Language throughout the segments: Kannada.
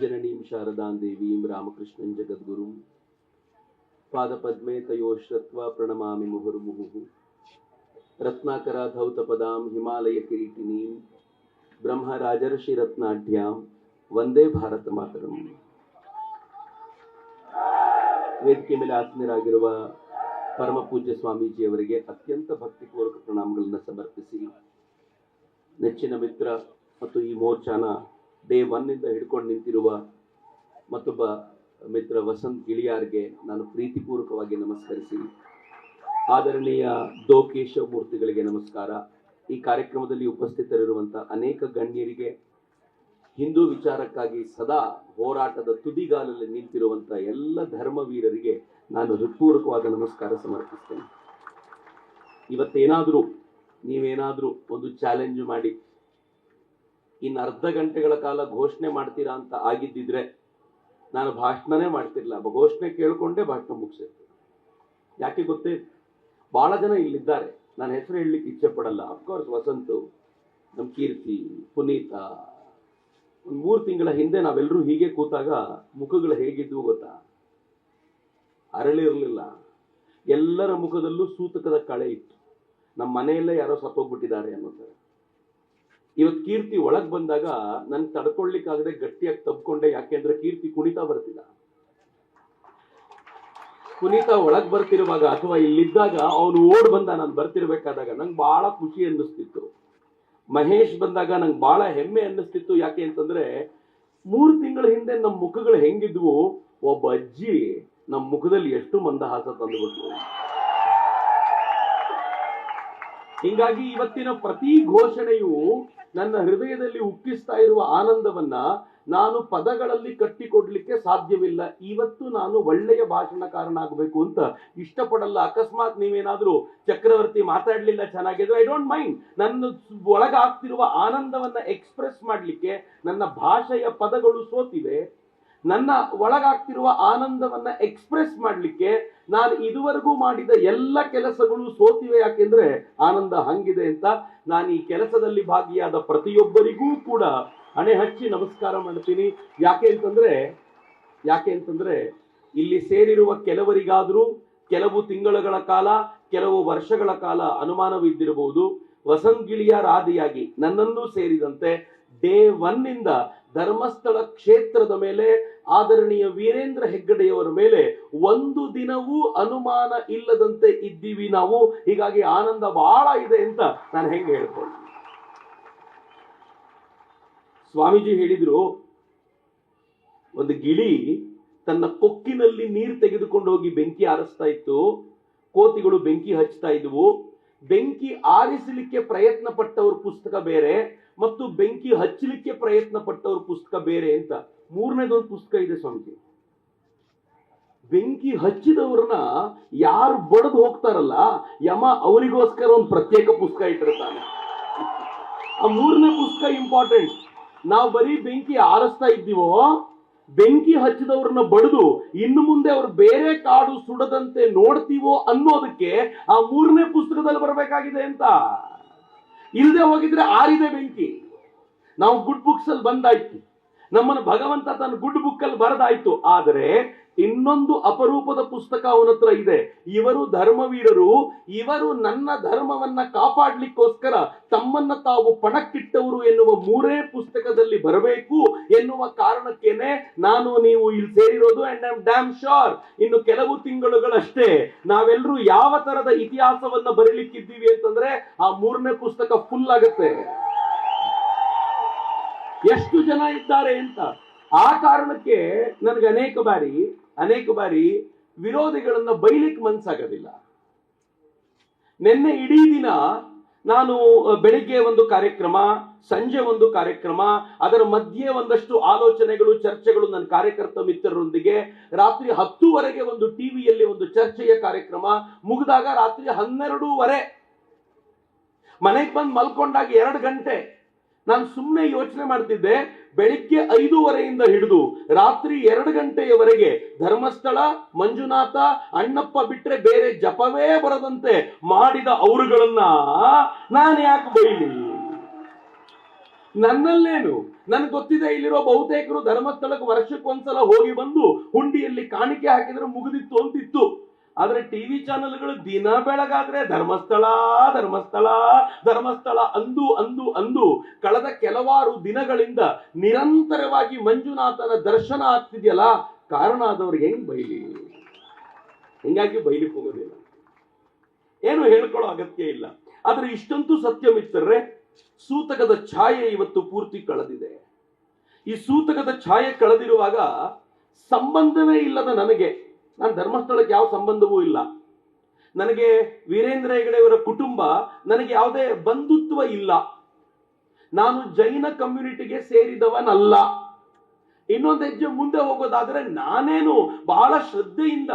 ಜನನೀಂ ಶಾರದಾಂ ದೇವೀಂ ರಾಮಕೃಷ್ಣಂ ಜಗದ್ಗುರುಂ ಪಾದಪದ್ಮೇ ತಯೋಶ್ರತ್ವ ಪ್ರಣಮಾಮಿ ಮುಹುರ್ಮುಹುಃ. ರತ್ನಾಕರ ಧೌತಪದಾಂ ಹಿಮಾಲಯ ಕಿರೀಟಿನೀಂ ಬ್ರಹ್ಮ ರಾಜರ್ಷಿ ರತ್ನಾಢ್ಯಾಂ ವಂದೇ ಭಾರತ ಮಾತರಂ. ವೇದಿಕೆ ಮೇಲೆ ಆಸೀನರಾಗಿರುವ ಪರಮ ಪೂಜ್ಯ ಸ್ವಾಮೀಜಿಯವರಿಗೆ ಅತ್ಯಂತ ಭಕ್ತಿಪೂರ್ವಕ ಪ್ರಣಾಮಗಳನ್ನು ಸಮರ್ಪಿಸಿ, ನೆಚ್ಚಿನ ಮಿತ್ರ ಮತ್ತು ಈ ಮೋರ್ಚಾನ ಡೇ 1 ಇಂದ ಹಿಡ್ಕೊಂಡು ನಿಂತಿರುವ ಮತ್ತೊಬ್ಬ ಮಿತ್ರ ವಸಂತ್ ಗಿಳಿಯಾರ್ಗೆ ನಾನು ಪ್ರೀತಿಪೂರ್ವಕವಾಗಿ ನಮಸ್ಕರಿಸಿ, ಆದರಣೀಯ ದೋ ಕೇಶವ ಮೂರ್ತಿಗಳಿಗೆ ನಮಸ್ಕಾರ. ಈ ಕಾರ್ಯಕ್ರಮದಲ್ಲಿ ಉಪಸ್ಥಿತರಿರುವಂಥ ಅನೇಕ ಗಣ್ಯರಿಗೆ, ಹಿಂದೂ ವಿಚಾರಕ್ಕಾಗಿ ಸದಾ ಹೋರಾಟದ ತುದಿಗಾಲಲ್ಲಿ ನಿಂತಿರುವಂಥ ಎಲ್ಲ ಧರ್ಮವೀರರಿಗೆ ನಾನು ಹೃತ್ಪೂರ್ವಕವಾದ ನಮಸ್ಕಾರ ಸಮರ್ಪಿಸ್ತೇನೆ. ಇವತ್ತೇನಾದರೂ ನೀವೇನಾದರೂ ಒಂದು ಚಾಲೆಂಜ್ ಮಾಡಿ ಇನ್ನು ಅರ್ಧ ಗಂಟೆಗಳ ಕಾಲ ಘೋಷಣೆ ಮಾಡ್ತೀರಾ ಅಂತ ಆಗಿದ್ದಿದ್ರೆ ನಾನು ಭಾಷಣನೇ ಮಾಡ್ತಿರ್ಲಿಲ್ಲ. ಘೋಷಣೆ ಕೇಳ್ಕೊಂಡೇ ಭಾಷಣ ಮುಗಿಸಿರ್ತೀನಿ. ಯಾಕೆ ಗೊತ್ತೇ, ಭಾಳ ಜನ ಇಲ್ಲಿದ್ದಾರೆ, ನಾನು ಹೆಸರು ಹೇಳಲಿಕ್ಕೆ ಇಚ್ಛೆ ಪಡಲ್ಲ. ಅಫ್ಕೋರ್ಸ್ ವಸಂತು, ನಮ್ಮ ಕೀರ್ತಿ, ಪುನೀತ, ಒಂದು 3 ತಿಂಗಳ ಹಿಂದೆ ನಾವೆಲ್ಲರೂ ಹೀಗೆ ಕೂತಾಗ ಮುಖಗಳು ಹೇಗಿದ್ವು ಗೊತ್ತಾ? ಅರಳಿರಲಿಲ್ಲ. ಎಲ್ಲರ ಮುಖದಲ್ಲೂ ಸೂತಕದ ಕಳೆ ಇತ್ತು. ನಮ್ಮ ಮನೆಯಲ್ಲೇ ಯಾರೋ ಸತ್ತೋಗ್ಬಿಟ್ಟಿದ್ದಾರೆ ಅನ್ನೋದು. ಇವತ್ತು ಕೀರ್ತಿ ಒಳಗೆ ಬಂದಾಗ ನನ್ ತಡ್ಕೊಳ್ಳಿಕ್ಕಾಗದೆ ಗಟ್ಟಿಯಾಗಿ ತಬ್ಕೊಂಡೆ. ಯಾಕೆಂದ್ರೆ ಕೀರ್ತಿ ಕುಣಿತಾ ಬರ್ತಿಲ್ಲ. ಕುಣಿತಾ ಒಳಗ್ ಬರ್ತಿರುವಾಗ ಅಥವಾ ಇಲ್ಲಿದ್ದಾಗ ಅವನು ಓಡ್ ಬಂದ, ನಾನು ಬರ್ತಿರ್ಬೇಕಾದಾಗ ನಂಗೆ ಬಹಳ ಖುಷಿ ಅನ್ನಿಸ್ತಿತ್ತು. ಮಹೇಶ್ ಬಂದಾಗ ನಂಗೆ ಬಹಳ ಹೆಮ್ಮೆ ಅನ್ನಿಸ್ತಿತ್ತು. ಯಾಕೆ ಅಂತಂದ್ರೆ 3 ತಿಂಗಳ ಹಿಂದೆ ನಮ್ಮ ಮುಖಗಳು ಹೆಂಗಿದ್ವು, ಒಬ್ಬ ಅಜ್ಜಿ ನಮ್ಮ ಮುಖದಲ್ಲಿ ಎಷ್ಟು ಮಂದಹಾಸ ತಂದುಬಿಟ್ಲು. ಹಿಂಗಾಗಿ ಇವತ್ತಿನ ಪ್ರತಿ ಘೋಷಣೆಯು ನನ್ನ ಹೃದಯದಲ್ಲಿ ಉಕ್ಕಿಸ್ತಾ ಇರುವ ಆನಂದವನ್ನ ನಾನು ಪದಗಳಲ್ಲಿ ಕಟ್ಟಿಕೊಡ್ಲಿಕ್ಕೆ ಸಾಧ್ಯವಿಲ್ಲ. ಇವತ್ತು ನಾನು ಒಳ್ಳೆಯ ಭಾಷಣಕಾರನಾಗಬೇಕು ಅಂತ ಇಷ್ಟಪಡಲ್ಲ. ಅಕಸ್ಮಾತ್ ನೀವೇನಾದ್ರೂ ಚಕ್ರವರ್ತಿ ಮಾತಾಡ್ಲಿಲ್ಲ ಚೆನ್ನಾಗಿದ್ರೆ ಐ ಡೋಂಟ್ ಮೈಂಡ್. ನನ್ನ ಒಳಗಾಗ್ತಿರುವ ಆನಂದವನ್ನ ಎಕ್ಸ್ಪ್ರೆಸ್ ಮಾಡ್ಲಿಕ್ಕೆ ನನ್ನ ಭಾಷೆಯ ಪದಗಳು ಸೋತಿವೆ. ನನ್ನ ಒಳಗಾಗ್ತಿರುವ ಆನಂದವನ್ನ ಎಕ್ಸ್ಪ್ರೆಸ್ ಮಾಡ್ಲಿಕ್ಕೆ ನಾನು ಇದುವರೆಗೂ ಮಾಡಿದ ಎಲ್ಲ ಕೆಲಸಗಳು ಸೋತಿವೆ. ಯಾಕೆಂದ್ರೆ ಆನಂದ ಹಂಗಿದೆ ಅಂತ ನಾನು ಈ ಕೆಲಸದಲ್ಲಿ ಭಾಗಿಯಾದ ಪ್ರತಿಯೊಬ್ಬರಿಗೂ ಕೂಡ ಹಣೆ ಹಚ್ಚಿ ನಮಸ್ಕಾರ ಮಾಡ್ತೀನಿ. ಯಾಕೆ ಅಂತಂದ್ರೆ ಇಲ್ಲಿ ಸೇರಿರುವ ಕೆಲವರಿಗಾದ್ರೂ ಕೆಲವು ತಿಂಗಳುಗಳ ಕಾಲ, ಕೆಲವು ವರ್ಷಗಳ ಕಾಲ ಅನುಮಾನವಿದ್ದಿರಬಹುದು. ವಸಂತ್ ಗಿಳಿಯಾರ್ ಆದಿಯಾಗಿ ನನ್ನನ್ನು ಸೇರಿದಂತೆ ಡೇ 1 ಇಂದ ಧರ್ಮಸ್ಥಳ ಕ್ಷೇತ್ರದ ಮೇಲೆ ಆದರಣೀಯ ವೀರೇಂದ್ರ ಹೆಗ್ಗಡೆಯವರ ಮೇಲೆ ಒಂದು ದಿನವೂ ಅನುಮಾನ ಇಲ್ಲದಂತೆ ಇದ್ದೀವಿ ನಾವು. ಹೀಗಾಗಿ ಆನಂದ ಬಹಳ ಇದೆ ಅಂತ ನಾನು ಹೆಂಗೆ ಹೇಳ್ಕೊಳ್ಳಿ. ಸ್ವಾಮೀಜಿ ಹೇಳಿದ್ರು, ಒಂದು ಗಿಳಿ ತನ್ನ ಕೊಕ್ಕಿನಲ್ಲಿ ನೀರು ತೆಗೆದುಕೊಂಡು ಹೋಗಿ ಬೆಂಕಿ ಆರಿಸ್ತಾ ಇತ್ತು. ಕೋತಿಗಳು ಬೆಂಕಿ ಹಚ್ತಾ ಇದ್ವು. ಬೆಂಕಿ ಆರಿಸಲಿಕ್ಕೆ ಪ್ರಯತ್ನ ಪಟ್ಟವ್ರ ಪುಸ್ತಕ ಬೇರೆ ಮತ್ತು ಬೆಂಕಿ ಹಚ್ಚಲಿಕ್ಕೆ ಪ್ರಯತ್ನ ಪಟ್ಟವ್ರ ಪುಸ್ತಕ ಬೇರೆ ಅಂತ 3ನೇದೊಂದು ಪುಸ್ತಕ ಇದೆ ಸ್ವಾಮೀಜಿ. ಬೆಂಕಿ ಹಚ್ಚಿದವ್ರನ್ನ ಯಾರು ಬಡದು ಹೋಗ್ತಾರಲ್ಲ, ಯಮ ಅವರಿಗೋಸ್ಕರ ಒಂದು ಪ್ರತ್ಯೇಕ ಪುಸ್ತಕ ಇಟ್ಟಿರ್ತಾನೆ. ಆ 3ನೇ ಪುಸ್ತಕ ಇಂಪಾರ್ಟೆಂಟ್. ನಾವು ಬರೀ ಬೆಂಕಿ ಆರಿಸ್ತಾ ಇದ್ದೀವೋ, ಬೆಂಕಿ ಹಚ್ಚಿದವ್ರನ್ನ ಬಡಿದು ಇನ್ನು ಮುಂದೆ ಅವ್ರು ಬೇರೆ ಕಾಡು ಸುಡದಂತೆ ನೋಡ್ತೀವೋ ಅನ್ನೋದಕ್ಕೆ ಆ 3ನೇ ಪುಸ್ತಕದಲ್ಲಿ ಬರಬೇಕಾಗಿದೆ ಅಂತ. ಇಲ್ಲದೆ ಹೋಗಿದ್ರೆ ಆರಿದೆ ಬೆಂಕಿ. ನಾವು ಗುಡ್ ಬುಕ್ಸ್ ಅಲ್ಲಿ ಬಂದಾಯ್ತು, ನಮ್ಮನ್ನು ಭಗವಂತ ತನ್ನ ಗುಡ್ ಬುಕ್ ಅಲ್ಲಿ ಬರೆದಾಯ್ತು. ಆದರೆ ಇನ್ನೊಂದು ಅಪರೂಪದ ಪುಸ್ತಕ ಅವನ ಹತ್ರ ಇದೆ. ಇವರು ಧರ್ಮವೀರರು, ಇವರು ನನ್ನ ಧರ್ಮವನ್ನ ಕಾಪಾಡ್ಲಿಕ್ಕೋಸ್ಕರ ತಮ್ಮನ್ನ ತಾವು ಪಣಕ್ಕಿಟ್ಟವರು ಎನ್ನುವ 3 ಪುಸ್ತಕದಲ್ಲಿ ಬರಬೇಕು ಎನ್ನುವ ಕಾರಣಕ್ಕೇನೆ ನಾನು ನೀವು ಇಲ್ಲಿ ಸೇರಿರೋದು. And I am damn sure ಇನ್ನು ಕೆಲವು ತಿಂಗಳುಗಳಷ್ಟೇ ನಾವೆಲ್ಲರೂ ಯಾವ ತರದ ಇತಿಹಾಸವನ್ನ ಬರೀಲಿಕ್ಕಿದ್ದೀವಿ ಅಂತಂದ್ರೆ ಆ 3ನೇ ಪುಸ್ತಕ ಫುಲ್ ಆಗುತ್ತೆ. ಎಷ್ಟು ಜನ ಇದ್ದಾರೆ ಅಂತ. ಆ ಕಾರಣಕ್ಕೆ ನನಗೆ ಅನೇಕ ಬಾರಿ ವಿರೋಧಿಗಳನ್ನ ಬೈಲಿಕ್ಕೆ ಮನ್ಸಾಗೋದಿಲ್ಲ. ನಿನ್ನೆ ಇಡೀ ದಿನ ನಾನು ಬೆಳಿಗ್ಗೆ ಒಂದು ಕಾರ್ಯಕ್ರಮ, ಸಂಜೆ ಒಂದು ಕಾರ್ಯಕ್ರಮ, ಅದರ ಮಧ್ಯೆ ಒಂದಷ್ಟು ಆಲೋಚನೆಗಳು, ಚರ್ಚೆಗಳು ನನ್ನ ಕಾರ್ಯಕರ್ತ ಮಿತ್ರರೊಂದಿಗೆ, ರಾತ್ರಿ 10ವರೆಗೆ ಒಂದು ಟಿವಿಯಲ್ಲಿ ಒಂದು ಚರ್ಚೆಯ ಕಾರ್ಯಕ್ರಮ ಮುಗಿದಾಗ ರಾತ್ರಿ 12:30 ಮನೆಗೆ ಬಂದು ಮಲ್ಕೊಂಡಾಗ 2 ಗಂಟೆ ನಾನು ಸುಮ್ಮನೆ ಯೋಚನೆ ಮಾಡ್ತಿದ್ದೆ. ಬೆಳಿಗ್ಗೆ 5:30 ಹಿಡಿದು ರಾತ್ರಿ 2 ಗಂಟೆಯವರೆಗೆ ಧರ್ಮಸ್ಥಳ, ಮಂಜುನಾಥ, ಅಣ್ಣಪ್ಪ ಬಿಟ್ರೆ ಬೇರೆ ಜಪವೇ ಬರದಂತೆ ಮಾಡಿದ ಅವರುಗಳನ್ನ ನಾನು ಯಾಕೆ ಬೈಲಿ? ನನ್ನಲ್ಲೇನು, ನನ್ಗೆ ಗೊತ್ತಿದೆ ಇಲ್ಲಿರೋ ಬಹುತೇಕರು ಧರ್ಮಸ್ಥಳಕ್ಕೆ ವರ್ಷಕ್ಕೊಂದ್ಸಲ ಹೋಗಿ ಬಂದು ಹುಂಡಿಯಲ್ಲಿ ಕಾಣಿಕೆ ಹಾಕಿದ್ರೆ ಮುಗಿದಿತ್ತು ಅಂತಿತ್ತು. ಆದ್ರೆ ಟಿವಿ ಚಾನೆಲ್ಗಳು ದಿನ ಬೆಳಗಾದ್ರೆ ಧರ್ಮಸ್ಥಳ ಧರ್ಮಸ್ಥಳ ಧರ್ಮಸ್ಥಳ ಅಂದು ಅಂದು ಅಂದು ಕಳೆದ ಕೆಲವಾರು ದಿನಗಳಿಂದ ನಿರಂತರವಾಗಿ ಮಂಜುನಾಥನ ದರ್ಶನ ಆಗ್ತಿದೆಯಲ್ಲ, ಕಾರಣ ಆದವ್ರಿಗೆ ಹೆಂಗ್ ಬೈಲಿ? ಹಿಂಗಾಗಿ ಬೈಲಿಕ್ಕೆ ಹೋಗೋದಿಲ್ಲ, ಏನು ಹೇಳ್ಕೊಳ್ಳೋ ಅಗತ್ಯ ಇಲ್ಲ. ಆದ್ರೆ ಇಷ್ಟಂತೂ ಸತ್ಯ ಮಿತ್ರರೇ, ಸೂತಕದ ಛಾಯೆ ಇವತ್ತು ಪೂರ್ತಿ ಕಳೆದಿದೆ. ಈ ಸೂತಕದ ಛಾಯೆ ಕಳೆದಿರುವಾಗ ಸಂಬಂಧವೇ ಇಲ್ಲದ ನನಗೆ, ನಾನು ಧರ್ಮಸ್ಥಳಕ್ಕೆ ಯಾವ ಸಂಬಂಧವೂ ಇಲ್ಲ, ನನಗೆ ವೀರೇಂದ್ರ ಹೆಗಡೆಯವರ ಕುಟುಂಬ ನನಗೆ ಯಾವುದೇ ಬಂಧುತ್ವ ಇಲ್ಲ, ನಾನು ಜೈನ ಕಮ್ಯುನಿಟಿಗೆ ಸೇರಿದವನಲ್ಲ. ಇನ್ನೊಂದು ಹೆಜ್ಜೆ ಮುಂದೆ ಹೋಗೋದಾದ್ರೆ ನಾನೇನು ಬಹಳ ಶ್ರದ್ಧೆಯಿಂದ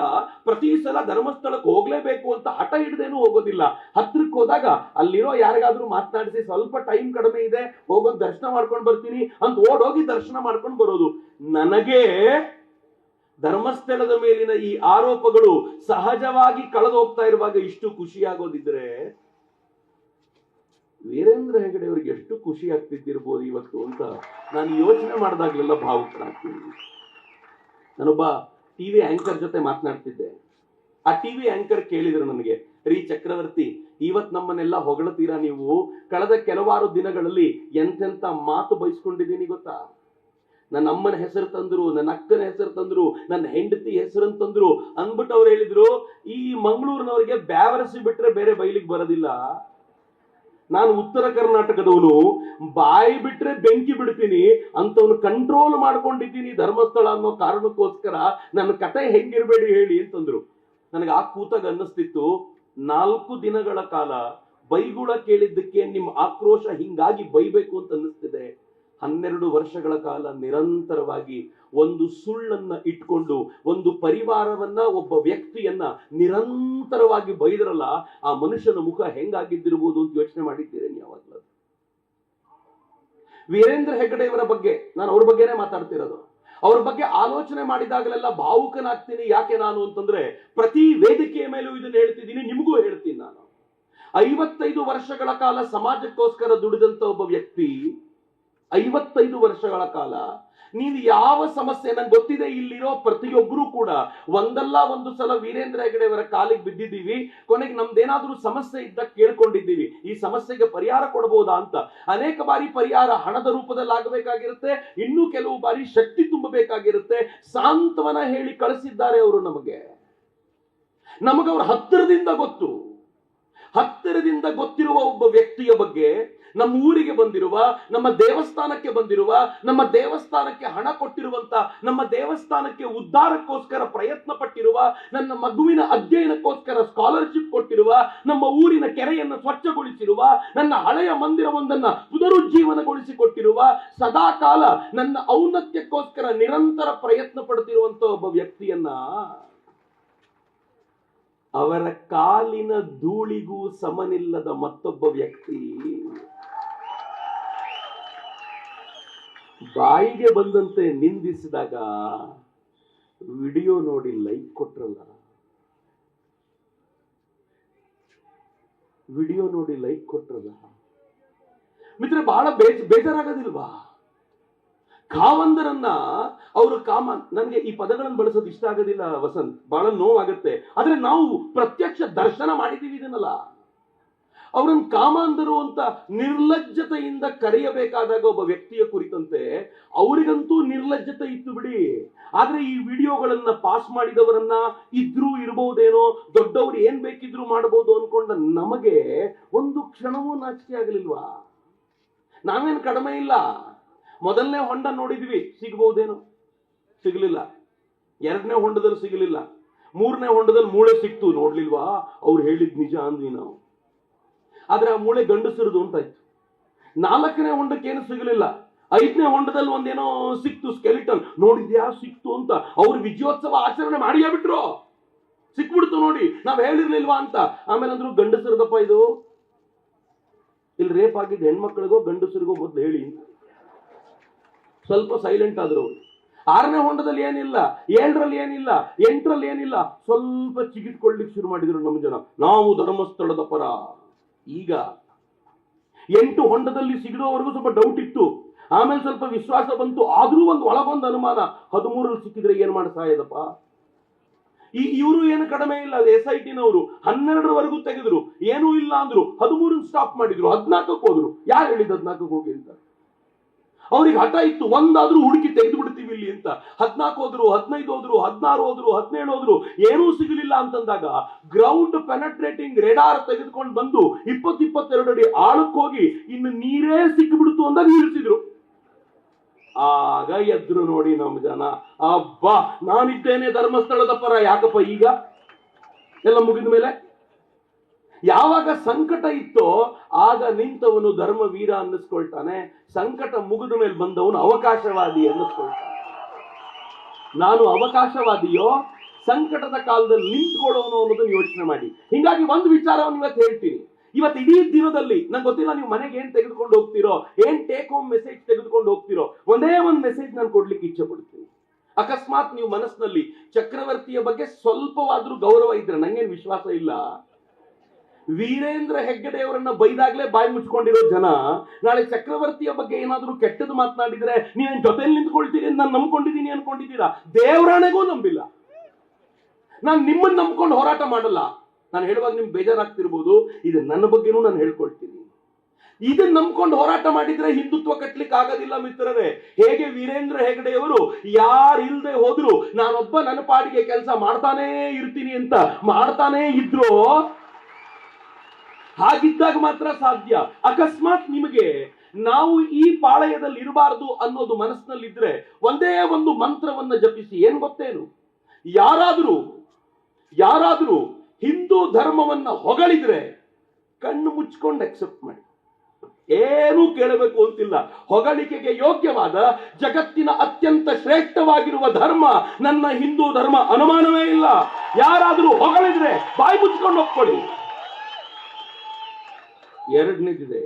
ಪ್ರತಿ ಸಲ ಧರ್ಮಸ್ಥಳಕ್ಕೆ ಹೋಗ್ಲೇಬೇಕು ಅಂತ ಹಠ ಹಿಡ್ದೇನು ಹೋಗೋದಿಲ್ಲ. ಹತ್ರಕ್ಕೆ ಹೋದಾಗ ಅಲ್ಲಿರೋ ಯಾರಿಗಾದ್ರೂ ಮಾತನಾಡಿಸಿ ಸ್ವಲ್ಪ ಟೈಮ್ ಕಡಿಮೆ ಇದೆ ಹೋಗೋದು ದರ್ಶನ ಮಾಡ್ಕೊಂಡು ಬರ್ತೀನಿ ಅಂತ ಓಡೋಗಿ ದರ್ಶನ ಮಾಡ್ಕೊಂಡು ಬರೋದು. ನನಗೆ ಧರ್ಮಸ್ಥಳದ ಮೇಲಿನ ಈ ಆರೋಪಗಳು ಸಹಜವಾಗಿ ಕಳೆದು ಹೋಗ್ತಾ ಇರುವಾಗ ಇಷ್ಟು ಖುಷಿಯಾಗೋದಿದ್ರೆ ವೀರೇಂದ್ರ ಹೆಗಡೆ ಅವರಿಗೆ ಎಷ್ಟು ಖುಷಿ ಆಗ್ತಿದ್ದಿರ್ಬೋದು ಇವತ್ತು ಅಂತ ನಾನು ಯೋಚನೆ ಮಾಡಿದಾಗಲೆಲ್ಲ ಭಾವುಕರಾಗ್ತೀನಿ. ನಾನೊಬ್ಬ ಟಿವಿ ಆಂಕರ್ ಜೊತೆ ಮಾತನಾಡ್ತಿದ್ದೆ. ಆ ಟಿವಿ ಆಂಕರ್ ಕೇಳಿದ್ರು ನನಗೆ, ರೀ ಚಕ್ರವರ್ತಿ, ಇವತ್ ನಮ್ಮನ್ನೆಲ್ಲ ಹೊಗಳತೀರಾ ನೀವು, ಕಳೆದ ಕೆಲವಾರು ದಿನಗಳಲ್ಲಿ ಎಂತೆಂತ ಮಾತು ಬಯಸ್ಕೊಂಡಿದ್ದೀನಿ ಗೊತ್ತಾ? ನನ್ನ ಅಮ್ಮನ ಹೆಸರು ತಂದ್ರು, ನನ್ನ ಅಕ್ಕನ ಹೆಸರು ತಂದ್ರು, ನನ್ನ ಹೆಂಡತಿ ಹೆಸರನ್ನು ತಂದ್ರು ಅಂದ್ಬಿಟ್ಟು ಅವ್ರು ಹೇಳಿದ್ರು, ಈ ಮಂಗಳೂರಿನವ್ರಿಗೆ ಬ್ಯಾವರಿಸಿ ಬಿಟ್ರೆ ಬೇರೆ ಬೈಲಿಗೆ ಬರೋದಿಲ್ಲ, ನಾನು ಉತ್ತರ ಕರ್ನಾಟಕದವನು, ಬಾಯಿ ಬಿಟ್ರೆ ಬೆಂಕಿ ಬಿಡ್ತೀನಿ ಅಂತವನು ಕಂಟ್ರೋಲ್ ಮಾಡ್ಕೊಂಡಿದ್ದೀನಿ ಧರ್ಮಸ್ಥಳ ಅನ್ನೋ ಕಾರಣಕ್ಕೋಸ್ಕರ ನನ್ನ ಕತೆ ಹೆಂಗಿರ್ಬೇಡಿ ಹೇಳಿ ಅಂತಂದ್ರು. ನನಗೆ ಆ ಕೂತಾಗ ಅನ್ನಿಸ್ತಿತ್ತು, 4 ದಿನಗಳ ಕಾಲ ಬೈಗುಳ ಕೇಳಿದ್ದಕ್ಕೆ ನಿಮ್ಮ ಆಕ್ರೋಶ ಹಿಂಗಾಗಿ ಬೈಬೇಕು ಅಂತ ಅನ್ನಿಸ್ತಿದೆ. 12 ವರ್ಷಗಳ ಕಾಲ ನಿರಂತರವಾಗಿ ಒಂದು ಸುಳ್ಳನ್ನ ಇಟ್ಕೊಂಡು ಒಂದು ಪರಿವಾರವನ್ನ, ಒಬ್ಬ ವ್ಯಕ್ತಿಯನ್ನ ನಿರಂತರವಾಗಿ ಬೈದ್ರಲ್ಲ, ಆ ಮನುಷ್ಯನ ಮುಖ ಹೆಂಗಾಗಿದ್ದಿರ್ಬೋದು ಅಂತ ಯೋಚನೆ ಮಾಡಿದ್ದೀರಿ ಯಾವಾಗಲೂ? ವೀರೇಂದ್ರ ಹೆಗಡೆಯವರ ಬಗ್ಗೆ ನಾನು ಅವ್ರ ಬಗ್ಗೆನೇ ಮಾತಾಡ್ತಿರೋದು. ಅವ್ರ ಬಗ್ಗೆ ಆಲೋಚನೆ ಮಾಡಿದಾಗಲೆಲ್ಲ ಭಾವುಕನಾಗ್ತೀನಿ. ಯಾಕೆ ನಾನು ಅಂತಂದ್ರೆ, ಪ್ರತಿ ವೇದಿಕೆಯ ಮೇಲೂ ಇದನ್ನ ಹೇಳ್ತಿದ್ದೀನಿ, ನಿಮಗೂ ಹೇಳ್ತೀನಿ. ನಾನು 55 ವರ್ಷಗಳ ಕಾಲ ಸಮಾಜಕ್ಕೋಸ್ಕರ ದುಡಿದಂತ ಒಬ್ಬ ವ್ಯಕ್ತಿ, 55 ವರ್ಷಗಳ ಕಾಲ ನೀವು ಯಾವ ಸಮಸ್ಯೆ, ನಂಗೆ ಗೊತ್ತಿದೆ ಇಲ್ಲಿರೋ ಪ್ರತಿಯೊಬ್ಬರು ಕೂಡ ಒಂದಲ್ಲ ಒಂದು ಸಲ ವೀರೇಂದ್ರ ಹೆಗಡೆಯವರ ಕಾಲಿಗೆ ಬಿದ್ದಿದ್ದೀವಿ. ಕೊನೆಗೆ ನಮ್ದೇನಾದ್ರೂ ಸಮಸ್ಯೆ ಇದ್ದ ಕೇಳ್ಕೊಂಡಿದ್ದೀವಿ, ಈ ಸಮಸ್ಯೆಗೆ ಪರಿಹಾರ ಕೊಡಬಹುದಾ ಅಂತ. ಅನೇಕ ಬಾರಿ ಪರಿಹಾರ ಹಣದ ರೂಪದಲ್ಲಿ ಆಗಬೇಕಾಗಿರುತ್ತೆ, ಇನ್ನೂ ಕೆಲವು ಬಾರಿ ಶಕ್ತಿ ತುಂಬಬೇಕಾಗಿರುತ್ತೆ. ಸಾಂತ್ವನ ಹೇಳಿ ಕಳಿಸಿದ್ದಾರೆ ಅವರು ನಮಗವ್ರ ಹತ್ತಿರದಿಂದ ಗೊತ್ತಿರುವ ಒಬ್ಬ ವ್ಯಕ್ತಿಯ ಬಗ್ಗೆ, ನಮ್ಮ ಊರಿಗೆ ಬಂದಿರುವ, ನಮ್ಮ ದೇವಸ್ಥಾನಕ್ಕೆ ಬಂದಿರುವ, ನಮ್ಮ ದೇವಸ್ಥಾನಕ್ಕೆ ಹಣ ಕೊಟ್ಟಿರುವಂತ, ನಮ್ಮ ದೇವಸ್ಥಾನಕ್ಕೆ ಉದ್ಧಾರಕ್ಕೋಸ್ಕರ ಪ್ರಯತ್ನ ಪಟ್ಟಿರುವ, ನನ್ನ ಮಗುವಿನ ಅಧ್ಯಯನಕ್ಕೋಸ್ಕರ ಸ್ಕಾಲರ್ಶಿಪ್ ಕೊಟ್ಟಿರುವ, ನಮ್ಮ ಊರಿನ ಕೆರೆಯನ್ನು ಸ್ವಚ್ಛಗೊಳಿಸಿರುವ, ನನ್ನ ಹಳೆಯ ಮಂದಿರವೊಂದನ್ನ ಪುನರುಜ್ಜೀವನಗೊಳಿಸಿಕೊಟ್ಟಿರುವ, ಸದಾ ಕಾಲ ನನ್ನ ಔನ್ನತ್ಯಕ್ಕೋಸ್ಕರ ನಿರಂತರ ಪ್ರಯತ್ನ ಪಡ್ತಿರುವಂತ ಒಬ್ಬ ವ್ಯಕ್ತಿಯನ್ನ ಅವರ ಕಾಲಿನ ಧೂಳಿಗೂ ಸಮನಿಲ್ಲದ ಮತ್ತೊಬ್ಬ ವ್ಯಕ್ತಿ ಬಾಯಿಗೆ ಬಂದಂತೆ ನಿಂದಿಸಿದಾಗ ವಿಡಿಯೋ ನೋಡಿ ಲೈಕ್ ಕೊಟ್ರಲ್ಲ, ಮಿತ್ರ, ಬಹಳ ಬೇಜಾರಾಗೋದಿಲ್ವಾ? ಕಾವಂದರನ್ನ ಅವರು ನನಗೆ ಈ ಪದಗಳನ್ನು ಬಳಸೋದು ಇಷ್ಟ ಆಗೋದಿಲ್ಲ ವಸಂತ್, ಬಹಳ ನೋವಾಗತ್ತೆ. ಆದ್ರೆ ನಾವು ಪ್ರತ್ಯಕ್ಷ ದರ್ಶನ ಮಾಡಿದೀವಿ ಇದನ್ನಲ್ಲ. ಅವರನ್ನು ಕಾಮಾಂಧರು ಅಂತ ನಿರ್ಲಜ್ಜತೆಯಿಂದ ಕರೆಯಬೇಕಾದಾಗ ಒಬ್ಬ ವ್ಯಕ್ತಿಯ ಕುರಿತಂತೆ ಅವರಿಗಂತೂ ನಿರ್ಲಜ್ಜತೆ ಇತ್ತು ಬಿಡಿ. ಆದ್ರೆ ಈ ವಿಡಿಯೋಗಳನ್ನ ಪಾಸ್ ಮಾಡಿದವರನ್ನ ಇದ್ರೂ ಇರಬಹುದೇನೋ, ದೊಡ್ಡವರು ಏನ್ ಬೇಕಿದ್ರು ಮಾಡಬಹುದು ಅನ್ಕೊಂಡ ನಮಗೆ ಒಂದು ಕ್ಷಣವೂ ನಾಚಿಕೆ ಆಗಲಿಲ್ವಾ? ನಾವೇನ್ ಕಡಿಮೆ ಇಲ್ಲ. ಮೊದಲನೇ ಹೊಂಡ ನೋಡಿದ್ವಿ, ಸಿಗಬಹುದೇನೋ, ಸಿಗಲಿಲ್ಲ. 2ನೇ ಹೊಂಡದಲ್ಲಿ ಸಿಗಲಿಲ್ಲ. 3ನೇ ಹೊಂಡದಲ್ಲಿ ಮೂಳೆ ಸಿಕ್ತು, ನೋಡ್ಲಿಲ್ವಾ? ಅವ್ರು ಹೇಳಿದ್ ನಿಜ ಅಂದ್ವಿ ನಾವು. ಆದ್ರೆ ಆ ಮೂಳೆ ಗಂಡಸರದು ಅಂತಾಯ್ತು. 4ನೇ ಹೊಂಡಕ್ಕೆ ಏನು ಸಿಗಲಿಲ್ಲ. 5ನೇ ಹೊಂಡದಲ್ಲಿ ಒಂದೇನೋ ಸಿಕ್ತು, ಸ್ಕೆಲಿಟನ್. ನೋಡಿದ್ಯಾ, ಸಿಕ್ತು ಅಂತ ಅವ್ರು ವಿಜಯೋತ್ಸವ ಆಚರಣೆ ಮಾಡಿಯೇ ಬಿಟ್ರು. ಸಿಕ್ಬಿಡ್ತು ನೋಡಿ, ನಾವ್ ಹೇಳಿರ್ಲಿಲ್ವಾ ಅಂತ. ಆಮೇಲೆ ಅಂದ್ರು ಗಂಡಸರದಪ್ಪ ಇದು. ಇಲ್ಲಿ ರೇಪ್ ಆಗಿದ್ದ ಹೆಣ್ಮಕ್ಳಿಗೋ ಗಂಡಸರಿಗೋ ಮೊದ್ಲು ಹೇಳಿ. ಸ್ವಲ್ಪ ಸೈಲೆಂಟ್ ಆದ್ರು. 6ನೇ ಹೊಂಡದಲ್ಲಿ ಏನಿಲ್ಲ, 7ರಲ್ಲಿ ಏನಿಲ್ಲ, 8ರಲ್ಲಿ ಏನಿಲ್ಲ. ಸ್ವಲ್ಪ ಚಿಗಿಟ್ಕೊಳ್ಳಿಕ್ಕೆ ಶುರು ಮಾಡಿದ್ರು ನಮ್ಮ ಜನ, ನಾವು ಧರ್ಮಸ್ಥಳದ ಪರ. ಈಗ 8 ಹೊಂಡದಲ್ಲಿ ಸಿಗದವರೆಗೂ ಸ್ವಲ್ಪ ಡೌಟ್ ಇತ್ತು, ಆಮೇಲೆ ಸ್ವಲ್ಪ ವಿಶ್ವಾಸ ಬಂತು, ಆದ್ರೂ ಒಂದು ಒಳಗೊಂದು ಅನುಮಾನ, 13 ಸಿಕ್ಕಿದ್ರೆ ಏನ್ ಮಾಡ್ಸಾಯದಪ್ಪ. ಇವರು ಏನು ಕಡಿಮೆ ಇಲ್ಲ, SIT ನವರು 12ವರೆಗೂ ತೆಗೆದ್ರು, ಏನೂ ಇಲ್ಲ ಅಂದ್ರು, 13 ಸ್ಟಾಪ್ ಮಾಡಿದ್ರು, 14ಕ್ಕೆ ಹೋದ್ರು. ಯಾರು ಹೇಳಿದ್ 14ಕ್ಕೆ ಹೋಗಿ ಅಂತ? ಅವ್ರಿಗೆ ಹಠ ಇತ್ತು, ಒಂದಾದ್ರೂ ಹುಡುಕಿ ತೆಗೆದು ಬಿಡ್ತೀವಿ ಇಲ್ಲಿ ಅಂತ. 14 ಹೋದ್ರು, 15 ಹೋದ್ರು, 16 ಹೋದ್ರು, 17 ಹೋದ್ರು, ಏನೂ ಸಿಗಲಿಲ್ಲ ಅಂತಂದಾಗ ಗ್ರೌಂಡ್ ಪೆನಟ್ರೇಟಿಂಗ್ ರೇಡಾರ್ ತೆಗೆದುಕೊಂಡು ಬಂದು 20-22 ಅಡಿ ಆಳಕ್ಕೆ ಹೋಗಿ ಇನ್ನು ನೀರೇ ಸಿಕ್ಕಿಬಿಡ್ತು ಅಂದಾಗ ನಿಲ್ಲಿಸಿದ್ರು. ಆಗ ಎದ್ರು ನೋಡಿ ನಮ್ಮ ಜನ, ಅಬ್ಬಾ ನಾನಿದ್ದೇನೆ ಧರ್ಮಸ್ಥಳದ ಪರ, ಯಾಕಪ್ಪ ಈಗ ಎಲ್ಲ ಮುಗಿದ ಮೇಲೆ? ಯಾವಾಗ ಸಂಕಟ ಇತ್ತೋ ಆಗ ನಿಂತವನು ಧರ್ಮವೀರ ಅನ್ನಿಸ್ಕೊಳ್ತಾನೆ, ಸಂಕಟ ಮುಗಿದ ಮೇಲೆ ಬಂದವನು ಅವಕಾಶವಾದಿ ಅನ್ನಿಸ್ಕೊಳ್ತಾನೆ. ನಾನು ಅವಕಾಶವಾದಿಯೋ ಸಂಕಟದ ಕಾಲದಲ್ಲಿ ನಿಂತ್ಕೊಳ್ಳೋನು ಅನ್ನೋದನ್ನು ಯೋಚನೆ ಮಾಡಿ. ಹಿಂಗಾಗಿ ಒಂದು ವಿಚಾರವನ್ನು ಇವತ್ತು ಹೇಳ್ತೀನಿ. ಇವತ್ತು ಇಡೀ ದಿನದಲ್ಲಿ ನಂಗೆ ಗೊತ್ತಿಲ್ಲ ನೀವು ಮನೆಗೆ ಏನ್ ತೆಗೆದುಕೊಂಡು ಹೋಗ್ತಿರೋ, ಏನ್ ಟೇಕ್ ಹೋಮ್ ಮೆಸೇಜ್ ತೆಗೆದುಕೊಂಡು ಹೋಗ್ತಿರೋ, ಒಂದೇ ಒಂದು ಮೆಸೇಜ್ ನಾನು ಕೊಡ್ಲಿಕ್ಕೆ ಇಚ್ಛೆ ಪಡ್ತೀನಿ. ಅಕಸ್ಮಾತ್ ನೀವು ಮನಸ್ಸಿನಲ್ಲಿ ಚಕ್ರವರ್ತಿಯ ಬಗ್ಗೆ ಸ್ವಲ್ಪವಾದ್ರೂ ಗೌರವ ಇದ್ರೆ, ನಂಗೇನು ವಿಶ್ವಾಸ ಇಲ್ಲ, ವೀರೇಂದ್ರ ಹೆಗ್ಗಡೆಯವರನ್ನ ಬೈದಾಗ್ಲೇ ಬಾಯಿ ಮುಚ್ಕೊಂಡಿರೋ ಜನ ನಾಳೆ ಚಕ್ರವರ್ತಿಯ ಬಗ್ಗೆ ಏನಾದ್ರೂ ಕೆಟ್ಟದ್ದು ಮಾತನಾಡಿದ್ರೆ ನೀವೇನ್ ಜೊತೆಲಿ ನಿಂತ್ಕೊಳ್ತೀರಿ ಅಂತ ನಾನು ನಂಬ್ಕೊಂಡಿದ್ದೀನಿ ಅನ್ಕೊಂಡಿದ್ದೀರಾ? ದೇವರಾಣೆಗೂ ನಂಬಿಲ್ಲ. ನಾನು ನಿಮ್ಮನ್ನ ನಂಬ್ಕೊಂಡು ಹೋರಾಟ ಮಾಡಲ್ಲ. ನಾನು ಹೇಳುವಾಗ ನಿಮ್ಗೆ ಬೇಜಾರಾಗ್ತಿರ್ಬೋದು, ಇದು ನನ್ನ ಬಗ್ಗೆನೂ ನಾನು ಹೇಳ್ಕೊಳ್ತೀನಿ. ಇದನ್ನ ನಂಬ್ಕೊಂಡು ಹೋರಾಟ ಮಾಡಿದ್ರೆ ಹಿಂದುತ್ವ ಕಟ್ಲಿಕ್ಕೆ ಆಗೋದಿಲ್ಲ ಮಿತ್ರರೇ. ಹೇಗೆ ವೀರೇಂದ್ರ ಹೆಗಡೆಯವರು ಯಾರಿಲ್ದೆ ಹೋದ್ರು ನಾನೊಬ್ಬ ನನ್ನ ಪಾಡಿಗೆ ಕೆಲಸ ಮಾಡ್ತಾನೇ ಇರ್ತೀನಿ ಅಂತ ಮಾಡ್ತಾನೇ ಇದ್ರು, ಹಾಗಿದ್ದಾಗ ಮಾತ್ರ ಸಾಧ್ಯ. ಅಕಸ್ಮಾತ್ ನಿಮಗೆ ನಾವು ಈ ಪಾಳಯದಲ್ಲಿ ಇರಬಾರದು ಅನ್ನೋದು ಮನಸ್ಸಿನಲ್ಲಿದ್ರೆ ಒಂದೇ ಒಂದು ಮಂತ್ರವನ್ನ ಜಪಿಸಿ. ಏನ್ ಗೊತ್ತೇನು? ಯಾರಾದ್ರೂ ಹಿಂದೂ ಧರ್ಮವನ್ನ ಹೊಗಳಿದ್ರೆ ಕಣ್ಣು ಮುಚ್ಕೊಂಡು ಅಕ್ಸೆಪ್ಟ್ ಮಾಡಿ, ಏನೂ ಕೇಳಬೇಕು ಅಂತಿಲ್ಲ. ಹೊಗಳಿಕೆಗೆ ಯೋಗ್ಯವಾದ ಜಗತ್ತಿನ ಅತ್ಯಂತ ಶ್ರೇಷ್ಠವಾಗಿರುವ ಧರ್ಮ ನನ್ನ ಹಿಂದೂ ಧರ್ಮ, ಅನುಮಾನವೇ ಇಲ್ಲ. ಯಾರಾದ್ರೂ ಹೊಗಳಿದ್ರೆ ಬಾಯಿ ಮುಚ್ಕೊಂಡು ಒಪ್ಕೊಳ್ಳಿ. ಎರಡನೇದಿದೆ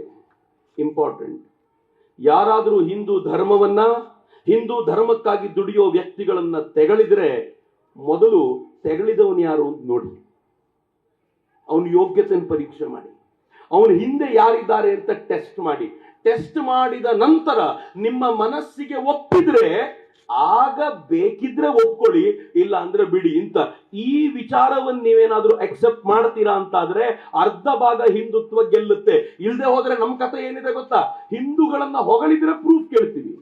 ಇಂಪಾರ್ಟೆಂಟ್. ಯಾರಾದರೂ ಹಿಂದೂ ಧರ್ಮವನ್ನ, ಹಿಂದೂ ಧರ್ಮಕ್ಕಾಗಿ ದುಡಿಯೋ ವ್ಯಕ್ತಿಗಳನ್ನ ತೆಗಳಿದ್ರೆ ಮೊದಲು ತೆಗಳಿದವನು ಯಾರು ಅಂತ ನೋಡಿ, ಅವನ ಯೋಗ್ಯತೆಯನ್ನು ಪರೀಕ್ಷೆ ಮಾಡಿ, ಅವನ ಹಿಂದೆ ಯಾರಿದ್ದಾರೆ ಅಂತ ಟೆಸ್ಟ್ ಮಾಡಿ. ಟೆಸ್ಟ್ ಮಾಡಿದ ನಂತರ ನಿಮ್ಮ ಮನಸ್ಸಿಗೆ ಒಪ್ಪಿದ್ರೆ ಆಗ ಬೇಕಿದ್ರೆ ಒಪ್ಕೊಳ್ಳಿ, ಇಲ್ಲ ಅಂದ್ರೆ ಬಿಡಿ ಅಂತ. ಈ ವಿಚಾರವನ್ನು ನೀವೇನಾದ್ರೂ ಅಕ್ಸೆಪ್ಟ್ ಮಾಡ್ತೀರಾ ಅಂತಾದ್ರೆ ಅರ್ಧ ಭಾಗ ಹಿಂದುತ್ವ ಗೆಲ್ಲುತ್ತೆ. ಇಲ್ಲದೆ ಹೋದ್ರೆ ನಮ್ಮ ಕಥೆ ಏನಿದೆ ಗೊತ್ತಾ? ಹಿಂದೂಗಳನ್ನ ಹೊಗಳಿದ್ರೆ ಪ್ರೂಫ್ ಕೇಳ್ತೀವಿ,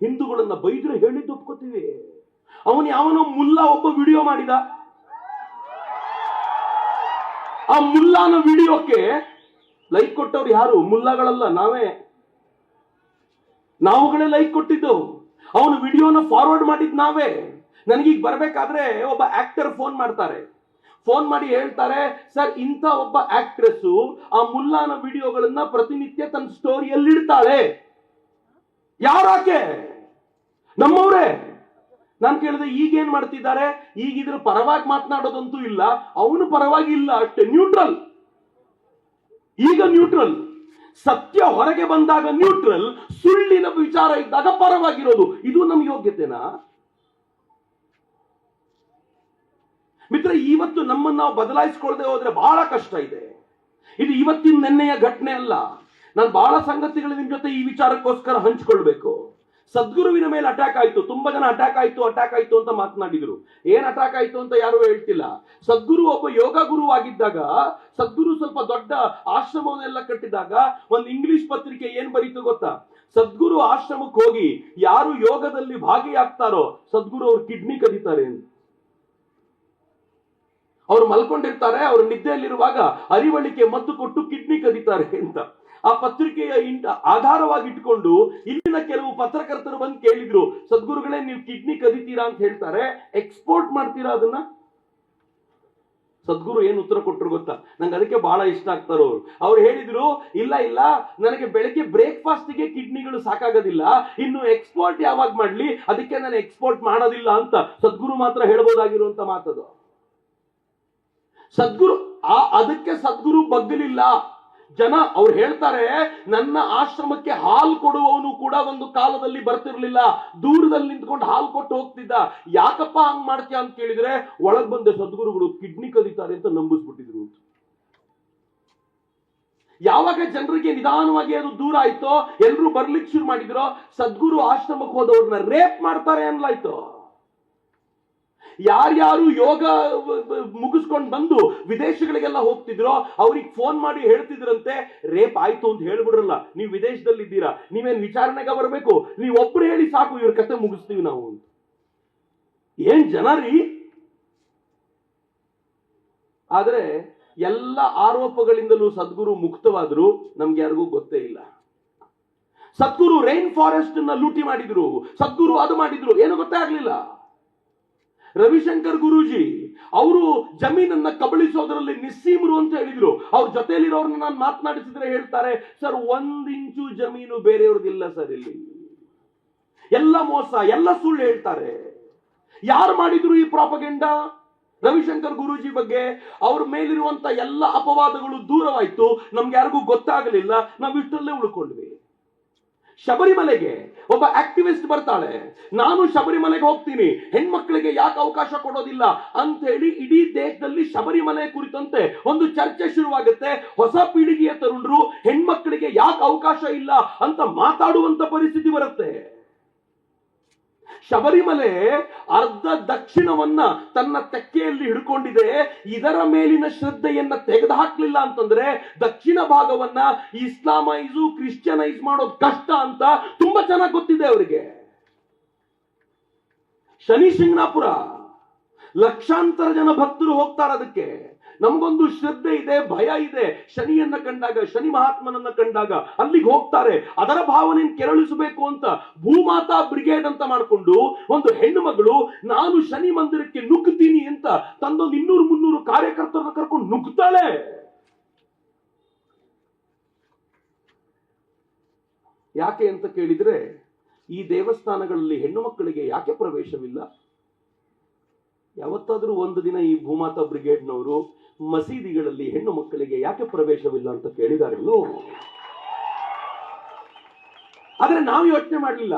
ಹಿಂದೂಗಳನ್ನ ಬೈದ್ರೆ ಹೇಳಿದ್ದು ಒಪ್ಕೋತೀವಿ. ಯಾವನೋ ಮುಲ್ಲಾ ಒಬ್ಬ ವಿಡಿಯೋ ಮಾಡಿದ, ಆ ಮುಲ್ಲಾನ ವಿಡಿಯೋಕ್ಕೆ ಲೈಕ್ ಕೊಟ್ಟವ್ರು ಯಾರು? ಮುಲ್ಲಾಗಳಲ್ಲ, ನಾವುಗಳೇ ಲೈಕ್ ಕೊಟ್ಟಿದ್ದೆವು. ಅವನು ವಿಡಿಯೋನ ಫಾರ್ವರ್ಡ್ ಮಾಡಿದ್ ನಾವೇ. ನನಗೀಗ ಬರ್ಬೇಕಾದ್ರೆ ಒಬ್ಬ ಆಕ್ಟರ್ ಫೋನ್ ಮಾಡ್ತಾರೆ, ಫೋನ್ ಮಾಡಿ ಹೇಳ್ತಾರೆ, ಸರ್ ಇಂಥ ಒಬ್ಬ ಆಕ್ಟ್ರೆಸ್ ಆ ಮುಲ್ಲಾನ ವಿಡಿಯೋಗಳನ್ನ ಪ್ರತಿನಿತ್ಯ ತನ್ನ ಸ್ಟೋರಿಯಲ್ಲಿ ಇಡ್ತಾಳೆ. ಯಾರಾಕೆ? ನಮ್ಮವ್ರೆ. ನಾನು ಕೇಳಿದೆ ಈಗೇನ್ ಮಾಡ್ತಿದ್ದಾರೆ? ಈಗ ಇದ್ರ ಪರವಾಗಿ ಮಾತನಾಡೋದಂತೂ ಇಲ್ಲ, ಅವನು ಪರವಾಗಿ ಇಲ್ಲ, ಅಷ್ಟೇ ನ್ಯೂಟ್ರಲ್. ಈಗ ನ್ಯೂಟ್ರಲ್. ಸತ್ಯ ಹೊರಗೆ ಬಂದಾಗ ನ್ಯೂಟ್ರಲ್, ಸುಳ್ಳಿನ ವಿಚಾರ ಇದ್ದಾಗ ಪರವಾಗಿರೋದು. ಇದು ನಮ್ಮ ಯೋಗ್ಯತೆನಾ ಮಿತ್ರ? ಇವತ್ತು ನಮ್ಮನ್ನು ನಾವು ಬದಲಾಯಿಸಿಕೊಳ್ಳದೆ ಹೋದ್ರೆ ಬಹಳ ಕಷ್ಟ ಇದೆ. ಇದು ಇವತ್ತಿನ ನೆನ್ನೆಯ ಘಟನೆ ಅಲ್ಲ. ನಾನು ಬಹಳ ಸಂಗತಿಗಳು ನಿಮ್ ಜೊತೆ ಈ ವಿಚಾರಕ್ಕೋಸ್ಕರ ಹಂಚಿಕೊಳ್ಬೇಕು. ಸದ್ಗುರುವಿನ ಮೇಲೆ ಅಟ್ಯಾಕ್ ಆಯ್ತು, ತುಂಬಾ ಜನ ಅಟ್ಯಾಕ್ ಆಯ್ತು ಅಂತ ಮಾತನಾಡಿದ್ರು. ಏನ್ ಅಟ್ಯಾಕ್ ಆಯ್ತು ಅಂತ ಯಾರು ಹೇಳ್ತಿಲ್ಲ. ಸದ್ಗುರು ಒಬ್ಬ ಯೋಗ ಗುರು ಆಗಿದ್ದಾಗ, ಸದ್ಗುರು ಸ್ವಲ್ಪ ದೊಡ್ಡ ಆಶ್ರಮವನ್ನೆಲ್ಲ ಕಟ್ಟಿದಾಗ ಒಂದು ಇಂಗ್ಲಿಷ್ ಪತ್ರಿಕೆ ಏನ್ ಬರೀತು ಗೊತ್ತಾ? ಸದ್ಗುರು ಆಶ್ರಮಕ್ಕೆ ಹೋಗಿ ಯಾರು ಯೋಗದಲ್ಲಿ ಭಾಗಿಯಾಗ್ತಾರೋ ಸದ್ಗುರು ಅವ್ರ ಕಿಡ್ನಿ ಕದೀತಾರೆ ಅಂತ. ಅವ್ರು ಮಲ್ಕೊಂಡಿರ್ತಾರೆ, ಅವ್ರ ನಿದ್ದೆಯಲ್ಲಿರುವಾಗ ಅರಿವಳಿಕೆ ಮದ್ದು ಕೊಟ್ಟು ಕಿಡ್ನಿ ಕದೀತಾರೆ ಅಂತ. ಆ ಪತ್ರಿಕೆಯ ಆಧಾರವಾಗಿ ಇಟ್ಕೊಂಡು ಇಲ್ಲಿನ ಕೆಲವು ಪತ್ರಕರ್ತರು ಬಂದು ಕೇಳಿದ್ರು, ಸದ್ಗುರುಗಳೇ ನೀವು ಕಿಡ್ನಿ ಕದೀತೀರಾ ಅಂತ ಹೇಳ್ತಾರೆ, ಎಕ್ಸ್ಪೋರ್ಟ್ ಮಾಡ್ತೀರಾ ಅದನ್ನ? ಸದ್ಗುರು ಏನು ಉತ್ತರ ಕೊಟ್ಟರು ಗೊತ್ತಾ? ನಂಗೆ ಅದಕ್ಕೆ ಬಹಳ ಇಷ್ಟ ಆಗ್ತಾರ ಅವ್ರು ಹೇಳಿದ್ರು, ಇಲ್ಲ ನನಗೆ ಬೆಳಗ್ಗೆ ಬ್ರೇಕ್ಫಾಸ್ಟ್ಗೆ ಕಿಡ್ನಿಗಳು ಸಾಕಾಗೋದಿಲ್ಲ, ಇನ್ನು ಎಕ್ಸ್ಪೋರ್ಟ್ ಯಾವಾಗ ಮಾಡ್ಲಿ, ಅದಕ್ಕೆ ನಾನು ಎಕ್ಸ್ಪೋರ್ಟ್ ಮಾಡೋದಿಲ್ಲ ಅಂತ ಸದ್ಗುರು ಮಾತ್ರ ಹೇಳ್ಬೋದಾಗಿರುವಂತ ಮಾತದು. ಅದಕ್ಕೆ ಸದ್ಗುರು ಬಗ್ಗಲಿಲ್ಲ. ಜನ ಅವ್ರು ಹೇಳ್ತಾರೆ, ನನ್ನ ಆಶ್ರಮಕ್ಕೆ ಹಾಲು ಕೊಡುವವನು ಕೂಡ ಒಂದು ಕಾಲದಲ್ಲಿ ಬರ್ತಿರ್ಲಿಲ್ಲ, ದೂರದಲ್ಲಿ ನಿಂತ್ಕೊಂಡು ಹಾಲು ಕೊಟ್ಟು ಹೋಗ್ತಿದ್ದ. ಯಾಕಪ್ಪ ಹಂಗ್ ಮಾಡ್ತೀಯ ಅಂತ ಕೇಳಿದ್ರೆ, ಒಳಗ್ ಬಂದ ಸದ್ಗುರುಗಳು ಕಿಡ್ನಿ ಕದೀತಾರೆ ಅಂತ ನಂಬಿಸ್ಬಿಟ್ಟಿದ್ರು. ಯಾವಾಗ ಜನರಿಗೆ ನಿಧಾನವಾಗಿ ಅದು ದೂರ ಆಯ್ತೋ, ಎಲ್ರು ಬರ್ಲಿಕ್ಕೆ ಶುರು ಮಾಡಿದ್ರೋ, ಸದ್ಗುರು ಆಶ್ರಮಕ್ಕೆ ಹೋದವ್ರನ್ನ ರೇಪ್ ಮಾಡ್ತಾರೆ ಅನ್ಲಾಯ್ತು. ಯಾರ್ಯಾರು ಯೋಗ ಮುಗಿಸ್ಕೊಂಡು ಬಂದು ವಿದೇಶಗಳಿಗೆಲ್ಲ ಹೋಗ್ತಿದ್ರೋ ಅವ್ರಿಗೆ ಫೋನ್ ಮಾಡಿ ಹೇಳ್ತಿದ್ರಂತೆ, ರೇಪ್ ಆಯ್ತು ಅಂತ ಹೇಳ್ಬಿಡ್ರಲ್ಲ, ನೀವು ವಿದೇಶದಲ್ಲಿ ಇದ್ದೀರಾ, ನೀವೇನ್ ವಿಚಾರಣೆಗೆ ಬರಬೇಕು, ನೀವ್ ಒಬ್ರು ಹೇಳಿ ಸಾಕು, ಇವ್ರ ಕತೆ ಮುಗಿಸ್ತೀವಿ ನಾವು ಅಂತ. ಏನ್ ಜನ ರೀ. ಆದ್ರೆ ಎಲ್ಲ ಆರೋಪಗಳಿಂದಲೂ ಸದ್ಗುರು ಮುಕ್ತವಾದ್ರು ನಮ್ಗೆ ಯಾರಿಗೂ ಗೊತ್ತೇ ಇಲ್ಲ. ಸದ್ಗುರು ರೈನ್ ಫಾರೆಸ್ಟ್ ಅನ್ನ ಲೂಟಿ ಮಾಡಿದ್ರು, ಸದ್ಗುರು ಅದು ಮಾಡಿದ್ರು, ಏನು ಗೊತ್ತೇ ಆಗ್ಲಿಲ್ಲ. ರವಿಶಂಕರ್ ಗುರೂಜಿ ಅವರು ಜಮೀನನ್ನ ಕಬಳಿಸೋದ್ರಲ್ಲಿ ನಿಸ್ಸೀಮರು ಅಂತ ಹೇಳಿದ್ರು. ಅವ್ರ ಜೊತೆಯಲ್ಲಿರೋರ್ನ ನಾನು ಮಾತನಾಡಿಸಿದ್ರೆ ಹೇಳ್ತಾರೆ, ಸರ್ 1 ಇಂಚು ಜಮೀನು ಬೇರೆಯವ್ರದಿಲ್ಲ ಸರ್, ಇಲ್ಲಿ ಎಲ್ಲ ಮೋಸ, ಎಲ್ಲ ಸುಳ್ಳು ಹೇಳ್ತಾರೆ. ಯಾರು ಮಾಡಿದ್ರು ಈ ಪ್ರಾಪಗೆಂಡಾ? ರವಿಶಂಕರ್ ಗುರೂಜಿ ಬಗ್ಗೆ ಅವ್ರ ಮೇಲಿರುವಂತ ಎಲ್ಲ ಅಪವಾದಗಳು ದೂರವಾಯ್ತು, ನಮ್ಗೆ ಯಾರಿಗೂ ಗೊತ್ತಾಗಲಿಲ್ಲ, ನಾವು ಇಷ್ಟಲ್ಲೇ ಉಳ್ಕೊಂಡ್ವಿ. ಶಬರಿಮಲೆಗೆ ಒಬ್ಬ ಆಕ್ಟಿವಿಸ್ಟ್ ಬರ್ತಾಳೆ, ನಾನು ಶಬರಿಮಲೆಗೆ ಹೋಗ್ತೀನಿ, ಹೆಣ್ಮಕ್ಳಿಗೆ ಯಾಕೆ ಅವಕಾಶ ಕೊಡೋದಿಲ್ಲ ಅಂತ ಹೇಳಿ ಇಡೀ ದೇಶದಲ್ಲಿ ಶಬರಿಮಲೆ ಕುರಿತಂತೆ ಒಂದು ಚರ್ಚೆ ಶುರುವಾಗುತ್ತೆ. ಹೊಸ ಪೀಳಿಗೆಯ ತರುಣರು ಹೆಣ್ಮಕ್ಳಿಗೆ ಯಾಕೆ ಅವಕಾಶ ಇಲ್ಲ ಅಂತ ಮಾತಾಡುವಂತ ಪರಿಸ್ಥಿತಿ ಬರುತ್ತೆ. ಶಬರಿಮಲೆ ಅರ್ಧ ದಕ್ಷಿಣವನ್ನ ತನ್ನ ತೆಕ್ಕೆಯಲ್ಲಿ ಹಿಡ್ಕೊಂಡಿದೆ. ಇದರ ಮೇಲಿನ ಶ್ರದ್ಧೆಯನ್ನ ತೆಗೆದುಹಾಕ್ಲಿಲ್ಲ ಅಂತಂದ್ರೆ ದಕ್ಷಿಣ ಭಾಗವನ್ನ ಇಸ್ಲಾಮೈಸು ಕ್ರಿಶ್ಚಿಯನೈಸ್ ಮಾಡೋದು ಕಷ್ಟ ಅಂತ ತುಂಬಾ ಚೆನ್ನಾಗಿ ಗೊತ್ತಿದೆ ಅವರಿಗೆ. ಶನಿ ಶಿಂಗಣಾಪುರ ಲಕ್ಷಾಂತರ ಜನ ಭಕ್ತರು ಹೋಗ್ತಾರೆ. ಅದಕ್ಕೆ ನಮಗೊಂದು ಶ್ರದ್ಧೆ ಇದೆ, ಭಯ ಇದೆ. ಶನಿಯನ್ನ ಕಂಡಾಗ, ಶನಿ ಮಹಾತ್ಮನನ್ನ ಕಂಡಾಗ ಅಲ್ಲಿಗೆ ಹೋಗ್ತಾರೆ. ಅದರ ಭಾವನೆ ಕೆರಳಿಸಬೇಕು ಅಂತ ಭೂಮಾತಾ ಬ್ರಿಗೇಡ್ ಅಂತ ಮಾಡಿಕೊಂಡು ಒಂದು ಹೆಣ್ಣು ಮಗಳು ನಾನು ಶನಿ ಮಂದಿರಕ್ಕೆ ನುಗ್ಗುತ್ತೀನಿ ಅಂತ ತಂದೊಂದು 200-300 ಕಾರ್ಯಕರ್ತರನ್ನ ಕರ್ಕೊಂಡು ನುಗ್ಗುತ್ತಾಳೆ. ಯಾಕೆ ಅಂತ ಕೇಳಿದ್ರೆ, ಈ ದೇವಸ್ಥಾನಗಳಲ್ಲಿ ಹೆಣ್ಣು ಮಕ್ಕಳಿಗೆ ಯಾಕೆ ಪ್ರವೇಶವಿಲ್ಲ? ಯಾವತ್ತಾದ್ರೂ ಒಂದು ದಿನ ಈ ಭೂಮಾತಾ ಬ್ರಿಗೇಡ್ನವರು ಮಸೀದಿಗಳಲ್ಲಿ ಹೆಣ್ಣು ಮಕ್ಕಳಿಗೆ ಯಾಕೆ ಪ್ರವೇಶವಿಲ್ಲ ಅಂತ ಕೇಳಿದಾರೇನು? ಆದ್ರೆ ನಾವು ಯೋಚನೆ ಮಾಡಲಿಲ್ಲ.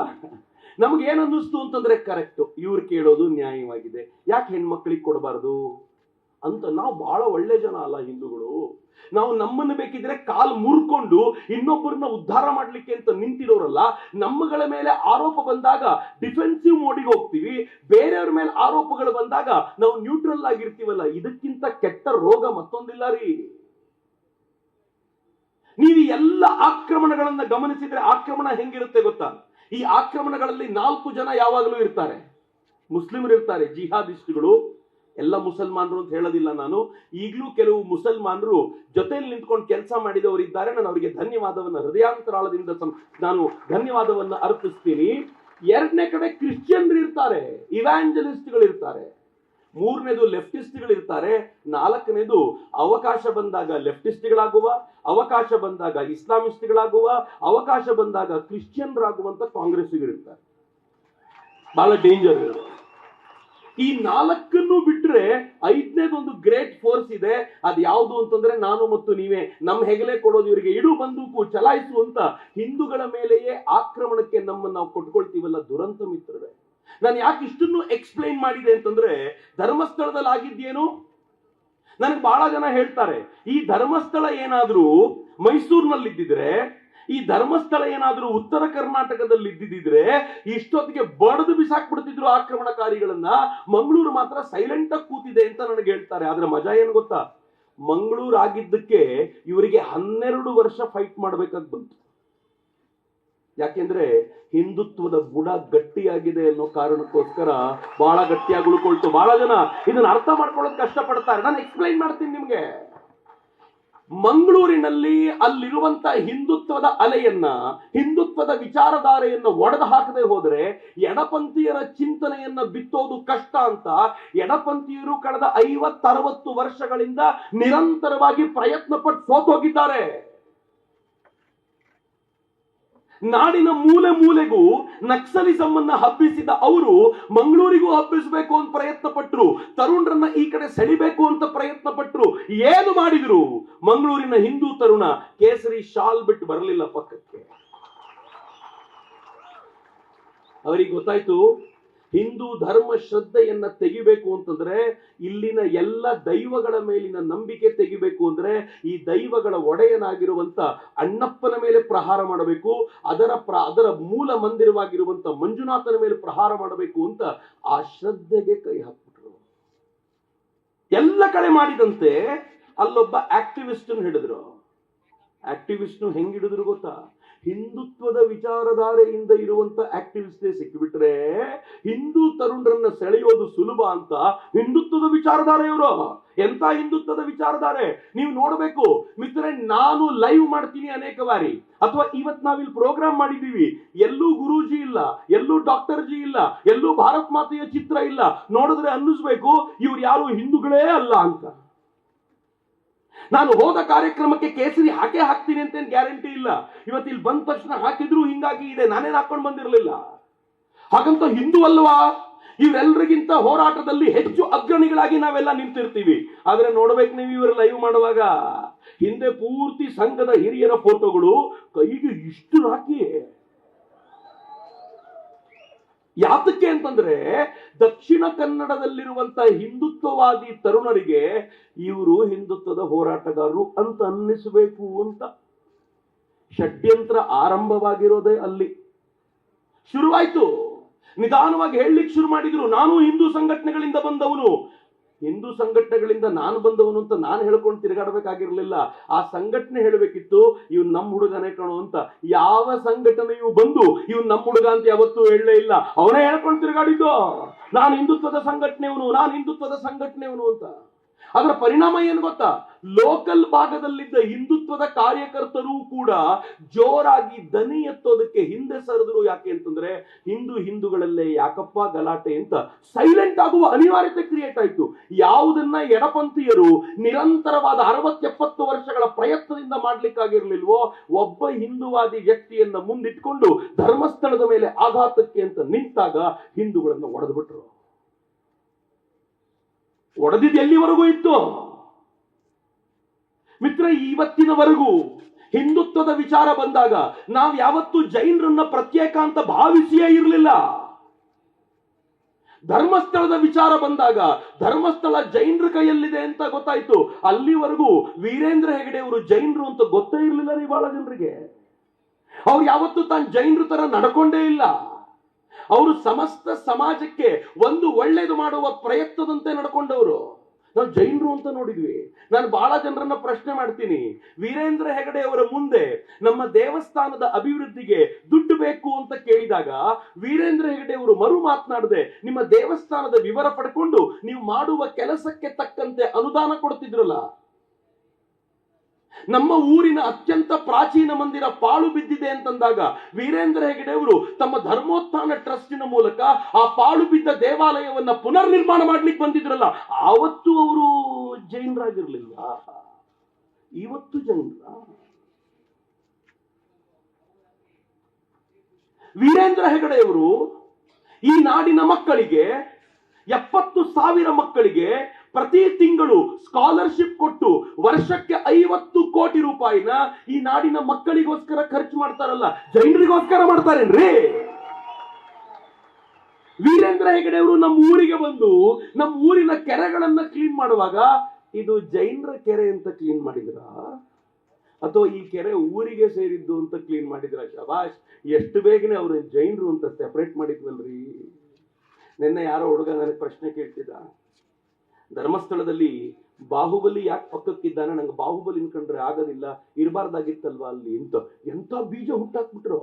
ನಮ್ಗೆ ಏನ್ ಅನ್ನಿಸ್ತು ಅಂತಂದ್ರೆ, ಕರೆಕ್ಟ್, ಇವ್ರು ಕೇಳೋದು ನ್ಯಾಯವಾಗಿದೆ, ಯಾಕೆ ಹೆಣ್ಮಕ್ಳಿಗೆ ಕೊಡಬಾರ್ದು ಅಂತ. ನಾವು ಬಹಳ ಒಳ್ಳೆ ಜನ ಅಲ್ಲ ಹಿಂದೂಗಳು. ನಾವು ನಮ್ಮನ್ನು ಬೇಕಿದ್ರೆ ಕಾಲ್ ಮುರ್ಕೊಂಡು ಇನ್ನೊಬ್ಬರನ್ನ ಉದ್ಧಾರ ಮಾಡ್ಲಿಕ್ಕೆ ಅಂತ ನಿಂತಿರೋರಲ್ಲ. ನಮ್ಮಗಳ ಮೇಲೆ ಆರೋಪ ಬಂದಾಗ ಡಿಫೆನ್ಸಿವ್ ಮೋಡಿಗೆ ಹೋಗ್ತೀವಿ, ಬೇರೆಯವ್ರ ಮೇಲೆ ಆರೋಪಗಳು ಬಂದಾಗ ನಾವು ನ್ಯೂಟ್ರಲ್ ಆಗಿರ್ತೀವಲ್ಲ. ಇದಕ್ಕಿಂತ ಕೆಟ್ಟ ರೋಗ ಮತ್ತೊಂದಿಲ್ಲ ರೀ. ನೀವು ಎಲ್ಲ ಆಕ್ರಮಣಗಳನ್ನ ಗಮನಿಸಿದ್ರೆ ಆಕ್ರಮಣ ಹೆಂಗಿರುತ್ತೆ ಗೊತ್ತಾ? ಈ ಆಕ್ರಮಣಗಳಲ್ಲಿ 4 ಜನ ಯಾವಾಗಲೂ ಇರ್ತಾರೆ. ಮುಸ್ಲಿಮರು ಇರ್ತಾರೆ, ಜಿಹಾದಿಸ್ಟ್ಗಳು. ಎಲ್ಲ ಮುಸಲ್ಮಾನರು ಅಂತ ಹೇಳೋದಿಲ್ಲ ನಾನು. ಈಗಲೂ ಕೆಲವು ಮುಸಲ್ಮಾನರು ಜೊತೆಯಲ್ಲಿ ನಿಂತ್ಕೊಂಡು ಕೆಲಸ ಮಾಡಿದವರು ಇದ್ದಾರೆ. ನಾನು ಅವರಿಗೆ ಧನ್ಯವಾದವನ್ನ ಹೃದಯಾಂತರಾಳದಿಂದ ನಾನು ಧನ್ಯವಾದವನ್ನ ಅರ್ಪಿಸ್ತೀನಿ. 2ನೇ ಕಡೆ ಕ್ರಿಶ್ಚಿಯನ್ರು ಇರ್ತಾರೆ, ಇವ್ಯಾಂಜಲಿಸ್ಟ್ಗಳು ಇರ್ತಾರೆ. 3ನೇದು ಲೆಫ್ಟಿಸ್ಟ್ಗಳು ಇರ್ತಾರೆ. 4ನೇದು ಅವಕಾಶ ಬಂದಾಗ ಲೆಫ್ಟಿಸ್ಟ್ಗಳಾಗುವ, ಅವಕಾಶ ಬಂದಾಗ ಇಸ್ಲಾಮಿಸ್ಟ್ಗಳಾಗುವ, ಅವಕಾಶ ಬಂದಾಗ ಕ್ರಿಶ್ಚಿಯನ್ರಾಗುವಂತ ಕಾಂಗ್ರೆಸ್ಸಿಗರಿರ್ತಾರೆ. ಬಹಳ ಡೇಂಜರ್. ಈ 4ನ್ನು ಬಿಟ್ರೆ 5ನೇದೊಂದು ಗ್ರೇಟ್ ಫೋರ್ಸ್ ಇದೆ. ಅದು ಯಾವುದು ಅಂತಂದ್ರೆ, ನಾನು ಮತ್ತು ನೀವೇ. ನಮ್ಮ ಹೆಗಲೇ ಕೊಡೋದು ಇವರಿಗೆ, ಇಡು ಬಂದೂಕು ಚಲಾಯಿಸುವಂತ ಹಿಂದೂಗಳ ಮೇಲೆಯೇ ಆಕ್ರಮಣಕ್ಕೆ ನಮ್ಮನ್ನು ನಾವು ಕೊಟ್ಕೊಳ್ತೀವಲ್ಲ, ದುರಂತ ಮಿತ್ರರೇ. ನಾನು ಯಾಕೆ ಇಷ್ಟನ್ನು ಎಕ್ಸ್ಪ್ಲೈನ್ ಮಾಡಿದೆ ಅಂತಂದ್ರೆ, ಧರ್ಮಸ್ಥಳದಲ್ಲಿ ಆಗಿದ್ದೇನು, ನನಗೆ ಬಹಳ ಜನ ಹೇಳ್ತಾರೆ, ಈ ಧರ್ಮಸ್ಥಳ ಏನಾದ್ರೂ ಮೈಸೂರಿನಲ್ಲಿದ್ದಿದ್ರೆ, ಈ ಧರ್ಮಸ್ಥಳ ಏನಾದ್ರೂ ಉತ್ತರ ಕರ್ನಾಟಕದಲ್ಲಿ ಇದ್ದಿದ್ರೆ ಇಷ್ಟೊತ್ತಿಗೆ ಬಡದು ಬಿಸಾಕ್ಬಿಡ್ತಿದ್ರು ಆಕ್ರಮಣಕಾರಿಗಳನ್ನ. ಮಂಗಳೂರು ಮಾತ್ರ ಸೈಲೆಂಟ್ ಆಗಿ ಕೂತಿದೆ ಅಂತ ನನಗೆ ಹೇಳ್ತಾರೆ. ಆದ್ರೆ ಮಜಾ ಏನು ಗೊತ್ತಾ? ಮಂಗಳೂರು ಆಗಿದ್ದಕ್ಕೆ ಇವರಿಗೆ 12 ವರ್ಷ ಫೈಟ್ ಮಾಡ್ಬೇಕಾಗಿ ಬಂತು. ಯಾಕೆಂದ್ರೆ ಹಿಂದುತ್ವದ ಬುಡ ಗಟ್ಟಿಯಾಗಿದೆ ಅನ್ನೋ ಕಾರಣಕ್ಕೋಸ್ಕರ ಬಹಳ ಗಟ್ಟಿಯಾಗಿ ಉಳ್ಕೊಳ್ತು. ಬಹಳ ಜನ ಇದನ್ನ ಅರ್ಥ ಮಾಡ್ಕೊಳ್ಳೋದು ಕಷ್ಟಪಡ್ತಾರೆ. ನಾನು ಎಕ್ಸ್ಪ್ಲೈನ್ ಮಾಡ್ತೀನಿ ನಿಮ್ಗೆ. ಮಂಗಳೂರಿನಲ್ಲಿ ಅಲ್ಲಿರುವಂತ ಹಿಂದುತ್ವದ ಅಲೆಯನ್ನ, ಹಿಂದುತ್ವದ ವಿಚಾರಧಾರೆಯನ್ನ ಒಡೆದು ಹಾಕದೆ ಹೋದ್ರೆ ಎಡಪಂಥೀಯರ ಚಿಂತನೆಯನ್ನ ಬಿತ್ತೋದು ಕಷ್ಟ ಅಂತ ಎಡಪಂಥೀಯರು ಕಳೆದ 50-60 ವರ್ಷಗಳಿಂದ ನಿರಂತರವಾಗಿ ಪ್ರಯತ್ನ ಪಟ್ಟು ಸೋತೋಗಿದ್ದಾರೆ. ನಾಡಿನ ಮೂಲೆ ಮೂಲೆಗೂ ನಕ್ಸಲಿಸಂ ಅನ್ನ ಹಬ್ಬಿಸಿದ ಅವರು ಮಂಗಳೂರಿಗೂ ಹಬ್ಬಿಸಬೇಕು ಅಂತ ಪ್ರಯತ್ನ ಪಟ್ಟರು. ತರುಣರನ್ನ ಈ ಕಡೆ ಸೆಳಿಬೇಕು ಅಂತ ಪ್ರಯತ್ನ ಪಟ್ಟರು. ಏನು ಮಾಡಿದ್ರು? ಮಂಗಳೂರಿನ ಹಿಂದೂ ತರುಣ ಕೇಸರಿ ಶಾಲ್ ಬಿಟ್ಟು ಬರಲಿಲ್ಲ ಪಕ್ಕಕ್ಕೆ. ಅವರಿಗೆ ಗೊತ್ತಾಯ್ತು, ಹಿಂದೂ ಧರ್ಮ ಶ್ರದ್ಧೆಯನ್ನ ತೆಗಿಬೇಕು ಅಂತಂದ್ರೆ, ಇಲ್ಲಿನ ಎಲ್ಲ ದೈವಗಳ ಮೇಲಿನ ನಂಬಿಕೆ ತೆಗಿಬೇಕು ಅಂದ್ರೆ, ಈ ದೈವಗಳ ಒಡೆಯನಾಗಿರುವಂತ ಅಣ್ಣಪ್ಪನ ಮೇಲೆ ಪ್ರಹಾರ ಮಾಡಬೇಕು, ಅದರ ಮೂಲ ಮಂದಿರವಾಗಿರುವಂತ ಮಂಜುನಾಥನ ಮೇಲೆ ಪ್ರಹಾರ ಮಾಡಬೇಕು ಅಂತ ಆ ಶ್ರದ್ಧೆಗೆ ಕೈ ಹಾಕ್ಬಿಟ್ರು. ಎಲ್ಲ ಕಡೆ ಮಾಡಿದಂತೆ ಅಲ್ಲೊಬ್ಬ ಆಕ್ಟಿವಿಸ್ಟ್ ಹಿಡಿದ್ರು. ಆಕ್ಟಿವಿಸ್ಟ್ ಹೆಂಗ್ ಹಿಡಿದ್ರು ಗೊತ್ತಾ? ಹಿಂದುತ್ವದ ವಿಚಾರಧಾರೆಯಿಂದ ಇರುವಂತ ಆಕ್ಟಿವಿಸ್ಟ್ ಸಿಕ್ಕಿಬಿಟ್ರೆ ಹಿಂದೂ ತರುಣರನ್ನ ಸೆಳೆಯೋದು ಸುಲಭ ಅಂತ ಹಿಂದುತ್ವದ ವಿಚಾರಧಾರೆಯವರು. ಎಂತ ಹಿಂದುತ್ವದ ವಿಚಾರಧಾರೆ ನೀವು ನೋಡ್ಬೇಕು ಮಿತ್ರರೆ. ನಾನು ಲೈವ್ ಮಾಡ್ತೀನಿ ಅನೇಕ ಬಾರಿ, ಅಥವಾ ಇವತ್ ನಾವಿಲ್ಲಿ ಪ್ರೋಗ್ರಾಮ್ ಮಾಡಿದೀವಿ, ಎಲ್ಲೂ ಗುರೂಜಿ ಇಲ್ಲ, ಎಲ್ಲೂ ಡಾಕ್ಟರ್ ಜಿ ಇಲ್ಲ, ಎಲ್ಲೂ ಭಾರತ್ ಮಾತೆಯ ಚಿತ್ರ ಇಲ್ಲ. ನೋಡಿದ್ರೆ ಅನ್ನಿಸ್ಬೇಕು ಇವ್ರು ಯಾರು ಹಿಂದೂಗಳೇ ಅಲ್ಲ ಅಂತ. ನಾನು ಹೋದ ಕಾರ್ಯಕ್ರಮಕ್ಕೆ ಕೇಸರಿ ಹಾಕ್ತೀನಿ ಅಂತ ಗ್ಯಾರಂಟಿ ಇಲ್ಲ. ಇವತ್ತು ಇಲ್ಲಿ ಬಂದ ತಕ್ಷಣ ಹಾಕಿದ್ರು ಹಿಂಗಾಗಿ ಇದೆ, ನಾನೇನು ಹಾಕೊಂಡು ಬಂದಿರಲಿಲ್ಲ. ಹಾಗಂತ ಹಿಂದೂ ಅಲ್ವಾ? ಇವರೆಲ್ಲರಿಗಿಂತ ಹೋರಾಟದಲ್ಲಿ ಹೆಚ್ಚು ಅಗ್ರಣಿಗಳಾಗಿ ನಾವೆಲ್ಲ ನಿಂತಿರ್ತೀವಿ. ಆದ್ರೆ ನೋಡ್ಬೇಕು ನೀವು, ಇವರು ಲೈವ್ ಮಾಡುವಾಗ ಹಿಂದೆ ಪೂರ್ತಿ ಸಂಘದ ಹಿರಿಯರ ಫೋಟೋಗಳು ಕೈಗೆ ಇಷ್ಟು ಹಾಕಿ. ಯಾತಕ್ಕೆ ಅಂತಂದ್ರೆ ದಕ್ಷಿಣ ಕನ್ನಡದಲ್ಲಿರುವಂತ ಹಿಂದುತ್ವವಾದಿ ತರುಣರಿಗೆ ಇವರು ಹಿಂದುತ್ವದ ಹೋರಾಟಗಾರರು ಅಂತ ಅನ್ನಿಸಬೇಕು ಅಂತ. ಷಡ್ಯಂತ್ರ ಆರಂಭವಾಗಿರೋದೇ ಅಲ್ಲಿ ಶುರುವಾಯ್ತು. ನಿಧಾನವಾಗಿ ಹೇಳಲಿಕ್ಕೆ ಶುರು ಮಾಡಿದ್ರು, ನಾನು ಹಿಂದೂ ಸಂಘಟನೆಗಳಿಂದ ಬಂದವನು, ಹಿಂದೂ ಸಂಘಟನೆಗಳಿಂದ ನಾನು ಬಂದವನು ಅಂತ ನಾನು ಹೇಳ್ಕೊಂಡು ತಿರುಗಾಡಬೇಕಾಗಿರ್ಲಿಲ್ಲ. ಆ ಸಂಘಟನೆ ಹೇಳಬೇಕಿತ್ತು ಇವ್ನು ನಮ್ಮ ಹುಡುಗನೇ ಕಣೋ ಅಂತ. ಯಾವ ಸಂಘಟನೆಯು ಬಂದು ಇವ್ನು ನಮ್ಮ ಹುಡುಗ ಅಂತ ಯಾವತ್ತೂ ಹೇಳಲೇ ಇಲ್ಲ. ಅವನೇ ಹೇಳ್ಕೊಂಡು ತಿರುಗಾಡಿದ್ದು, ನಾನು ಹಿಂದುತ್ವದ ಸಂಘಟನೆಯವನು ಅಂತ. ಅದರ ಪರಿಣಾಮ ಏನು ಗೊತ್ತಾ? ಲೋಕಲ್ ಭಾಗದಲ್ಲಿದ್ದ ಹಿಂದುತ್ವದ ಕಾರ್ಯಕರ್ತರು ಕೂಡ ಜೋರಾಗಿ ದನಿ ಎತ್ತೋದಕ್ಕೆ ಹಿಂದೆ ಸರಿದ್ರು. ಯಾಕೆ ಅಂತಂದ್ರೆ ಹಿಂದೂಗಳಲ್ಲೇ ಯಾಕಪ್ಪ ಗಲಾಟೆ ಅಂತ ಸೈಲೆಂಟ್ ಆಗುವ ಅನಿವಾರ್ಯತೆ ಕ್ರಿಯೇಟ್ ಆಯ್ತು. ಯಾವುದನ್ನ ಎಡಪಂಥೀಯರು ನಿರಂತರವಾದ 60-70 ವರ್ಷಗಳ ಪ್ರಯತ್ನದಿಂದ ಮಾಡ್ಲಿಕ್ಕಾಗಿರ್ಲಿಲ್ವೋ, ಒಬ್ಬ ಹಿಂದೂವಾದಿ ವ್ಯಕ್ತಿಯನ್ನ ಮುಂದಿಟ್ಕೊಂಡು ಧರ್ಮಸ್ಥಳದ ಮೇಲೆ ಆಘಾತಕ್ಕೆ ಅಂತ ನಿಂತಾಗ ಹಿಂದೂಗಳನ್ನ ಒಡೆದು ಬಿಟ್ರು. ಒಡೆದಿದ್ದು ಎಲ್ಲಿವರೆಗೂ ಇತ್ತು ಮಿತ್ರ? ಇವತ್ತಿನವರೆಗೂ ಹಿಂದುತ್ವದ ವಿಚಾರ ಬಂದಾಗ ನಾವು ಯಾವತ್ತೂ ಜೈನರನ್ನ ಪ್ರತ್ಯೇಕ ಅಂತ ಭಾವಿಸಿಯೇ ಇರಲಿಲ್ಲ. ಧರ್ಮಸ್ಥಳದ ವಿಚಾರ ಬಂದಾಗ ಧರ್ಮಸ್ಥಳ ಜೈನರ ಕೈಯಲ್ಲಿದೆ ಅಂತ ಗೊತ್ತಾಯ್ತು. ಅಲ್ಲಿವರೆಗೂ ವೀರೇಂದ್ರ ಹೆಗಡೆ ಅವರು ಜೈನರು ಅಂತ ಗೊತ್ತೇ ಇರಲಿಲ್ಲ ರೀ ಬಹಳ ಜನರಿಗೆ. ಅವ್ರು ಯಾವತ್ತೂ ತಾನು ಜೈನರ ತರ ನಡ್ಕೊಂಡೇ ಇಲ್ಲ. ಅವರು ಸಮಸ್ತ ಸಮಾಜಕ್ಕೆ ಒಂದು ಒಳ್ಳೇದು ಮಾಡುವ ಪ್ರಯತ್ನದಂತೆ ನಡ್ಕೊಂಡವರು. ನಾವು ಜೈನರು ಅಂತ ನೋಡಿದ್ವಿ. ನಾನು ಬಹಳ ಜನರನ್ನ ಪ್ರಶ್ನೆ ಮಾಡ್ತೀನಿ, ವೀರೇಂದ್ರ ಹೆಗಡೆ ಅವರ ಮುಂದೆ ನಮ್ಮ ದೇವಸ್ಥಾನದ ಅಭಿವೃದ್ಧಿಗೆ ದುಡ್ಡು ಬೇಕು ಅಂತ ಕೇಳಿದಾಗ ವೀರೇಂದ್ರ ಹೆಗಡೆ ಅವರು ಮರು ಮಾತನಾಡದೆ ನಿಮ್ಮ ದೇವಸ್ಥಾನದ ವಿವರ ಪಡ್ಕೊಂಡು ನೀವು ಮಾಡುವ ಕೆಲಸಕ್ಕೆ ತಕ್ಕಂತೆ ಅನುದಾನ ಕೊಡ್ತಿದ್ರಲ್ಲ. ನಮ್ಮ ಊರಿನ ಅತ್ಯಂತ ಪ್ರಾಚೀನ ಮಂದಿರ ಪಾಳು ಬಿದ್ದಿದೆ ಅಂತಂದಾಗ ವೀರೇಂದ್ರ ಹೆಗಡೆ ಅವರು ತಮ್ಮ ಧರ್ಮೋತ್ಥಾನ ಟ್ರಸ್ಟಿನ ಮೂಲಕ ಆ ಪಾಳು ಬಿದ್ದ ದೇವಾಲಯವನ್ನ ಪುನರ್ ನಿರ್ಮಾಣ ಮಾಡ್ಲಿಕ್ಕೆ ಬಂದಿದ್ರಲ್ಲ, ಆವತ್ತು ಅವರು ಜೈನರಾಗಿರ್ಲಿಲ್ಲ, ಇವತ್ತು ಜೈನರ. ವೀರೇಂದ್ರ ಹೆಗಡೆ ಅವರು ಈ ನಾಡಿನ ಮಕ್ಕಳಿಗೆ 70,000 ಮಕ್ಕಳಿಗೆ ಪ್ರತಿ ತಿಂಗಳು ಸ್ಕಾಲರ್ಶಿಪ್ ಕೊಟ್ಟು ವರ್ಷಕ್ಕೆ 50 ಕೋಟಿ ರೂಪಾಯಿನ ಈ ನಾಡಿನ ಮಕ್ಕಳಿಗೋಸ್ಕರ ಖರ್ಚು ಮಾಡ್ತಾರಲ್ಲ, ಜೈನರಿಗೋಸ್ಕರ ಮಾಡ್ತಾರೇನ್ರಿ? ವೀರೇಂದ್ರ ಹೆಗಡೆ ಅವರು ನಮ್ಮ ಊರಿಗೆ ಬಂದು ನಮ್ಮ ಊರಿನ ಕೆರೆಗಳನ್ನ ಕ್ಲೀನ್ ಮಾಡುವಾಗ ಇದು ಜೈನರ ಕೆರೆ ಅಂತ ಕ್ಲೀನ್ ಮಾಡಿದ್ರ ಅಥವಾ ಈ ಕೆರೆ ಊರಿಗೆ ಸೇರಿದ್ದು ಅಂತ ಕ್ಲೀನ್ ಮಾಡಿದ್ರ? ಶಬಾಷ್, ಎಷ್ಟು ಬೇಗನೆ ಅವ್ರ ಜೈನರು ಅಂತ ಸೆಪರೇಟ್ ಮಾಡಿದ್ವಲ್ರಿ. ನಿನ್ನೆ ಯಾರೋ ಹುಡುಗ ನನಗೆ ಪ್ರಶ್ನೆ ಕೇಳ್ತಿದ್ದ, ಧರ್ಮಸ್ಥಳದಲ್ಲಿ ಬಾಹುಬಲಿ ಯಾಕೆ ಪಕ್ಕಕ್ಕಿದ್ದಾನೆ, ನಂಗೆ ಬಾಹುಬಲಿ ಕಂಡ್ರೆ ಆಗೋದಿಲ್ಲ, ಇರಬಾರ್ದಾಗಿತ್ತಲ್ವಾ ಅಲ್ಲಿ ಅಂತ. ಎಂತ ಬೀಜ ಹುಟ್ಟಾಕ್ಬಿಟ್ರು.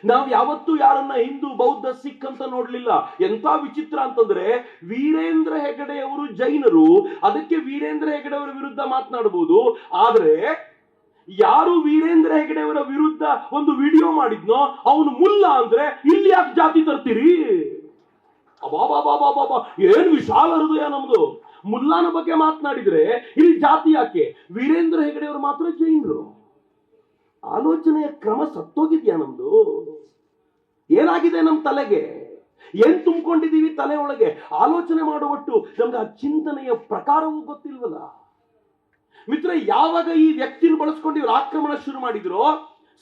ನಾವ್ ಯಾವತ್ತೂ ಯಾರನ್ನ ಹಿಂದೂ ಬೌದ್ಧ ಸಿಖ್ ಅಂತ ನೋಡ್ಲಿಲ್ಲ. ಎಂತ ವಿಚಿತ್ರ ಅಂತಂದ್ರೆ ವೀರೇಂದ್ರ ಹೆಗಡೆ ಅವರು ಜೈನರು, ಅದಕ್ಕೆ ವೀರೇಂದ್ರ ಹೆಗಡೆ ಅವರ ವಿರುದ್ಧ ಮಾತನಾಡಬಹುದು. ಆದ್ರೆ ಯಾರು ವೀರೇಂದ್ರ ಹೆಗಡೆ ಅವರ ವಿರುದ್ಧ ಒಂದು ವಿಡಿಯೋ ಮಾಡಿದ್ನೋ ಅವನು ಮುಲ್ಲಾ ಅಂದ್ರೆ ಇಲ್ಲಿ ಯಾಕೆ ಜಾತಿ ತರ್ತೀರಿ? ಅಬಾಬಾಬಾಬಾಬಾ, ಏನ್ ವಿಶಾಲ ಹೃದಯ ನಮ್ದು. ಮುಲ್ಲಾನ ಬಗ್ಗೆ ಮಾತನಾಡಿದ್ರೆ ಇಲ್ಲಿ ಜಾತಿ ಯಾಕೆ? ವೀರೇಂದ್ರ ಹೆಗಡೆ ಅವರು ಮಾತ್ರ ಜೈನರು. ಆಲೋಚನೆಯ ಕ್ರಮ ಸತ್ತೋಗಿದ್ಯಾ ನಮ್ದು? ಏನಾಗಿದೆ ನಮ್ ತಲೆಗೆ? ಏನ್ ತುಂಬಿಕೊಂಡಿದೀವಿ ತಲೆ ಒಳಗೆ? ಆಲೋಚನೆ ಮಾಡುವಟ್ಟು ನಮ್ಗೆ ಆ ಚಿಂತನೆಯ ಪ್ರಕಾರವೂ ಗೊತ್ತಿಲ್ವಲ್ಲ ಮಿತ್ರ. ಯಾವಾಗ ಈ ವ್ಯಕ್ತಿನ ಬಳಸ್ಕೊಂಡು ಇವ್ರು ಆಕ್ರಮಣ ಶುರು ಮಾಡಿದ್ರು,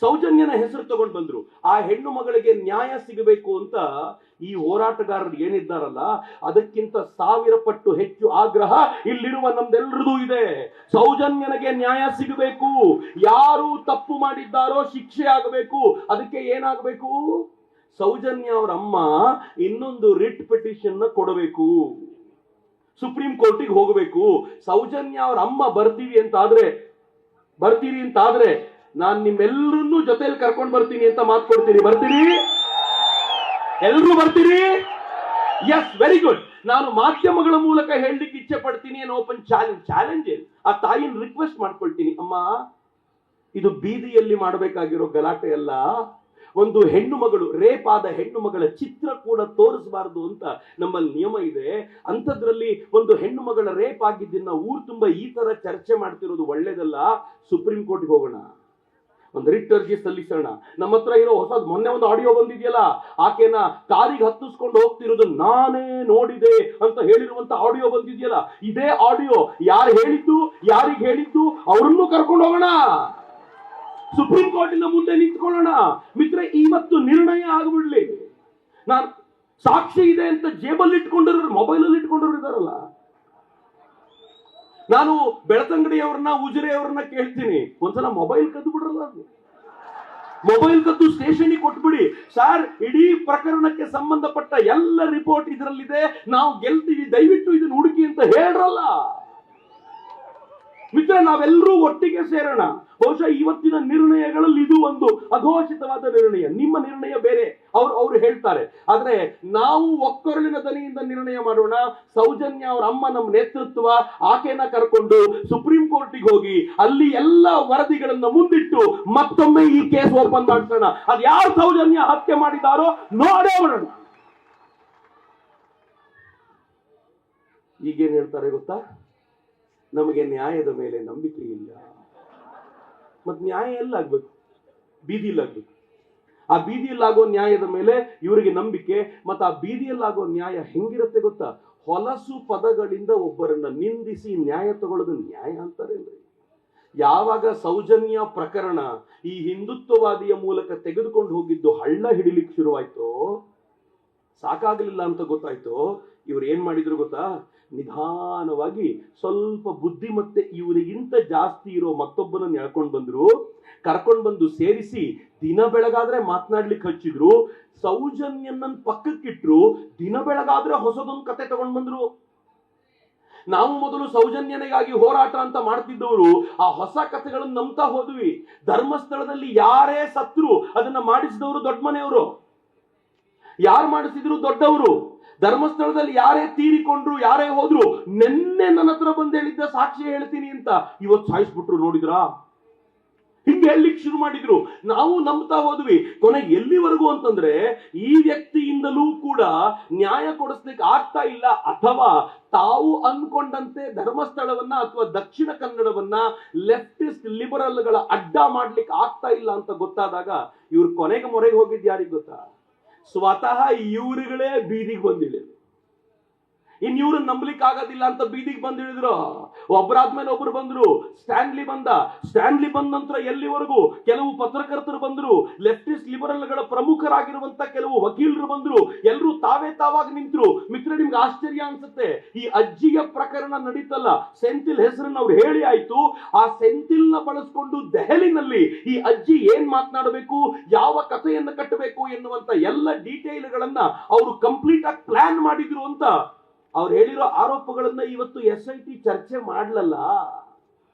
ಸೌಜನ್ಯನ ಹೆಸರು ತಗೊಂಡು ಬಂದ್ರು. ಆ ಹೆಣ್ಣು ಮಗಳಿಗೆ ನ್ಯಾಯ ಸಿಗಬೇಕು ಅಂತ ಈ ಹೋರಾಟಗಾರರು ಏನಿದ್ದಾರಲ್ಲ, ಅದಕ್ಕಿಂತ 1000 ಪಟ್ಟು ಹೆಚ್ಚು ಆಗ್ರಹ ಇಲ್ಲಿರುವ ನಮ್ದೆಲ್ಲರದು ಇದೆ. ಸೌಜನ್ಯನಿಗೆ ನ್ಯಾಯ ಸಿಗಬೇಕು, ಯಾರು ತಪ್ಪು ಮಾಡಿದ್ದಾರೋ ಶಿಕ್ಷೆ ಆಗಬೇಕು. ಅದಕ್ಕೆ ಏನಾಗಬೇಕು? ಸೌಜನ್ಯ ಅವರ ಅಮ್ಮ ಇನ್ನೊಂದು ರಿಟ್ ಪಿಟಿಷನ್ ನ ಕೊಡಬೇಕು, ಸುಪ್ರೀಂ ಕೋರ್ಟಿಗೆ ಹೋಗಬೇಕು. ಸೌಜನ್ಯ ಅವರ ಅಮ್ಮ ಬರ್ತೀರಿ ಅಂತಾದ್ರೆ ನಾನು ನಿಮ್ಮೆಲ್ಲರನ್ನೂ ಜೊತೆಯಲ್ಲಿ ಕರ್ಕೊಂಡು ಬರ್ತೀನಿ ಅಂತ ಮಾತು ಕೊಡ್ತೀನಿ. ಬರ್ತೀರಿ? ಎಲ್ಲರೂ ಬರ್ತೀರಿ? Yes, very good. ನಾನು ಮಾಧ್ಯಮಗಳ ಮೂಲಕ ಹೇಳಲಿಕ್ಕೆ ಇಚ್ಛೆ ಪಡ್ತೀನಿ. ಓಪನ್ ಚಾಲೆಂಜ್ ಆ ತಾಯಿನ ರಿಕ್ವೆಸ್ಟ್ ಮಾಡ್ಕೊಳ್ತೀನಿ, ಅಮ್ಮ ಇದು ಬೀದಿಯಲ್ಲಿ ಮಾಡಬೇಕಾಗಿರೋ ಗಲಾಟೆ ಅಲ್ಲ. ಒಂದು ಹೆಣ್ಣು ಮಗಳು, ರೇಪ್ ಆದ ಹೆಣ್ಣು ಮಗಳ ಚಿತ್ರ ಕೂಡ ತೋರಿಸಬಾರದು ಅಂತ ನಮ್ಮಲ್ಲಿ ನಿಯಮ ಇದೆ. ಅಂಥದ್ರಲ್ಲಿ ಒಂದು ಹೆಣ್ಣು ಮಗಳ ರೇಪ್ ಆಗಿದ್ದನ್ನ ಊರು ತುಂಬಾ ಈ ತರ ಚರ್ಚೆ ಮಾಡ್ತಿರೋದು ಒಳ್ಳೇದಲ್ಲ. ಸುಪ್ರೀಂ ಕೋರ್ಟ್ಗೆ ಹೋಗೋಣ, ಒಂದು ರಿಟ್ ಅರ್ಜಿ ಸಲ್ಲಿಸೋಣ. ನಮ್ಮ ಹತ್ರ ಇರೋ ಹೊಸದ್ ಮೊನ್ನೆ ಒಂದು ಆಡಿಯೋ ಬಂದಿದೆಯಲ್ಲ, ಆಕೆನ ಕಾರಿಗೆ ಹತ್ತಿಸ್ಕೊಂಡು ಹೋಗ್ತಿರೋದು ನಾನೇ ನೋಡಿದೆ ಅಂತ ಹೇಳಿರುವಂತ ಆಡಿಯೋ ಬಂದಿದೆಯಲ್ಲ, ಇದೇ ಆಡಿಯೋ ಯಾರಿಗೆ ಹೇಳಿದ್ದು ಅವ್ರನ್ನೂ ಕರ್ಕೊಂಡು ಹೋಗೋಣ, ಸುಪ್ರೀಂ ಕೋರ್ಟಿನ ಮುಂದೆ ನಿಂತ್ಕೊಳ್ಳೋಣ. ಮಿತ್ರೆ, ಇವತ್ತು ನಿರ್ಣಯ ಆಗ್ಬಿಡ್ಲಿ. ನಾನು ಸಾಕ್ಷಿ ಇದೆ ಅಂತ ಜೇಬಲ್ಲಿ ಇಟ್ಕೊಂಡಿರೋ, ಮೊಬೈಲಲ್ಲಿ ಇಟ್ಕೊಂಡಿರೋ ಇದಾರಲ್ಲ. ನಾನು ಬೆಳತಂಗಡಿಯವ್ರನ್ನ, ಉಜಿರೆಯವ್ರನ್ನ ಕೇಳ್ತೀನಿ, ಒಂದ್ಸಲ ಮೊಬೈಲ್ ಕದ್ದು ಬಿಡ್ರಲ್ಲ, ಮೊಬೈಲ್ ಕದ್ದು ಸ್ಟೇಷನ್ಗೆ ಕೊಟ್ಬಿಡಿ ಸರ್, ಇಡೀ ಪ್ರಕರಣಕ್ಕೆ ಸಂಬಂಧಪಟ್ಟ ಎಲ್ಲ ರಿಪೋರ್ಟ್ ಇದರಲ್ಲಿದೆ, ನಾವು ಗೆಲ್ತೀವಿ, ದಯವಿಟ್ಟು ಇದನ್ನ ಹುಡುಕಿ ಅಂತ ಹೇಳ್ರಲ್ಲ. ಮಿತ್ರ, ನಾವೆಲ್ಲರೂ ಒಟ್ಟಿಗೆ ಸೇರೋಣ. ಬಹುಶಃ ಇವತ್ತಿನ ನಿರ್ಣಯಗಳಲ್ಲಿ ಇದು ಒಂದು ಅಘೋಷಿತವಾದ ನಿರ್ಣಯ. ನಿಮ್ಮ ನಿರ್ಣಯ ಬೇರೆ, ಅವ್ರು ಹೇಳ್ತಾರೆ. ಆದ್ರೆ ನಾವು ಒಕ್ಕೊರಳಿನ ದನಿಯಿಂದ ನಿರ್ಣಯ ಮಾಡೋಣ. ಸೌಜನ್ಯ ಅವರ ಅಮ್ಮ ನಮ್ಮ ನೇತೃತ್ವ, ಆಕೆನ ಕರ್ಕೊಂಡು ಸುಪ್ರೀಂ ಕೋರ್ಟಿಗೆ ಹೋಗಿ ಅಲ್ಲಿ ಎಲ್ಲ ವರದಿಗಳನ್ನ ಮುಂದಿಟ್ಟು ಮತ್ತೊಮ್ಮೆ ಈ ಕೇಸ್ ಓಪನ್ ಮಾಡ್ಸೋಣ. ಅದು ಯಾರು ಸೌಜನ್ಯ ಹತ್ಯೆ ಮಾಡಿದಾರೋ ನೋಡೇ ಬಿಡೋಣ. ಈಗೇನ್ ಹೇಳ್ತಾರೆ ಗೊತ್ತಾ? ನಮಗೆ ನ್ಯಾಯದ ಮೇಲೆ ನಂಬಿಕೆ ಇಲ್ಲ. ಮತ್ ನ್ಯಾಯ ಎಲ್ಲಾಗ್ಬೇಕು? ಬೀದಿಯಲ್ಲಾಗ್ಬೇಕು. ಆ ಬೀದಿಯಲ್ಲಾಗೋ ನ್ಯಾಯದ ಮೇಲೆ ಇವರಿಗೆ ನಂಬಿಕೆ. ಮತ್ತು ಆ ಬೀದಿಯಲ್ಲಾಗೋ ನ್ಯಾಯ ಹೆಂಗಿರುತ್ತೆ ಗೊತ್ತಾ? ಹೊಲಸು ಪದಗಳಿಂದ ಒಬ್ಬರನ್ನ ನಿಂದಿಸಿ ನ್ಯಾಯ ತಗೊಳ್ಳೋದು ನ್ಯಾಯ ಅಂತಾರೇನ್ರಿ? ಯಾವಾಗ ಸೌಜನ್ಯ ಪ್ರಕರಣ ಈ ಹಿಂದುತ್ವವಾದಿಯ ಮೂಲಕ ತೆಗೆದುಕೊಂಡು ಹೋಗಿದ್ದು ಹಳ್ಳ ಹಿಡಿಲಿಕ್ಕೆ ಶುರುವಾಯ್ತೋ, ಸಾಕಾಗಲಿಲ್ಲ ಅಂತ ಗೊತ್ತಾಯ್ತು, ಇವ್ರು ಏನ್ ಮಾಡಿದ್ರು ಗೊತ್ತಾ? ನಿಧಾನವಾಗಿ ಸ್ವಲ್ಪ ಬುದ್ಧಿ ಮತ್ತೆ ಇವರಿಗಿಂತ ಜಾಸ್ತಿ ಇರೋ ಮತ್ತೊಬ್ಬನನ್ನು ಕರ್ಕೊಂಡು ಬಂದು ಸೇರಿಸಿ ದಿನ ಬೆಳಗಾದ್ರೆ ಮಾತನಾಡ್ಲಿಕ್ಕೆ ಹಚ್ಚಿದ್ರು. ಸೌಜನ್ಯನನ್ನ ಪಕ್ಕಕ್ಕಿಟ್ರು, ದಿನ ಬೆಳಗಾದ್ರೆ ಹೊಸದೊಂದು ಕತೆ ತಗೊಂಡ್ ಬಂದ್ರು. ನಾವು ಮೊದಲು ಸೌಜನ್ಯನಿಗಾಗಿ ಹೋರಾಟ ಅಂತ ಮಾಡ್ತಿದ್ದವರು ಆ ಹೊಸ ಕಥೆಗಳನ್ನು ನಂಬ್ತಾ ಹೋದ್ವಿ. ಧರ್ಮಸ್ಥಳದಲ್ಲಿ ಯಾರೇ ಸತ್ರು ಅದನ್ನ ಮಾಡಿಸಿದವರು ದೊಡ್ಡ ಮನೆಯವರು, ಯಾರು ಮಾಡಿಸಿದ್ರು ದೊಡ್ಡವರು. ಧರ್ಮಸ್ಥಳದಲ್ಲಿ ಯಾರೇ ತೀರಿಕೊಂಡ್ರು, ಯಾರೇ ಹೋದ್ರು, ನೆನ್ನೆ ನನ್ನ ಹತ್ರ ಬಂದು ಹೇಳಿದ್ದ ಸಾಕ್ಷಿ ಹೇಳ್ತೀನಿ ಅಂತ, ಇವತ್ತು ಸಾಯಿಸ್ಬಿಟ್ರು ನೋಡಿದ್ರಾ? ಹಿಂಗೆ ಹೇಳಲಿಕ್ಕೆ ಶುರು ಮಾಡಿದ್ರು. ನಾವು ನಂಬ್ತಾ ಹೋದ್ವಿ. ಕೊನೆಗೆ ಎಲ್ಲಿವರೆಗೂ ಅಂತಂದ್ರೆ, ಈ ವ್ಯಕ್ತಿಯಿಂದಲೂ ಕೂಡ ನ್ಯಾಯ ಕೊಡಿಸ್ಲಿಕ್ಕೆ ಆಗ್ತಾ ಇಲ್ಲ, ಅಥವಾ ತಾವು ಅನ್ಕೊಂಡಂತೆ ಧರ್ಮಸ್ಥಳವನ್ನ ಅಥವಾ ದಕ್ಷಿಣ ಕನ್ನಡವನ್ನ ಲೆಫ್ಟಿಸ್ಟ್ ಲಿಬರಲ್ಗಳ ಅಡ್ಡ ಮಾಡ್ಲಿಕ್ಕೆ ಆಗ್ತಾ ಇಲ್ಲ ಅಂತ ಗೊತ್ತಾದಾಗ ಇವ್ರು ಕೊನೆಗೆ ಮೊರೆಗೆ ಹೋಗಿದ್ದು ಯಾರಿಗೆ ಗೊತ್ತಾ? ಸ್ವತಃ ಇವರುಗಳೇ ಬೀದಿಗೆ ಬಂದಿಳಿದ್ರು. ಇನ್ ಇವ್ರನ್ನ ನಂಬಲಿಕ್ಕೆ ಆಗೋದಿಲ್ಲ ಅಂತ ಬೀದಿಗೆ ಬಂದಿಳಿದ್ರು. ಒಬ್ಬರಾದ್ಮೇಲೆ ಒಬ್ರು ಬಂದ್ರು. ಸ್ಟ್ಯಾನ್ಲಿ ಬಂದ ನಂತರ ಎಲ್ಲಿವರೆಗೂ ಕೆಲವು ಪತ್ರಕರ್ತರು ಬಂದ್ರು, ಲೆಫ್ಟಿಸ್ಟ್ ಲಿಬರಲ್ಗಳ ಪ್ರಮುಖರಾಗಿರುವಂತ ಕೆಲವು ವಕೀಲರು ಬಂದ್ರು. ಎಲ್ಲರೂ ತಾವಾಗಿ ನಿಂತರು. ಮಿತ್ರ, ನಿಮ್ಗೆ ಆಶ್ಚರ್ಯ ಅನ್ಸುತ್ತೆ, ಈ ಅಜ್ಜಿಯ ಪ್ರಕರಣ ನಡೀತಲ್ಲ, ಸೆಂಥಿಲ್ ಹೆಸರನ್ನ ಅವ್ರು ಹೇಳಿ ಆಯ್ತು. ಆ ಸೆಂಥಿಲ್ ನ ಬಳಸ್ಕೊಂಡು ದೆಹಲಿನಲ್ಲಿ ಈ ಅಜ್ಜಿ ಏನ್ ಮಾತನಾಡಬೇಕು, ಯಾವ ಕಥೆಯನ್ನು ಕಟ್ಟಬೇಕು ಎನ್ನುವಂತ ಎಲ್ಲ ಡೀಟೇಲ್ಗಳನ್ನ ಅವರು ಕಂಪ್ಲೀಟ್ ಆಗಿ ಪ್ಲಾನ್ ಮಾಡಿದ್ರು ಅಂತ ಅವ್ರು ಹೇಳಿರೋ ಆರೋಪಗಳನ್ನ ಇವತ್ತು SIT ಚರ್ಚೆ ಮಾಡ್ಲಲ್ಲ.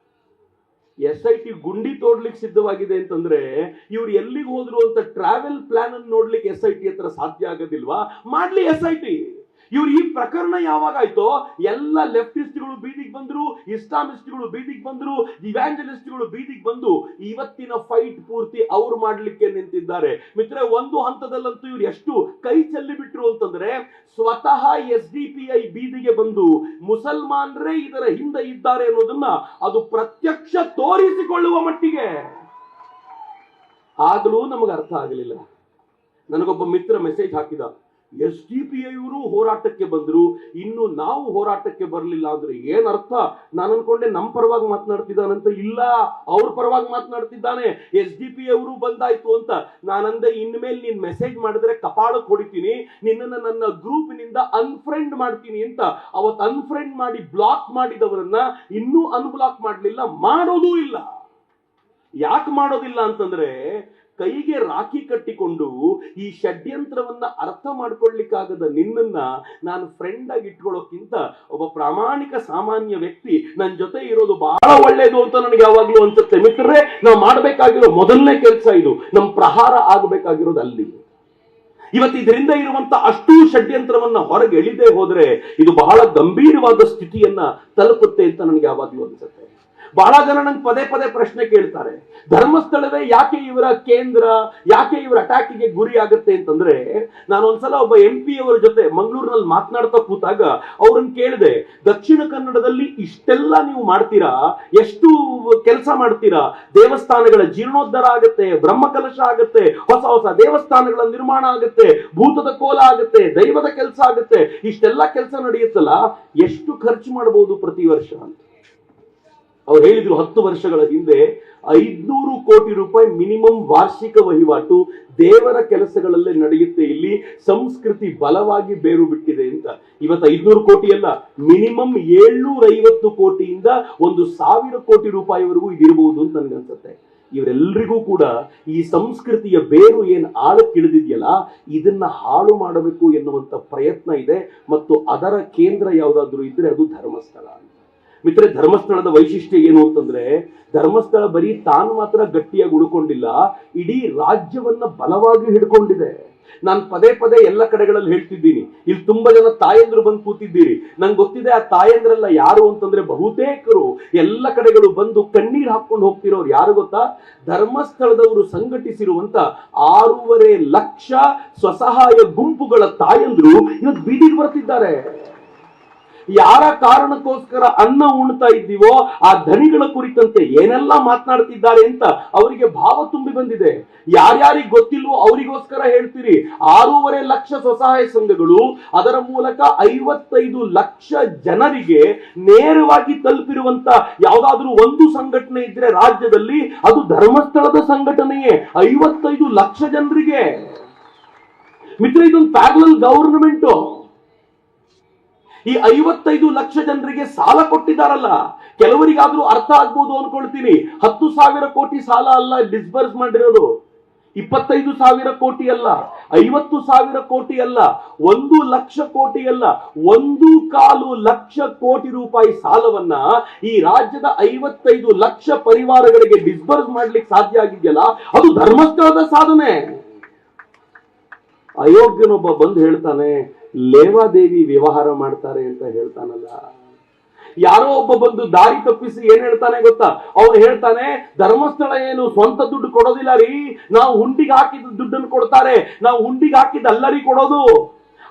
SIT ಗುಂಡಿ ತೋಡ್ಲಿಕ್ಕೆ ಸಿದ್ಧವಾಗಿದೆ ಅಂತಂದ್ರೆ ಇವ್ರು ಎಲ್ಲಿಗೆ ಹೋದ್ರು ಅಂತ ಟ್ರಾವೆಲ್ ಪ್ಲಾನ್ ಅನ್ನು ನೋಡ್ಲಿಕ್ಕೆ SIT ಹತ್ರ ಸಾಧ್ಯ ಆಗೋದಿಲ್ವಾ? ಮಾಡ್ಲಿ SIT. ಇವ್ರು ಈ ಪ್ರಕರಣ ಯಾವಾಗ ಆಯ್ತೋ ಎಲ್ಲ ಲೆಫ್ಟಿಸ್ಟ್ಗಳು ಬೀದಿಗೆ ಬಂದ್ರು, ಇಸ್ಲಾಮಿಸ್ಟ್ಗಳು ಬೀದಿಗೆ ಬಂದ್ರು, ಇವ್ಯಾಂಜಲಿಸ್ಟ್ಗಳು ಬೀದಿಗೆ ಬಂದು ಇವತ್ತಿನ ಫೈಟ್ ಪೂರ್ತಿ ಅವ್ರು ಮಾಡ್ಲಿಕ್ಕೆ ನಿಂತಿದ್ದಾರೆ. ಮಿತ್ರ, ಒಂದು ಹಂತದಲ್ಲಂತೂ ಇವ್ರು ಎಷ್ಟು ಕೈ ಚೆಲ್ಲಿ ಬಿಟ್ರು ಅಂತಂದ್ರೆ, ಸ್ವತಃ SDPI ಬೀದಿಗೆ ಬಂದು ಮುಸಲ್ಮಾನರೇ ಇದರ ಹಿಂದೆ ಇದ್ದಾರೆ ಅನ್ನೋದನ್ನ ಅದು ಪ್ರತ್ಯಕ್ಷ ತೋರಿಸಿಕೊಳ್ಳುವ ಮಟ್ಟಿಗೆ. ಆಗಲೂ ನಮಗೆ ಅರ್ಥ ಆಗಲಿಲ್ಲ. ನನಗೊಬ್ಬ ಮಿತ್ರ ಮೆಸೇಜ್ ಹಾಕಿದ, SDPI ಹೋರಾಟಕ್ಕೆ ಬಂದ್ರು, ಇನ್ನು ನಾವು ಹೋರಾಟಕ್ಕೆ ಬರಲಿಲ್ಲ ಅಂದ್ರೆ ಏನರ್ಥ? ನಾನು ಅನ್ಕೊಂಡೆ ನಮ್ಮ ಪರವಾಗಿ ಮಾತನಾಡ್ತಿದ್ದಾನಂತ. ಇಲ್ಲ, ಅವ್ರ ಪರವಾಗಿ ಮಾತನಾಡ್ತಿದ್ದಾನೆ. SDPI ಬಂದಾಯ್ತು ಅಂತ ನಾನಂದೆ, ಇನ್ಮೇಲೆ ನೀನ್ ಮೆಸೇಜ್ ಮಾಡಿದ್ರೆ ಕಪಾಳಕ್ಕೆ ಹೊಡಿತೀನಿ, ನಿನ್ನನ್ನ ನನ್ನ ಗ್ರೂಪ್ ನಿಂದ ಅನ್ಫ್ರೆಂಡ್ ಮಾಡ್ತೀನಿ ಅಂತ. ಅವತ್ತು ಅನ್ಫ್ರೆಂಡ್ ಮಾಡಿ ಬ್ಲಾಕ್ ಮಾಡಿದವರನ್ನ ಇನ್ನೂ ಅನ್ಬ್ಲಾಕ್ ಮಾಡ್ಲಿಲ್ಲ, ಮಾಡೋದೂ ಇಲ್ಲ. ಯಾಕೆ ಮಾಡೋದಿಲ್ಲ ಅಂತಂದ್ರೆ, ಕೈಗೆ ರಾಖಿ ಕಟ್ಟಿಕೊಂಡು ಈ ಷಡ್ಯಂತ್ರವನ್ನ ಅರ್ಥ ಮಾಡ್ಕೊಳ್ಳಿಕ್ಕಾಗದ ನಿನ್ನನ್ನ ನಾನು ಫ್ರೆಂಡ್ ಆಗಿ ಇಟ್ಕೊಳ್ಳೋಕ್ಕಿಂತ ಒಬ್ಬ ಪ್ರಾಮಾಣಿಕ ಸಾಮಾನ್ಯ ವ್ಯಕ್ತಿ ನನ್ನ ಜೊತೆ ಇರೋದು ಬಹಳ ಒಳ್ಳೇದು ಅಂತ ನನಗೆ ಯಾವಾಗ್ಲೂ ಅನ್ಸುತ್ತೆ. ಮಿತ್ರರೇ, ನಾವು ಮಾಡಬೇಕಾಗಿರೋ ಮೊದಲನೇ ಕೆಲಸ ಇದು. ನಮ್ಮ ಪ್ರಹಾರ ಆಗಬೇಕಾಗಿರೋದು ಅಲ್ಲಿ. ಇವತ್ತು ಇದರಿಂದ ಇರುವಂತ ಅಷ್ಟೂ ಷಡ್ಯಂತ್ರವನ್ನ ಹೊರಗೆ ಎಳಿದೇ ಹೋದ್ರೆ ಇದು ಬಹಳ ಗಂಭೀರವಾದ ಸ್ಥಿತಿಯನ್ನ ತಲುಪುತ್ತೆ ಅಂತ ನನಗೆ ಯಾವಾಗ್ಲೂ ಅನ್ಸುತ್ತೆ. ಬಹಳ ಜನ ನಂಗೆ ಪದೇ ಪದೇ ಪ್ರಶ್ನೆ ಕೇಳ್ತಾರೆ, ಧರ್ಮಸ್ಥಳವೇ ಯಾಕೆ ಇವರ ಕೇಂದ್ರ, ಯಾಕೆ ಇವರ ಅಟ್ಯಾಕಿಗೆ ಗುರಿ ಆಗುತ್ತೆ ಅಂತಂದ್ರೆ, ನಾನು ಒಂದ್ಸಲ ಒಬ್ಬ MP ಅವರ ಜೊತೆ ಮಂಗಳೂರಿನಲ್ಲಿ ಮಾತನಾಡ್ತಾ ಕೂತಾಗ ಅವ್ರನ್ನ ಕೇಳಿದೆ, ದಕ್ಷಿಣ ಕನ್ನಡದಲ್ಲಿ ಇಷ್ಟೆಲ್ಲ ನೀವು ಮಾಡ್ತೀರಾ, ಎಷ್ಟು ಕೆಲಸ ಮಾಡ್ತೀರಾ, ದೇವಸ್ಥಾನಗಳ ಜೀರ್ಣೋದ್ಧಾರ ಆಗುತ್ತೆ, ಬ್ರಹ್ಮಕಲಶ ಆಗುತ್ತೆ, ಹೊಸ ಹೊಸ ದೇವಸ್ಥಾನಗಳ ನಿರ್ಮಾಣ ಆಗುತ್ತೆ, ಭೂತದ ಕೋಲ ಆಗುತ್ತೆ, ದೈವದ ಕೆಲಸ ಆಗುತ್ತೆ, ಇಷ್ಟೆಲ್ಲ ಕೆಲಸ ನಡೆಯುತ್ತಲ್ಲ, ಎಷ್ಟು ಖರ್ಚು ಮಾಡಬಹುದು ಪ್ರತಿ ವರ್ಷ ಅಂತ. ಅವ್ರು ಹೇಳಿದ್ರು, 10 ವರ್ಷಗಳ ಹಿಂದೆ 500 ಕೋಟಿ ರೂಪಾಯಿ ಮಿನಿಮಮ್ ವಾರ್ಷಿಕ ವಹಿವಾಟು ದೇವರ ಕೆಲಸಗಳಲ್ಲೇ ನಡೆಯುತ್ತೆ, ಇಲ್ಲಿ ಸಂಸ್ಕೃತಿ ಬಲವಾಗಿ ಬೇರು ಬಿಟ್ಟಿದೆ ಅಂತ. ಇವತ್ತು 500 ಕೋಟಿ ಅಲ್ಲ, ಮಿನಿಮಮ್ 750 ಕೋಟಿಯಿಂದ 1,000 ಕೋಟಿ ರೂಪಾಯಿವರೆಗೂ ಇದಿರಬಹುದು ಅಂತ ನನಗನ್ಸುತ್ತೆ. ಇವರೆಲ್ಲರಿಗೂ ಕೂಡ ಈ ಸಂಸ್ಕೃತಿಯ ಬೇರು ಏನ್ ಆಳಕ್ಕಿಳಿದಿದೆಯಲ್ಲ, ಇದನ್ನ ಹಾಳು ಮಾಡಬೇಕು ಎನ್ನುವಂತ ಪ್ರಯತ್ನ ಇದೆ. ಮತ್ತು ಅದರ ಕೇಂದ್ರ ಯಾವುದಾದ್ರೂ ಇದ್ರೆ ಅದು ಧರ್ಮಸ್ಥಳ. ಮಿತ್ರ, ಧರ್ಮಸ್ಥಳದ ವೈಶಿಷ್ಟ್ಯ ಏನು ಅಂತಂದ್ರೆ, ಧರ್ಮಸ್ಥಳ ಬರೀ ತಾನು ಮಾತ್ರ ಗಟ್ಟಿಯಾಗಿ ಉಳ್ಕೊಂಡಿಲ್ಲ, ಇಡೀ ರಾಜ್ಯವನ್ನ ಬಲವಾಗಿ ಹಿಡ್ಕೊಂಡಿದೆ. ನಾನು ಪದೇ ಪದೇ ಎಲ್ಲ ಕಡೆಗಳಲ್ಲಿ ಹೇಳ್ತಿದ್ದೀನಿ, ಇಲ್ಲಿ ತುಂಬಾ ಜನ ತಾಯಂದ್ರು ಬಂದು ಕೂತಿದ್ದೀರಿ. ನಂಗೆ ಗೊತ್ತಿದೆ ಆ ತಾಯಂದ್ರೆಲ್ಲ ಯಾರು ಅಂತಂದ್ರೆ, ಬಹುತೇಕರು ಎಲ್ಲ ಕಡೆಗಳು ಬಂದು ಕಣ್ಣೀರು ಹಾಕೊಂಡು ಹೋಗ್ತಿರೋರು ಯಾರು ಗೊತ್ತಾ? ಧರ್ಮಸ್ಥಳದವರು ಸಂಘಟಿಸಿರುವಂತ 6.5 ಲಕ್ಷ ಸ್ವಸಹಾಯ ಗುಂಪುಗಳ ತಾಯಂದ್ರು ಇವತ್ತು ಬೀದಿಗೆ ಬರ್ತಿದ್ದಾರೆ. ಯಾರ ಕಾರಣಕ್ಕೋಸ್ಕರ ಅನ್ನ ಉಣ್ತಾ ಇದ್ದೀವೋ ಆ ಧನಿಗಳ ಕುರಿತಂತೆ ಏನೆಲ್ಲ ಮಾತನಾಡ್ತಿದ್ದಾರೆ ಅಂತ ಅವರಿಗೆ ಭಾವ ತುಂಬಿ ಬಂದಿದೆ. ಯಾರ್ಯಾರಿಗೆ ಗೊತ್ತಿಲ್ವೋ ಅವರಿಗೋಸ್ಕರ ಹೇಳ್ತೀರಿ. 6.5 ಲಕ್ಷ ಸ್ವಸಹಾಯ ಸಂಘಗಳು, ಅದರ ಮೂಲಕ 55 ಲಕ್ಷ ಜನರಿಗೆ ನೇರವಾಗಿ ತಲುಪಿರುವಂತ ಯಾವ್ದಾದ್ರೂ ಒಂದು ಸಂಘಟನೆ ಇದ್ರೆ ರಾಜ್ಯದಲ್ಲಿ ಅದು ಧರ್ಮಸ್ಥಳದ ಸಂಘಟನೆಯೇ. 55 ಲಕ್ಷ ಜನರಿಗೆ. ಮಿತ್ರ, ಇದೊಂದು ಪ್ಯಾರಲಲ್ ಗವರ್ನಮೆಂಟ್. ಈ 55 ಲಕ್ಷ ಜನರಿಗೆ ಸಾಲ ಕೊಟ್ಟಿದ್ದಾರಲ್ಲ, ಕೆಲವರಿಗಾದ್ರೂ ಅರ್ಥ ಆಗ್ಬೋದು ಅನ್ಕೊಳ್ತೀನಿ. 10,000 ಕೋಟಿ ಸಾಲ ಅಲ್ಲ ಡಿಸ್ಬರ್ಸ್ ಮಾಡಿರೋದು, 25,000 ಕೋಟಿ ಅಲ್ಲ, 50,000 ಕೋಟಿ ಅಲ್ಲ, 1 ಲಕ್ಷ ಕೋಟಿ ಅಲ್ಲ, 1.25 ಲಕ್ಷ ಕೋಟಿ ರೂಪಾಯಿ ಸಾಲವನ್ನ ಈ ರಾಜ್ಯದ 55 ಲಕ್ಷ ಪರಿವಾರಗಳಿಗೆ ಡಿಸ್ಬರ್ಸ್ ಮಾಡ್ಲಿಕ್ಕೆ ಸಾಧ್ಯ ಆಗಿದೆಯಲ್ಲ, ಅದು ಧರ್ಮಸ್ಥಳದ ಸಾಧನೆ. ಅಯೋಗ್ಯನೊಬ್ಬ ಬಂದು ಹೇಳ್ತಾನೆ, ಲೇವಾದೇವಿ ವ್ಯವಹಾರ ಮಾಡ್ತಾರೆ ಅಂತ ಹೇಳ್ತಾನಲ್ಲ. ಯಾರೋ ಒಬ್ಬ ಬಂದು ದಾರಿ ತಪ್ಪಿಸಿ ಏನ್ ಹೇಳ್ತಾನೆ ಗೊತ್ತಾ? ಅವ್ನು ಹೇಳ್ತಾನೆ, ಧರ್ಮಸ್ಥಳ ಏನು ಸ್ವಂತ ದುಡ್ಡು ಕೊಡೋದಿಲ್ಲ ರೀ, ನಾವು ಹುಂಡಿಗೆ ಹಾಕಿದ ದುಡ್ಡನ್ನು ಕೊಡ್ತಾರೆ, ನಾವು ಹುಂಡಿಗೆ ಹಾಕಿದ ಅಲ್ಲರಿ ಕೊಡೋದು,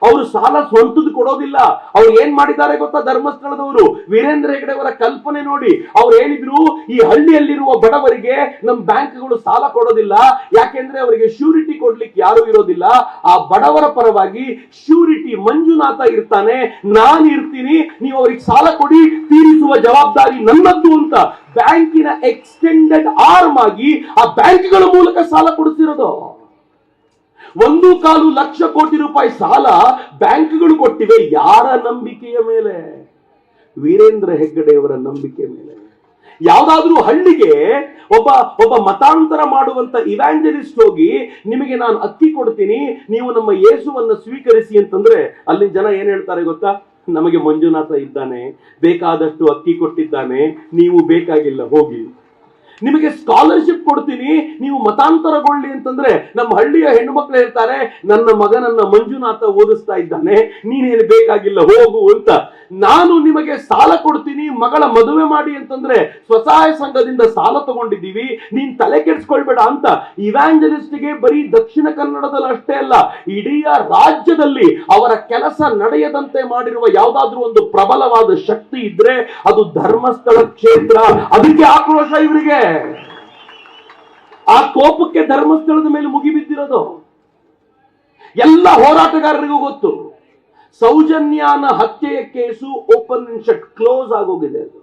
ಅವರು ಸಾಲ ಸ್ವಂತದ್ದು ಕೊಡೋದಿಲ್ಲ. ಅವ್ರು ಏನ್ ಮಾಡಿದ್ದಾರೆ ಗೊತ್ತಾ ಧರ್ಮಸ್ಥಳದವರು? ವೀರೇಂದ್ರ ಹೆಗಡೆ ಅವರ ಕಲ್ಪನೆ ನೋಡಿ. ಅವ್ರು ಹೇಳಿದ್ರು, ಈ ಹಳ್ಳಿಯಲ್ಲಿರುವ ಬಡವರಿಗೆ ನಮ್ಮ ಬ್ಯಾಂಕ್ಗಳು ಸಾಲ ಕೊಡೋದಿಲ್ಲ, ಯಾಕೆಂದ್ರೆ ಅವರಿಗೆ ಶ್ಯೂರಿಟಿ ಕೊಡ್ಲಿಕ್ಕೆ ಯಾರು ಇರೋದಿಲ್ಲ. ಆ ಬಡವರ ಪರವಾಗಿ ಶ್ಯೂರಿಟಿ ಮಂಜುನಾಥ ಇರ್ತಾನೆ, ನಾನು ಇರ್ತೀನಿ, ನೀವು ಅವ್ರಿಗೆ ಸಾಲ ಕೊಡಿ, ತೀರಿಸುವ ಜವಾಬ್ದಾರಿ ನನ್ನದ್ದು ಅಂತ ಬ್ಯಾಂಕಿನ ಎಕ್ಸ್ಟೆಂಡೆಡ್ ಆರ್ಮ್ ಆಗಿ ಆ ಬ್ಯಾಂಕ್ಗಳ ಮೂಲಕ ಸಾಲ ಕೊಡಿಸಿರೋದು. 1.25 ಲಕ್ಷ ಕೋಟಿ ರೂಪಾಯಿ ಸಾಲ ಬ್ಯಾಂಕ್ಗಳು ಕೊಟ್ಟಿವೆ. ಯಾರ ನಂಬಿಕೆಯ ಮೇಲೆ? ವೀರೇಂದ್ರ ಹೆಗ್ಗಡೆಯವರ ನಂಬಿಕೆ ಮೇಲೆ. ಯಾವ್ದಾದ್ರೂ ಹಳ್ಳಿಗೆ ಒಬ್ಬ ಮತಾಂತರ ಮಾಡುವಂತ ಇವ್ಯಾಂಜಲಿಸ್ಟ್ ಹೋಗಿ, ನಿಮಗೆ ನಾನು ಅಕ್ಕಿ ಕೊಡ್ತೀನಿ, ನೀವು ನಮ್ಮ ಯೇಸುವನ್ನ ಸ್ವೀಕರಿಸಿ ಅಂತಂದ್ರೆ ಅಲ್ಲಿ ಜನ ಏನ್ ಹೇಳ್ತಾರೆ ಗೊತ್ತಾ? ನಮಗೆ ಮಂಜುನಾಥ ಇದ್ದಾನೆ, ಬೇಕಾದಷ್ಟು ಅಕ್ಕಿ ಕೊಟ್ಟಿದ್ದಾನೆ, ನೀವು ಬೇಕಾಗಿಲ್ಲ ಹೋಗಿ. ನಿಮಗೆ ಸ್ಕಾಲರ್ಶಿಪ್ ಕೊಡ್ತೀನಿ, ನೀವು ಮತಾಂತರಗೊಳ್ಳಿ ಅಂತಂದ್ರೆ ನಮ್ಮ ಹಳ್ಳಿಯ ಹೆಣ್ಣು ಮಕ್ಕಳು ಹೇಳ್ತಾರೆ, ನನ್ನ ಮಗನನ್ನ ಮಂಜುನಾಥ ಓದಿಸ್ತಾ ಇದ್ದಾನೆ, ನೀನೇನು ಬೇಕಾಗಿಲ್ಲ ಹೋಗು ಅಂತ. ನಾನು ನಿಮಗೆ ಸಾಲ ಕೊಡ್ತೀನಿ, ಮಗಳ ಮದುವೆ ಮಾಡಿ ಅಂತಂದ್ರೆ ಸ್ವಸಹಾಯ ಸಂಘದಿಂದ ಸಾಲ ತಗೊಂಡಿದ್ದೀವಿ, ನೀನ್ ತಲೆ ಕೆಡಿಸ್ಕೊಳ್ಬೇಡ ಅಂತ ಇವ್ಯಾಂಜಲಿಸ್ಟ್ಗೆ ಬರೀ ದಕ್ಷಿಣ ಕನ್ನಡದಲ್ಲಿ ಅಷ್ಟೇ ಅಲ್ಲ, ಇಡೀ ರಾಜ್ಯದಲ್ಲಿ ಅವರ ಕೆಲಸ ನಡೆಯದಂತೆ ಮಾಡಿರುವ ಯಾವ್ದಾದ್ರೂ ಒಂದು ಪ್ರಬಲವಾದ ಶಕ್ತಿ ಇದ್ರೆ ಅದು ಧರ್ಮಸ್ಥಳ ಕ್ಷೇತ್ರ. ಅದಕ್ಕೆ ಆಕ್ರೋಶ ಇವರಿಗೆ. ಆ ಕೋಪಕ್ಕೆ ಧರ್ಮಸ್ಥಳದ ಮೇಲೆ ಮುಗಿಬಿದ್ದಿರೋದು. ಎಲ್ಲ ಹೋರಾಟಗಾರರಿಗೂ ಗೊತ್ತು. ಸೌಜನ್ಯನ ಹತ್ಯೆಯ case open and shut, close ಆಗೋಗಿದೆ. ಅದು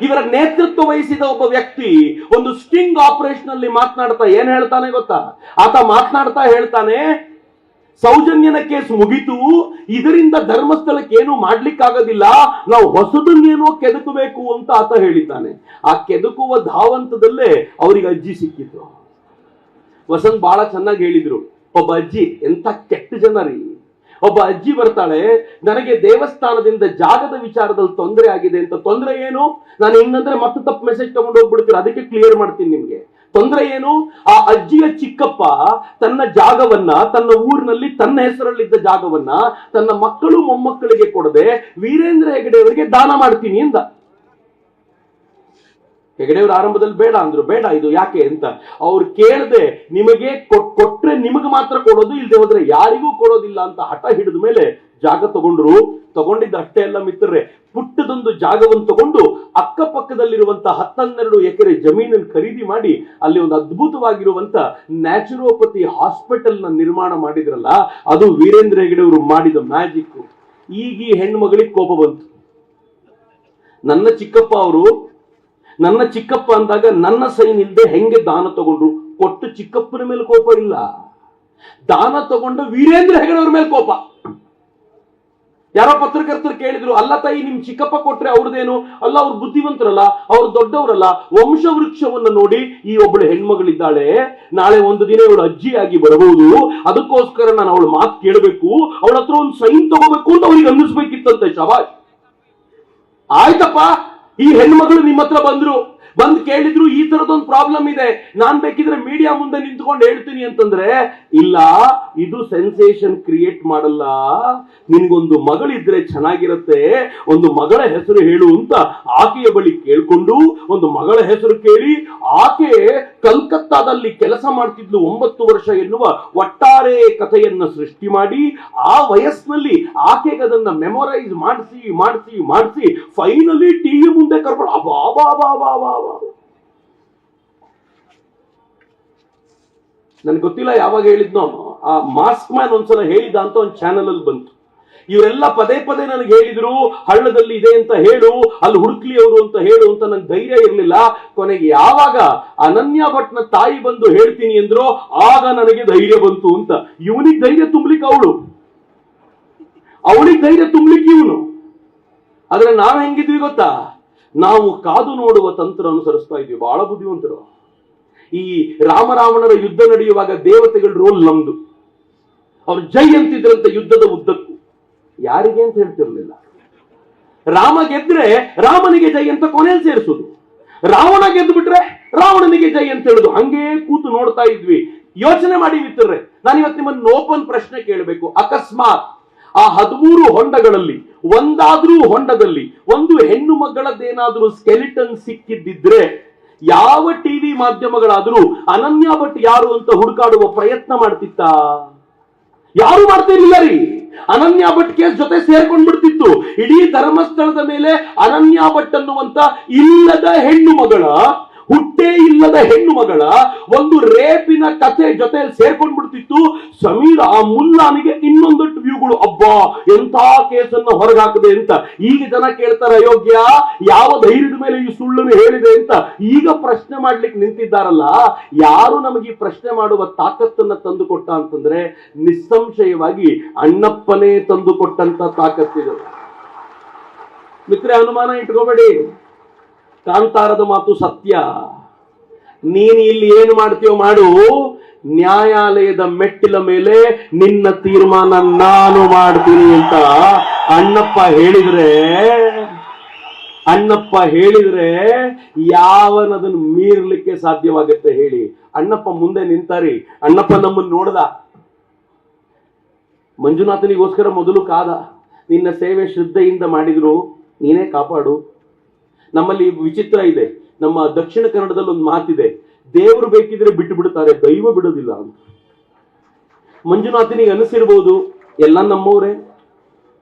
ಇವರ ನೇತೃತ್ವ ವಹಿಸಿದ ಒಬ್ಬ ವ್ಯಕ್ತಿ ಒಂದು ಸ್ಟಿಂಗ್ ಆಪರೇಷನ್ ಅಲ್ಲಿ ಮಾತನಾಡ್ತಾ ಏನ್ ಹೇಳ್ತಾನೆ ಗೊತ್ತಾ? ಆತ ಮಾತನಾಡ್ತಾ ಹೇಳ್ತಾನೆ, ಸೌಜನ್ಯನ ಕೇಸ್ ಮುಗಿತು, ಇದರಿಂದ ಧರ್ಮಸ್ಥಳಕ್ಕೆ ಏನು ಮಾಡ್ಲಿಕ್ಕಾಗೋದಿಲ್ಲ, ನಾವು ಹೊಸದನ್ನೇನೋ ಕೆದಕಬೇಕು ಅಂತ ಆತ ಹೇಳಿದ್ದಾನೆ. ಆ ಕೆದಕುವ ಧಾವಂತದಲ್ಲೇ ಅವರಿಗೆ ಅಜ್ಜಿ ಸಿಕ್ಕಿದ್ರು. ವಸಂತ್ ಬಹಳ ಚೆನ್ನಾಗಿ ಹೇಳಿದ್ರು, ಒಬ್ಬ ಅಜ್ಜಿ ಎಂತ ಕೆಟ್ಟ ಜನ ರೀ. ಒಬ್ಬ ಅಜ್ಜಿ ಬರ್ತಾಳೆ, ನನಗೆ ದೇವಸ್ಥಾನದಿಂದ ಜಾಗದ ವಿಚಾರದಲ್ಲಿ ತೊಂದರೆ ಆಗಿದೆ ಅಂತ. ತೊಂದರೆ ಏನು? ನಾನು ಹೆಂಗಂದ್ರೆ ಮತ್ತೆ ತಪ್ಪು ಮೆಸೇಜ್ ತಗೊಂಡು ಹೋಗ್ಬಿಡ್ತೀರ, ಅದಕ್ಕೆ ಕ್ಲಿಯರ್ ಮಾಡ್ತೀನಿ ನಿಮ್ಗೆ. ತೊಂದರೆ ಏನು? ಆ ಅಜ್ಜಿಯ ಚಿಕ್ಕಪ್ಪ ತನ್ನ ಜಾಗವನ್ನ, ತನ್ನ ಊರಿನಲ್ಲಿ ತನ್ನ ಹೆಸರಲ್ಲಿದ್ದ ಜಾಗವನ್ನ ತನ್ನ ಮಕ್ಕಳು ಮೊಮ್ಮಕ್ಕಳಿಗೆ ಕೊಡದೆ ವೀರೇಂದ್ರ ಹೆಗಡೆ ಅವರಿಗೆ ದಾನ ಮಾಡ್ತೀನಿ ಅಂತ. ಹೆಗಡೆಯವರು ಆರಂಭದಲ್ಲಿ ಬೇಡ ಅಂದ್ರು. ಬೇಡ, ಇದು ಯಾಕೆ ಅಂತ ಅವ್ರು ಕೇಳದೆ, ನಿಮಗೆ ಕೊಟ್ರೆ ನಿಮಗೆ ಮಾತ್ರ ಕೊಡೋದು, ಇಲ್ಲದೆ ಹೋದ್ರೆ ಯಾರಿಗೂ ಕೊಡೋದಿಲ್ಲ ಅಂತ ಹಠ ಹಿಡಿದ ಮೇಲೆ ಜಾಗ ತಗೊಂಡ್ರು. ತಗೊಂಡಿದ್ದ ಅಷ್ಟೇ ಎಲ್ಲ ಮಿತ್ರರೇ, ಪುಟ್ಟದೊಂದು ಜಾಗವನ್ನು ತಗೊಂಡು ಅಕ್ಕಪಕ್ಕದಲ್ಲಿರುವಂತಹ 10-12 ಎಕರೆ ಜಮೀನನ್ನು ಖರೀದಿ ಮಾಡಿ ಅಲ್ಲಿ ಒಂದು ಅದ್ಭುತವಾಗಿರುವಂತ ನ್ಯಾಚುರೋಪತಿ ಹಾಸ್ಪಿಟಲ್ ನ ನಿರ್ಮಾಣ ಮಾಡಿದ್ರಲ್ಲ, ಅದು ವೀರೇಂದ್ರ ಹೆಗಡೆ ಅವರು ಮಾಡಿದ ಮ್ಯಾಜಿಕ್. ಈಗ ಈ ಹೆಣ್ಣು ಮಗಳಿಗೆ ಕೋಪ ಬಂತು. ನನ್ನ ಚಿಕ್ಕಪ್ಪ ಅಂದಾಗ ನನ್ನ ಸೈನ್ ಇಲ್ಲದೆ ಹೆಂಗೆ ದಾನ ತಗೊಂಡ್ರು? ಕೊಟ್ಟು ಚಿಕ್ಕಪ್ಪನ ಮೇಲೆ ಕೋಪ ಇಲ್ಲ, ದಾನ ತಗೊಂಡ ವೀರೇಂದ್ರ ಹೆಗಡೆ ಅವ್ರ ಮೇಲೆ ಕೋಪ. ಯಾರೋ ಪತ್ರಕರ್ತರು ಕೇಳಿದ್ರು, ಅಲ್ಲ ತಾಯಿ, ನಿಮ್ ಚಿಕ್ಕಪ್ಪ ಕೊಟ್ರೆ ಅವ್ರದೇನು? ಅಲ್ಲ, ಅವ್ರು ಬುದ್ಧಿವಂತರಲ್ಲ, ಅವ್ರು ದೊಡ್ಡವರಲ್ಲ. ವಂಶ ವೃಕ್ಷವನ್ನು ನೋಡಿ, ಈ ಒಬ್ಬಳು ಹೆಣ್ಮಗಳಿದ್ದಾಳೆ, ನಾಳೆ ಒಂದು ದಿನ ಇವಳು ಅಜ್ಜಿಯಾಗಿ ಬರಬಹುದು, ಅದಕ್ಕೋಸ್ಕರ ನಾನು ಅವಳ ಮಾತು ಕೇಳಬೇಕು, ಅವಳ ಹತ್ರ ಒಂದು ಸೈನ್ ತಗೋಬೇಕು ಅಂತ ಅವ್ರಿಗೆ ಅನ್ನಿಸ್ಬೇಕಿತ್ತಂತೆ. ಶಬಾಷ್, ಆಯ್ತಪ್ಪ. ಈ ಹೆಣ್ಮಗಳು ನಿಮ್ಮ ಹತ್ರ ಬಂದು ಕೇಳಿದ್ರು, ಈ ತರದೊಂದು ಪ್ರಾಬ್ಲಮ್ ಇದೆ, ನಾನ್ ಬೇಕಿದ್ರೆ ಮೀಡಿಯಾ ಮುಂದೆ ನಿಂತ್ಕೊಂಡು ಹೇಳ್ತೀನಿ ಅಂತಂದ್ರೆ, ಇಲ್ಲ, ಇದು ಸೆನ್ಸೇಷನ್ ಕ್ರಿಯೇಟ್ ಮಾಡಲ್ಲ, ನಿನ್ಗೊಂದು ಮಗಳಿದ್ರೆ ಚೆನ್ನಾಗಿರತ್ತೆ, ಒಂದು ಮಗಳ ಹೆಸರು ಹೇಳು ಅಂತ ಆಕೆಯ ಬಳಿ ಕೇಳ್ಕೊಂಡು ಒಂದು ಮಗಳ ಹೆಸರು ಕೇಳಿ, ಆಕೆ ಕಲ್ಕತ್ತಾದಲ್ಲಿ ಕೆಲಸ ಮಾಡ್ತಿದ್ಲು 9 ವರ್ಷ ಎನ್ನುವ ಒಟ್ಟಾರೆ ಕಥೆಯನ್ನ ಸೃಷ್ಟಿ ಮಾಡಿ, ಆ ವಯಸ್ಸಿನಲ್ಲಿ ಆಕೆಗೆ ಅದನ್ನ ಮೆಮೊರೈಸ್ ಮಾಡಿಸಿ ಫೈನಲಿ ಟಿವಿ ಮುಂದೆ ಕರ್ಕೊಂಡು ನನ್ಗೆ ಗೊತ್ತಿಲ್ಲ ಯಾವಾಗ ಹೇಳಿದ್ನೋ, ಆ ಮಾಸ್ಕ್ ಮ್ಯಾನ್ ಒಂದ್ಸಲ ಹೇಳಿದ ಅಂತ ಒಂದು ಚಾನೆಲ್ ಅಲ್ಲಿ ಬಂತು. ಇವರೆಲ್ಲ ಪದೇ ನನಗೆ ಹೇಳಿದ್ರು, ಹಳ್ಳದಲ್ಲಿ ಇದೆ ಅಂತ ಹೇಳು, ಅಲ್ಲಿ ಹುಡುಕ್ಲಿ ಅವರು ಅಂತ ಹೇಳು ಅಂತ. ನನ್ಗೆ ಧೈರ್ಯ ಇರಲಿಲ್ಲ. ಕೊನೆಗೆ ಯಾವಾಗ ಅನನ್ಯ ಭಟ್ನ ತಾಯಿ ಬಂದು ಹೇಳ್ತೀನಿ ಅಂದ್ರು, ಆಗ ನನಗೆ ಧೈರ್ಯ ಬಂತು ಅಂತ. ಇವನಿಗೆ ಧೈರ್ಯ ತುಂಬಲಿಕ್ಕೆ ಅವಳಿಗೆ ಧೈರ್ಯ ತುಂಬಲಿಕ್ಕೆ ಇವನು. ಆದ್ರೆ ನಾವು ಹೆಂಗಿದ್ವಿ ಗೊತ್ತಾ? ನಾವು ಕಾದು ನೋಡುವ ತಂತ್ರ ಅನುಸರಿಸ್ತಾ ಇದ್ವಿ. ಬಹಳ ಬುದ್ಧಿವಂತರು. ಈ ರಾಮರಾವಣರ ಯುದ್ಧ ನಡೆಯುವಾಗ ದೇವತೆಗಳ ರೋಲ್ ನಮ್ದು. ಅವ್ರು ಜೈ ಅಂತಿದ್ರಂತೆ ಯುದ್ಧದ ಉದ್ದಕ್ಕೂ. ಯಾರಿಗೆ ಅಂತ ಹೇಳ್ತಿರ್ಲಿಲ್ಲ. ರಾಮ ಗೆದ್ರೆ ರಾಮನಿಗೆ ಜೈ ಅಂತ ಕೊನೆಯಲ್ಲಿ ಸೇರಿಸೋದು, ರಾವಣ ಗೆದ್ದು ಬಿಟ್ರೆ ರಾವಣನಿಗೆ ಜೈ ಅಂತ ಹೇಳುದು. ಹಂಗೇ ಕೂತು ನೋಡ್ತಾ ಇದ್ವಿ. ಯೋಚನೆ ಮಾಡಿ ಮಿತ್ರರೇ, ನಾನು ಇವತ್ತು ನಿಮ್ಮನ್ನು ಓಪನ್ ಪ್ರಶ್ನೆ ಕೇಳಬೇಕು. ಅಕಸ್ಮಾತ್ ಆ 13 ಹೊಂಡಗಳಲ್ಲಿ ಒಂದಾದ್ರೂ ಹೊಂಡದಲ್ಲಿ ಒಂದು ಹೆಣ್ಣು ಮಗಳದ್ದೇನಾದ್ರೂ ಸ್ಕೆಲಿಟನ್ ಸಿಕ್ಕಿದ್ದಿದ್ರೆ, ಯಾವ ಟಿವಿ ಮಾಧ್ಯಮಗಳಾದ್ರೂ ಅನನ್ಯ ಭಟ್ ಯಾರು ಅಂತ ಹುಡುಕಾಡುವ ಪ್ರಯತ್ನ ಮಾಡ್ತಿತ್ತ? ಯಾರು ಮಾಡ್ತಾ ಇರಲಿಲ್ಲ ರೀ. ಅನನ್ಯ ಭಟ್ ಕೇಸ್ ಜೊತೆ ಸೇರ್ಕೊಂಡ್ಬಿಡ್ತಿತ್ತು. ಇಡೀ ಧರ್ಮಸ್ಥಳದ ಮೇಲೆ ಅನನ್ಯ ಭಟ್ ಅನ್ನುವಂತ ಹುಟ್ಟೇ ಇಲ್ಲದ ಹೆಣ್ಣು ಮಗಳ ಒಂದು ರೇಪಿನ ಕಥೆ ಜೊತೆ ಸೇರ್ಕೊಂಡ್ಬಿಡ್ತಿತ್ತು. ಸಮೀರ್ ಆ ಮುಲ್ಲಾನಿಗೆ ಇನ್ನೊಂದಷ್ಟು ವ್ಯೂಗಳು, ಅಬ್ಬಾ ಎಂಥ ಕೇಸನ್ನ ಹೊರಗಾಕದೆ ಅಂತ. ಈಗ ಜನ ಕೇಳ್ತಾರೆ, ಅಯೋಗ್ಯ ಯಾವ ಧೈರ್ಯದ ಮೇಲೆ ಈ ಸುಳ್ಳನ್ನು ಹೇಳಿದೆ ಅಂತ ಈಗ ಪ್ರಶ್ನೆ ಮಾಡ್ಲಿಕ್ಕೆ ನಿಂತಿದ್ದಾರಲ್ಲ. ಯಾರು ನಮಗೆ ಈ ಪ್ರಶ್ನೆ ಮಾಡುವ ತಾಕತ್ತನ್ನ ತಂದುಕೊಟ್ಟ ಅಂತಂದ್ರೆ, ನಿಸ್ಸಂಶಯವಾಗಿ ಅಣ್ಣಪ್ಪನೇ ತಂದುಕೊಟ್ಟಂತ ತಾಕತ್ತಿದೆ ಮಿತ್ರೆ. ಅನುಮಾನ ಇಟ್ಕೋಬೇಡಿ, ಕಾಂತಾರದ ಮಾತು ಸತ್ಯ. ನೀನು ಇಲ್ಲಿ ಏನು ಮಾಡ್ತೀಯೋ ಮಾಡು, ನ್ಯಾಯಾಲಯದ ಮೆಟ್ಟಿಲ ಮೇಲೆ ನಿನ್ನ ತೀರ್ಮಾನ ನಾನು ಮಾಡ್ತೀನಿ ಅಂತ ಅಣ್ಣಪ್ಪ ಹೇಳಿದ್ರೆ ಯಾವನದನ್ನು ಮೀರ್ಲಿಕ್ಕೆ ಸಾಧ್ಯವಾಗುತ್ತೆ ಹೇಳಿ? ಅಣ್ಣಪ್ಪ ಮುಂದೆ ನಿಂತಾರಿ. ಅಣ್ಣಪ್ಪ ನಮ್ಮನ್ನು ನೋಡ್ದ. ಮಂಜುನಾಥನಿಗೋಸ್ಕರ ಮೊದಲು ಕಾದ. ನಿನ್ನ ಸೇವೆ ಶ್ರದ್ಧೆಯಿಂದ ಮಾಡಿದ್ರು, ನೀನೇ ಕಾಪಾಡು. ನಮ್ಮಲ್ಲಿ ವಿಚಿತ್ರ ಇದೆ. ನಮ್ಮ ದಕ್ಷಿಣ ಕನ್ನಡದಲ್ಲಿ ಒಂದು ಮಾತಿದೆ, ದೇವರು ಬೇಕಿದ್ರೆ ಬಿಟ್ಟು ಬಿಡುತ್ತಾರೆ, ದೈವ ಬಿಡೋದಿಲ್ಲ ಅಂತ. ಮಂಜುನಾಥನಿಗೆ ಅನಿಸಿರ್ಬೋದು, ಎಲ್ಲ ನಮ್ಮವರೇ,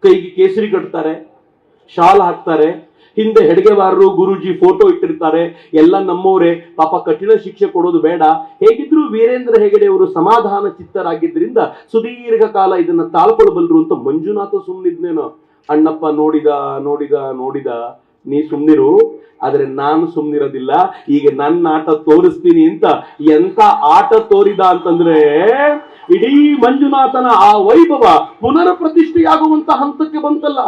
ಕೈಗೆ ಕೇಸರಿ ಕಟ್ತಾರೆ, ಶಾಲ್ ಹಾಕ್ತಾರೆ, ಹಿಂದೆ ಹೆಡ್ಗೆವಾರರು ಗುರೂಜಿ ಫೋಟೋ ಇಟ್ಟಿರ್ತಾರೆ, ಎಲ್ಲ ನಮ್ಮವರೇ, ಪಾಪ ಕಠಿಣ ಶಿಕ್ಷೆ ಕೊಡೋದು ಬೇಡ. ಹೇಗಿದ್ರು ವೀರೇಂದ್ರ ಹೆಗಡೆ ಅವರು ಸಮಾಧಾನ ಚಿತ್ತರಾಗಿದ್ದರಿಂದ ಸುದೀರ್ಘ ಕಾಲ ಇದನ್ನ ತಾಳ್ಕೊಳ್ಬಲ್ರು ಅಂತ ಮಂಜುನಾಥ ಸುಮ್ನಿದ್ನೇನೋ. ಅಣ್ಣಪ್ಪ ನೋಡಿದ ನೋಡಿದ ನೋಡಿದ, ನೀ ಸುಮ್ನಿರು, ಆದ್ರೆ ನಾನು ಸುಮ್ನಿರೋದಿಲ್ಲ, ಈಗ ನನ್ನ ಆಟ ತೋರಿಸ್ತೀನಿ ಅಂತ ಎಂತ ಆಟ ತೋರಿದ ಅಂತಂದ್ರೆ ಇಡೀ ಮಂಜುನಾಥನ ಆ ವೈಭವ ಪುನರ್ ಪ್ರತಿಷ್ಠೆಯಾಗುವಂತ ಹಂತಕ್ಕೆ ಬಂತಲ್ಲ,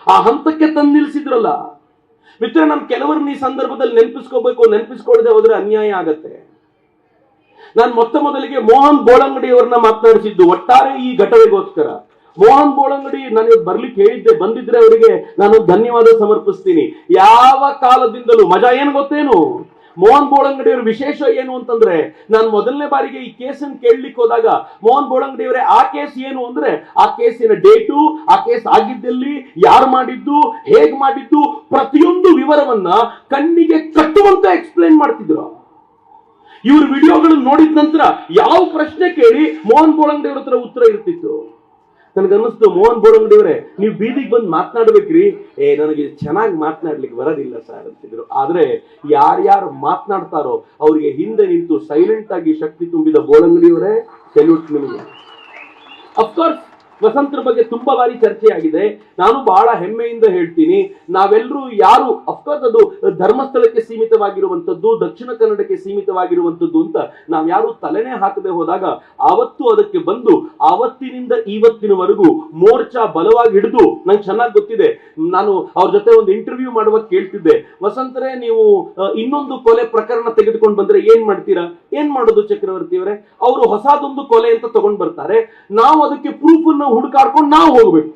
ಆ ಹಂತಕ್ಕೆ ತಂದು ನಿಲ್ಸಿದ್ರಲ್ಲ. ಮಿತ್ರ, ನಾನು ಕೆಲವರನ್ನ ಈ ಸಂದರ್ಭದಲ್ಲಿ ನೆನಪಿಸ್ಕೊಳ್ಳದೆ ಹೋದ್ರೆ ಅನ್ಯಾಯ ಆಗತ್ತೆ. ನಾನು ಮೊದಲಿಗೆ ಮೋಹನ್ ಬೋಳಂಗಡಿ ಅವರನ್ನ ಮಾತನಾಡಿಸಿದ್ದು ಒಟ್ಟಾರೆ ಈ ಘಟನೆಗೋಸ್ಕರ. ಮೋಹನ್ ಬೋಳಂಗಡಿ ನಾನು ಬರ್ಲಿಕ್ಕೆ ಹೇಳಿದ್ದೆ, ಬಂದಿದ್ರೆ ಅವರಿಗೆ ನಾನು ಧನ್ಯವಾದ ಸಮರ್ಪಿಸ್ತೀನಿ. ಯಾವ ಕಾಲದಿಂದಲೂ ಮಜಾ ಏನು ಗೊತ್ತೇನು, ಮೋಹನ್ ಬೋಳಂಗಡಿ ಅವರ ವಿಶೇಷ ಏನು ಅಂತಂದ್ರೆ, ನಾನು ಮೊದಲನೇ ಬಾರಿಗೆ ಈ ಕೇಸನ್ನು ಕೇಳಲಿಕ್ಕೆ ಹೋದಾಗ ಮೋಹನ್ ಬೋಳಂಗಡಿ ಅವರೇ ಆ ಕೇಸ್ ಏನು ಅಂದ್ರೆ ಆ ಕೇಸಿನ ಡೇಟು, ಆ ಕೇಸ್ ಆಗಿದ್ದಲ್ಲಿ, ಯಾರು ಮಾಡಿದ್ದು, ಹೇಗ್ ಮಾಡಿದ್ದು, ಪ್ರತಿಯೊಂದು ವಿವರವನ್ನ ಕಣ್ಣಿಗೆ ಕಟ್ಟುವಂತ ಎಕ್ಸ್ಪ್ಲೇನ್ ಮಾಡ್ತಿದ್ರು. ಇವ್ರ ವಿಡಿಯೋಗಳನ್ನು ನೋಡಿದ ನಂತರ ಯಾವ ಪ್ರಶ್ನೆ ಕೇಳಿ ಮೋಹನ್ ಬೋಳಂಗಡಿ ಅವ್ರ ಹತ್ರ ಉತ್ತರ ಇರ್ತಿತ್ತು. ನನಗನ್ನಿಸ್ತು, ಮೋಹನ್ ಬೋಳಂಗಡಿ ಅವರೇ ನೀವು ಬೀದಿಗೆ ಬಂದು ಮಾತನಾಡ್ಬೇಕ್ರಿ, ನನಗೆ ಚೆನ್ನಾಗಿ ಮಾತನಾಡ್ಲಿಕ್ಕೆ ಬರೋದಿಲ್ಲ ಸರ್ ಅಂತಿದ್ರು. ಆದ್ರೆ ಯಾರ್ಯಾರು ಮಾತನಾಡ್ತಾರೋ ಅವ್ರಿಗೆ ಹಿಂದೆ ನಿಂತು ಸೈಲೆಂಟ್ ಆಗಿ ಶಕ್ತಿ ತುಂಬಿದ ಬೋಳಂಗಡಿ ಅವರೇ, ಸೆಲ್ಯೂಟ್ ನಿಮಗೆ. ಅಫ್ಕೋರ್ಸ್ ವಸಂತರ ಬಗ್ಗೆ ತುಂಬಾ ಬಾರಿ ಚರ್ಚೆ ಆಗಿದೆ. ನಾನು ಬಹಳ ಹೆಮ್ಮೆಯಿಂದ ಹೇಳ್ತೀನಿ, ನಾವೆಲ್ಲರೂ ಯಾರು, ಅಫ್ಕೋರ್ಸ್ ಅದು ಧರ್ಮಸ್ಥಳಕ್ಕೆ ಸೀಮಿತವಾಗಿರುವಂತದ್ದು, ದಕ್ಷಿಣ ಕನ್ನಡಕ್ಕೆ ಸೀಮಿತವಾಗಿರುವಂತದ್ದು ಅಂತ ನಾವ್ ಯಾರು ತಲೆನೇ ಹಾಕದೆ ಹೋದಾಗ ಆವತ್ತು ಅದಕ್ಕೆ ಬಂದು ಆವತ್ತಿನಿಂದ ಇವತ್ತಿನವರೆಗೂ ಮೋರ್ಚಾ ಬಲವಾಗಿ ಹಿಡಿದು, ನಂಗೆ ಚೆನ್ನಾಗಿ ಗೊತ್ತಿದೆ. ನಾನು ಅವ್ರ ಜೊತೆ ಒಂದು ಇಂಟರ್ವ್ಯೂ ಮಾಡುವಾಗ ಕೇಳ್ತಿದ್ದೆ, ವಸಂತರೇ ನೀವು ಇನ್ನೊಂದು ಕೊಲೆ ಪ್ರಕರಣ ತೆಗೆದುಕೊಂಡು ಬಂದ್ರೆ ಏನ್ ಮಾಡ್ತೀರಾ? ಏನ್ ಮಾಡೋದು ಚಕ್ರವರ್ತಿ ಅವರೇ? ಅವರು ಹೊಸದೊಂದು ಕೊಲೆ ಅಂತ ತಗೊಂಡ್ ಬರ್ತಾರೆ, ನಾವು ಅದಕ್ಕೆ ಪ್ರೂಫ್ ಅನ್ನು ಹುಡುಕಾಡ್ಕೊಂಡು ನಾವು ಹೋಗ್ಬೇಕು.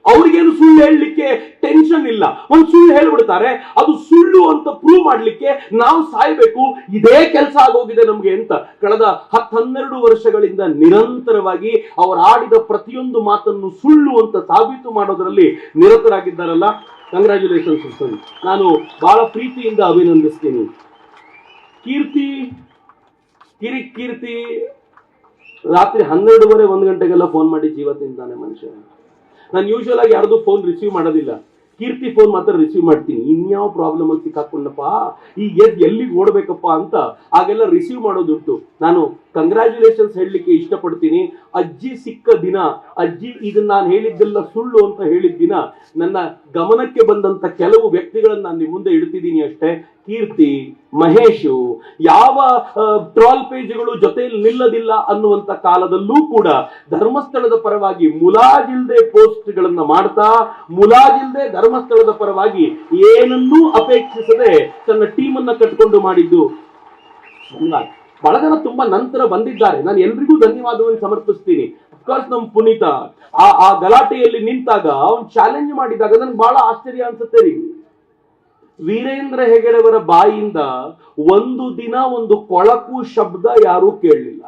ಅವ್ರಿಗೇನು ಸುಳ್ಳು ಹೇಳಲಿಕ್ಕೆ ಟೆನ್ಷನ್ ಇಲ್ಲ, ಒಂದು ಸುಳ್ಳು ಹೇಳ್ಬಿಡ್ತಾರೆ, ಅದು ಸುಳ್ಳು ಅಂತ ಪ್ರೂವ್ ಮಾಡ್ಲಿಕ್ಕೆ ನಾವು ಸಾಯ್ಬೇಕು. ಇದೇ ಕೆಲಸ ಆಗೋಗಿದೆ ನಮ್ಗೆ ಅಂತ ಕಳೆದ 10-12 ವರ್ಷಗಳಿಂದ ನಿರಂತರವಾಗಿ ಅವರು ಆಡಿದ ಪ್ರತಿಯೊಂದು ಮಾತನ್ನು ಸುಳ್ಳು ಅಂತ ಸಾಬೀತು ಮಾಡೋದ್ರಲ್ಲಿ ನಿರತರಾಗಿದ್ದಾರಲ್ಲ. ಕಂಗ್ರ್ಯಾಚುಲೇಷನ್ಸ್. ನಾನು ಬಹಳ ಪ್ರೀತಿಯಿಂದ ಅಭಿನಂದಿಸ್ತೀನಿ. ಕೀರ್ತಿ ರಾತ್ರಿ 12:30 1 ಗಂಟೆಗೆಲ್ಲ ಫೋನ್ ಮಾಡಿ ಜೀವ ತಿಂತಾನೆ ಮನುಷ್ಯ. ನಾನು ಯೂಶುವಲ್ ಆಗಿ ಯಾರ್ದು ಫೋನ್ ರಿಸೀವ್ ಮಾಡೋದಿಲ್ಲ, ಕೀರ್ತಿ ಫೋನ್ ಮಾತ್ರ ರಿಸೀವ್ ಮಾಡ್ತೀನಿ. ಇನ್ಯಾವ ಪ್ರಾಬ್ಲಮ್ ಅಲ್ಲಿ ಸಿಕ್ಕಾಕೊಂಡಪ್ಪ, ಈ ಎಲ್ಲಿಗೆ ಓಡ್ಬೇಕಪ್ಪ ಅಂತ ಆಗೆಲ್ಲ ರಿಸೀವ್ ಮಾಡೋದುಂಟು. ನಾನು ಕಂಗ್ರ್ಯಾಚುಲೇಷನ್ಸ್ ಹೇಳಲಿಕ್ಕೆ ಇಷ್ಟಪಡ್ತೀನಿ. ಅಜ್ಜಿ ಸಿಕ್ಕ ದಿನ, ಅಜ್ಜಿ ಇದನ್ನ ನಾನು ಹೇಳಿದ್ದೆಲ್ಲ ಸುಳ್ಳು ಅಂತ ಹೇಳಿದ ದಿನ ನನ್ನ ಗಮನಕ್ಕೆ ಬಂದಂತ ಕೆಲವು ವ್ಯಕ್ತಿಗಳನ್ನ ನಾನು ನಿಮ್ಮ ಮುಂದೆ ಇಡ್ತಿದ್ದೀನಿ ಅಷ್ಟೇ. ಕೀರ್ತಿ, ಮಹೇಶು, ಯಾವ ಟ್ರಾಲ್ ಪೇಜ್ಗಳು ಜೊತೆಯಲ್ಲಿ ನಿಲ್ಲದಿಲ್ಲ ಅನ್ನುವಂತ ಕಾಲದಲ್ಲೂ ಕೂಡ ಧರ್ಮಸ್ಥಳದ ಪರವಾಗಿ ಮುಲಾಜಿಲ್ದೆ ಪೋಸ್ಟ್ ಗಳನ್ನ ಮಾಡ್ತಾ, ಮುಲಾಜಿಲ್ದೆ ಧರ್ಮಸ್ಥಳದ ಪರವಾಗಿ ಏನನ್ನೂ ಅಪೇಕ್ಷಿಸದೆ ತನ್ನ ಟೀಮ್ ಅನ್ನ ಕಟ್ಟಿಕೊಂಡು ಮಾಡಿದ್ದು. ಬಹಳ ಜನ ತುಂಬಾ ನಂತರ ಬಂದಿದ್ದಾರೆ, ನಾನು ಎಲ್ರಿಗೂ ಧನ್ಯವಾದವನ್ನು ಸಮರ್ಪಿಸ್ತೀನಿ. ಅಫ್ಕೋರ್ಸ್ ನಮ್ ಪುನೀತ ಆ ಗಲಾಟೆಯಲ್ಲಿ ನಿಂತಾಗ ಅವ್ನು ಚಾಲೆಂಜ್ ಮಾಡಿದಾಗ ನನ್ಗೆ ಬಹಳ ಆಶ್ಚರ್ಯ ಅನ್ಸುತ್ತೆ ರೀ. ವೀರೇಂದ್ರ ಹೆಗಡೆಯವರ ಬಾಯಿಯಿಂದ ಒಂದು ದಿನ ಒಂದು ಕೊಳಕು ಶಬ್ದ ಯಾರೂ ಕೇಳಲಿಲ್ಲ.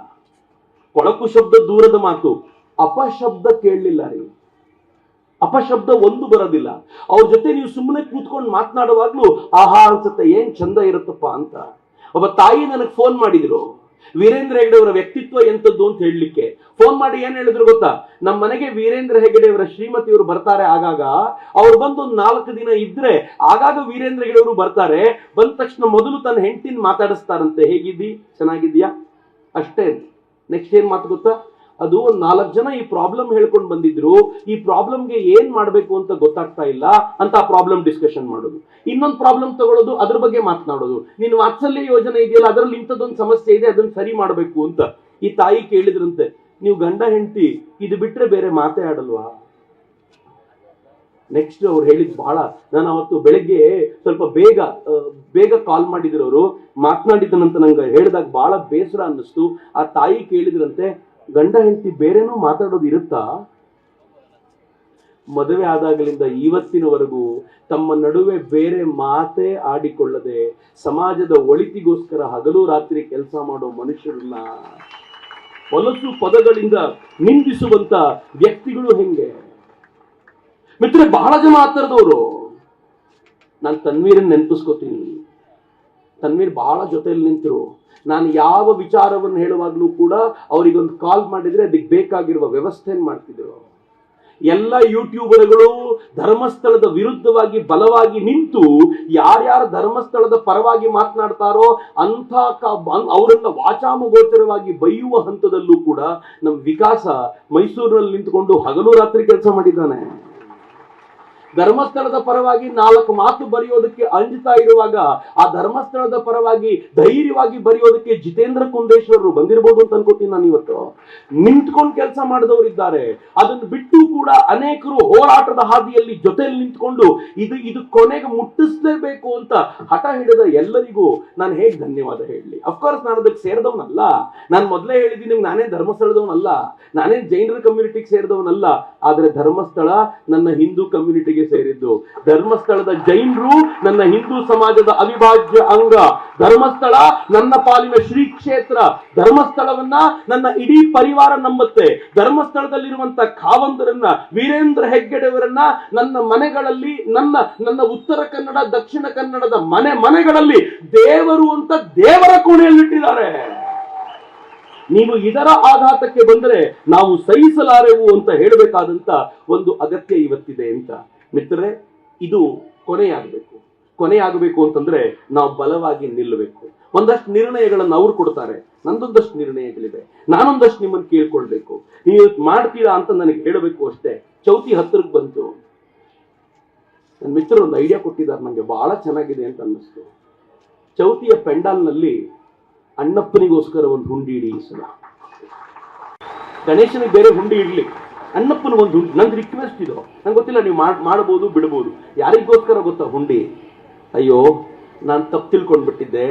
ಕೊಳಕು ಶಬ್ದ ದೂರದ ಮಾತು, ಅಪಶಬ್ದ ಕೇಳಲಿಲ್ಲ ರೀ. ಅಪಶಬ್ದ ಒಂದು ಬರೋದಿಲ್ಲ. ಅವ್ರ ಜೊತೆ ನೀವು ಸುಮ್ಮನೆ ಕೂತ್ಕೊಂಡು ಮಾತನಾಡುವಾಗ್ಲೂ ಆಹಾ ಅನ್ಸುತ್ತೆ, ಏನ್ ಚಂದ ಇರುತ್ತಪ್ಪ ಅಂತ. ಒಬ್ಬ ತಾಯಿ ನನಗೆ ಫೋನ್ ಮಾಡಿದ್ರು, ವೀರೇಂದ್ರ ಹೆಗಡೆ ಅವರ ವ್ಯಕ್ತಿತ್ವ ಎಂತದ್ದು ಅಂತ ಹೇಳಲಿಕ್ಕೆ. ಫೋನ್ ಮಾಡಿ ಏನ್ ಹೇಳಿದ್ರು ಗೊತ್ತಾ, ನಮ್ಮ ಮನೆಗೆ ವೀರೇಂದ್ರ ಹೆಗಡೆ ಅವರ ಶ್ರೀಮತಿಯವರು ಬರ್ತಾರೆ ಆಗಾಗ, ಅವ್ರು ಬಂದು ಒಂದು 4 ದಿನ ಇದ್ರೆ ಆಗಾಗ ವೀರೇಂದ್ರ ಹೆಗಡೆ ಅವರು ಬರ್ತಾರೆ. ಬಂದ ತಕ್ಷಣ ಮೊದಲು ತನ್ನ ಹೆಂಡತಿನ ಮಾತಾಡಿಸ್ತಾರಂತೆ, ಹೇಗಿದ್ದಿ, ಚೆನ್ನಾಗಿದ್ಯಾ, ಅಷ್ಟೇ. ನೆಕ್ಸ್ಟ್ ಏನ್ ಮಾತು ಗೊತ್ತಾ, ಅದು ಒಂದು 4 ಜನ ಈ ಪ್ರಾಬ್ಲಮ್ ಹೇಳ್ಕೊಂಡು ಬಂದಿದ್ರು, ಈ ಪ್ರಾಬ್ಲಮ್ಗೆ ಏನ್ ಮಾಡ್ಬೇಕು ಅಂತ ಗೊತ್ತಾಗ್ತಾ ಇಲ್ಲ ಅಂತ ಆ ಪ್ರಾಬ್ಲಮ್ ಡಿಸ್ಕಷನ್ ಮಾಡೋದು. ಇನ್ನೊಂದು ಪ್ರಾಬ್ಲಮ್ ತಗೊಳ್ಳೋದು, ಅದ್ರ ಬಗ್ಗೆ ಮಾತನಾಡೋದು. ನೀನು ವಾತ್ಸಲ್ಯ ಯೋಜನೆ ಇದೆಯಲ್ಲ, ಅದರಲ್ಲಿ ಇಂಥದ್ದೊಂದು ಸಮಸ್ಯೆ ಇದೆ, ಅದನ್ನ ಸರಿ ಮಾಡಬೇಕು ಅಂತ. ಈ ತಾಯಿ ಕೇಳಿದ್ರಂತೆ, ನೀವು ಗಂಡ ಹೆಂಡತಿ ಇದು ಬಿಟ್ರೆ ಬೇರೆ ಮಾತೇ ಆಡಲ್ವಾ? ನೆಕ್ಸ್ಟ್ ಅವ್ರು ಹೇಳಿದ್ ಬಹಳ, ನಾನು ಅವತ್ತು ಬೆಳಗ್ಗೆ ಸ್ವಲ್ಪ ಬೇಗ ಕಾಲ್ ಮಾಡಿದ್ರು. ಅವರು ಮಾತನಾಡಿದ್ದನಂತ ನಂಗೆ ಹೇಳಿದಾಗ ಬಹಳ ಬೇಸರ ಅನ್ನಿಸ್ತು. ಆ ತಾಯಿ ಕೇಳಿದ್ರಂತೆ, ಗಂಡ ಹೆಂಡತಿ ಬೇರೆನೂ ಮಾತಾಡೋದು ಇರುತ್ತಾ? ಮದುವೆ ಆದಾಗಲಿಂದ ಇವತ್ತಿನವರೆಗೂ ತಮ್ಮ ನಡುವೆ ಬೇರೆ ಮಾತೇ ಆಡಿಕೊಳ್ಳದೆ ಸಮಾಜದ ಒಳಿತಿಗೋಸ್ಕರ ಹಗಲು ರಾತ್ರಿ ಕೆಲಸ ಮಾಡೋ ಮನುಷ್ಯರನ್ನ ಹೊಲಸು ಪದಗಳಿಂದ ನಿಂದಿಸುವಂತ ವ್ಯಕ್ತಿಗಳು ಹೆಂಗೆ? ಮಿತ್ರ, ಬಹಳ ಜನ ಆ ಥರದವರು. ನಾನು ತನ್ವೀರನ್ನ ನೆನಪಿಸ್ಕೋತೀನಿ. ತನ್ವೀರ್ ಬಹಳ ಜೊತೆಯಲ್ಲಿ ನಿಂತರು. ನಾನು ಯಾವ ವಿಚಾರವನ್ನು ಹೇಳುವಾಗ್ಲೂ ಕೂಡ ಅವರಿಗೊಂದು ಕಾಲ್ ಮಾಡಿದ್ರೆ ಅದಕ್ಕೆ ಬೇಕಾಗಿರುವ ವ್ಯವಸ್ಥೆಯನ್ನು ಮಾಡ್ತಿದ್ರು. ಎಲ್ಲ ಯೂಟ್ಯೂಬರ್ಗಳು ಧರ್ಮಸ್ಥಳದ ವಿರುದ್ಧವಾಗಿ ಬಲವಾಗಿ ನಿಂತು ಯಾರ್ಯಾರ ಧರ್ಮಸ್ಥಳದ ಪರವಾಗಿ ಮಾತನಾಡ್ತಾರೋ ಅಂಥ ಅವರನ್ನ ವಾಚಾಮಗೋಚರವಾಗಿ ಬೈಯುವ ಹಂತದಲ್ಲೂ ಕೂಡ ನಮ್ಮ ವಿಕಾಸ ಮೈಸೂರಿನಲ್ಲಿ ನಿಂತುಕೊಂಡು ಹಗಲು ರಾತ್ರಿ ಕೆಲಸ ಮಾಡಿದ್ದಾನೆ. ಧರ್ಮಸ್ಥಳದ ಪರವಾಗಿ 4 ಮಾತು ಬರೆಯೋದಕ್ಕೆ ಅಂಜುತ್ತಾ ಇರುವಾಗ ಆ ಧರ್ಮಸ್ಥಳದ ಪರವಾಗಿ ಧೈರ್ಯವಾಗಿ ಬರೆಯೋದಕ್ಕೆ ಜಿತೇಂದ್ರ ಕುಂದೇಶ್ವರರು ಬಂದಿರಬಹುದು ಅಂತ ಅನ್ಕೋತೀನಿ ನಾನು. ಇವತ್ತು ನಿಂತ್ಕೊಂಡು ಕೆಲಸ ಮಾಡಿದವರಿದ್ದಾರೆ. ಅದನ್ನು ಬಿಟ್ಟು ಕೂಡ ಅನೇಕರು ಹೋರಾಟದ ಹಾದಿಯಲ್ಲಿ ಜೊತೆಯಲ್ಲಿ ನಿಂತ್ಕೊಂಡು ಇದು ಕೊನೆಗೆ ಮುಟ್ಟಿಸಲೇಬೇಕು ಅಂತ ಹಠ ಹಿಡಿದ ಎಲ್ಲರಿಗೂ ನಾನು ಹೇಗೆ ಧನ್ಯವಾದ ಹೇಳಲಿ? ಅಫ್ಕೋರ್ಸ್ ನಾನು ಅದಕ್ಕೆ ಸೇರಿದವನಲ್ಲ. ನಾನು ಮೊದಲೇ ಹೇಳಿದ್ದೀನಿ, ನಾನೇ ಧರ್ಮಸ್ಥಳದವನಲ್ಲ, ನಾನೇ ಜೈನರ ಕಮ್ಯುನಿಟಿಗೆ ಸೇರಿದವನಲ್ಲ. ಆದ್ರೆ ಧರ್ಮಸ್ಥಳ ನನ್ನ ಹಿಂದೂ ಕಮ್ಯುನಿಟಿಗೆ ಸೇರಿದ್ದು. ಧರ್ಮಸ್ಥಳದ ಜೈನರು ನನ್ನ ಹಿಂದೂ ಸಮಾಜದ ಅವಿಭಾಜ್ಯ ಅಂಗ. ಧರ್ಮಸ್ಥಳ ನನ್ನ ಪಾಲಿನ ಶ್ರೀ ಕ್ಷೇತ್ರ. ಧರ್ಮಸ್ಥಳವನ್ನ ನನ್ನ ಇಡೀ ಪರಿವಾರ ನಂಬುತ್ತೆ. ಧರ್ಮಸ್ಥಳದಲ್ಲಿರುವಂತ ಖಾವಂದರನ್ನ, ವೀರೇಂದ್ರ ಹೆಗ್ಗಡೆಯವರನ್ನ ನನ್ನ ಮನೆಗಳಲ್ಲಿ, ನನ್ನ ಉತ್ತರ ಕನ್ನಡ ದಕ್ಷಿಣ ಕನ್ನಡದ ಮನೆಗಳಲ್ಲಿ ದೇವರು ಅಂತ ದೇವರ ಕೋಣೆಯಲ್ಲಿಟ್ಟಿದ್ದಾರೆ. ನೀವು ಇದರ ಆಘಾತಕ್ಕೆ ಬಂದರೆ ನಾವು ಸಹಿಸಲಾರೆವು ಅಂತ ಹೇಳಬೇಕಾದಂತ ಒಂದು ಅಗತ್ಯ ಇವತ್ತಿದೆ ಅಂತ. ಮಿತ್ರರೇ, ಇದು ಕೊನೆಯಾಗಬೇಕು ಅಂತಂದ್ರೆ ನಾವು ಬಲವಾಗಿ ನಿಲ್ಲಬೇಕು. ಒಂದಷ್ಟು ನಿರ್ಣಯಗಳನ್ನು ಅವ್ರು ಕೊಡ್ತಾರೆ, ನಂದೊಂದಷ್ಟು ನಿರ್ಣಯಗಳಿದೆ. ನಾನೊಂದಷ್ಟು ನಿಮ್ಮನ್ನು ಕೇಳ್ಕೊಳ್ಬೇಕು. ನೀವು ಮಾಡ್ತೀರಾ ಅಂತ ನನಗೆ ಹೇಳಬೇಕು ಅಷ್ಟೇ. ಚೌತಿ ಹತ್ತಿರಕ್ಕೆ ಬಂತು. ನನ್ನ ಮಿತ್ರರು ಒಂದು ಐಡಿಯಾ ಕೊಟ್ಟಿದ್ದಾರೆ, ನನಗೆ ಬಹಳ ಚೆನ್ನಾಗಿದೆ ಅಂತ ಅನ್ನಿಸ್ತು. ಚೌತಿಯ ಪೆಂಡಾಲ್ನಲ್ಲಿ ಅಣ್ಣಪ್ಪನಿಗೋಸ್ಕರ ಒಂದು ಹುಂಡಿ ಇಡಿ. ಈ ಸಲ ಗಣೇಶನಿಗೆ ಬೇರೆ ಹುಂಡಿ ಇಡ್ಲಿ, ಅಣ್ಣಪ್ಪನ ಒಂದು ಹುಂಡಿ. ನಂದು ರಿಕ್ವೆಸ್ಟ್ ಇದು, ನಂಗೆ ಗೊತ್ತಿಲ್ಲ, ನೀವು ಮಾಡಬಹುದು ಬಿಡಬಹುದು. ಯಾರಿಗೋಸ್ಕರ ಗೊತ್ತಾ ಹುಂಡಿ? ಅಯ್ಯೋ, ನಾನು ತಪ್ಪು ತಿಳ್ಕೊಂಡ್ಬಿಟ್ಟಿದ್ದೆ,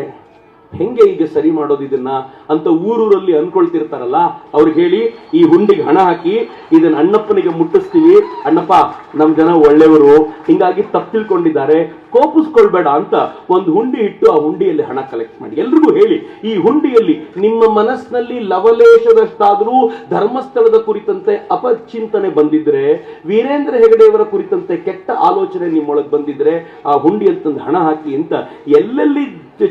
ಹೆಂಗೆ ಈಗ ಸರಿ ಮಾಡೋದು ಇದನ್ನ ಅಂತ ಊರೂರಲ್ಲಿ ಅನ್ಕೊಳ್ತಿರ್ತಾರಲ್ಲ, ಅವ್ರಿಗೆ ಹೇಳಿ ಈ ಹುಂಡಿಗೆ ಹಣ ಹಾಕಿ ಇದನ್ನ ಅಣ್ಣಪ್ಪನಿಗೆ ಮುಟ್ಟಿಸ್ತೀವಿ. ಅಣ್ಣಪ್ಪ, ನಮ್ ಜನ ಒಳ್ಳೆಯವರು, ಹಿಂಗಾಗಿ ತಪ್ಪು ತಿಳ್ಕೊಂಡಿದ್ದಾರೆ, ಕೋಪಿಸ್ಕೊಳ್ಬೇಡ ಅಂತ ಒಂದು ಹುಂಡಿ ಇಟ್ಟು ಆ ಹುಂಡಿಯಲ್ಲಿ ಹಣ ಕಲೆಕ್ಟ್ ಮಾಡಿ. ಎಲ್ರಿಗೂ ಹೇಳಿ, ಈ ಹುಂಡಿಯಲ್ಲಿ ನಿಮ್ಮ ಮನಸ್ಸಿನಲ್ಲಿ ಲವಲೇಶದಷ್ಟಾದರೂ ಧರ್ಮಸ್ಥಳದ ಕುರಿತಂತೆ ಅಪಚಿಂತನೆ ಬಂದಿದ್ರೆ, ವೀರೇಂದ್ರ ಹೆಗಡೆಯವರ ಕುರಿತಂತೆ ಕೆಟ್ಟ ಆಲೋಚನೆ ನಿಮ್ಮೊಳಗೆ ಬಂದಿದ್ರೆ ಆ ಹುಂಡಿಯಲ್ಲಿ ತಂದು ಹಣ ಹಾಕಿ ಅಂತ ಎಲ್ಲೆಲ್ಲಿ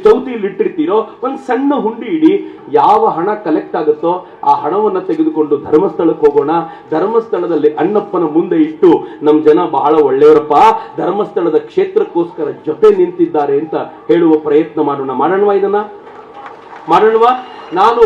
ಚೌತಿಯಲ್ಲಿ ಇಟ್ಟಿರ್ತೀರೋ ಒಂದು ಸಣ್ಣ ಹುಂಡಿ ಇಡಿ. ಯಾವ ಹಣ ಕಲೆಕ್ಟ್ ಆಗುತ್ತೋ ಆ ಹಣವನ್ನು ತೆಗೆದುಕೊಂಡು ಧರ್ಮಸ್ಥಳಕ್ಕೆ ಹೋಗೋಣ. ಧರ್ಮಸ್ಥಳದಲ್ಲಿ ಅಣ್ಣಪ್ಪನ ಮುಂದೆ ಇಟ್ಟು ನಮ್ಮ ಜನ ಬಹಳ ಒಳ್ಳೆಯವರಪ್ಪ, ಧರ್ಮಸ್ಥಳದ ಕ್ಷೇತ್ರಕ್ಕೋಸ್ಕರ ಜೊತೆ ನಿಂತಿದ್ದಾರೆ ಅಂತ ಹೇಳುವ ಪ್ರಯತ್ನ ಮಾಡೋಣವಾ? ಇದನ್ನ ಮಾಡೋಣವಾ? ನಾನು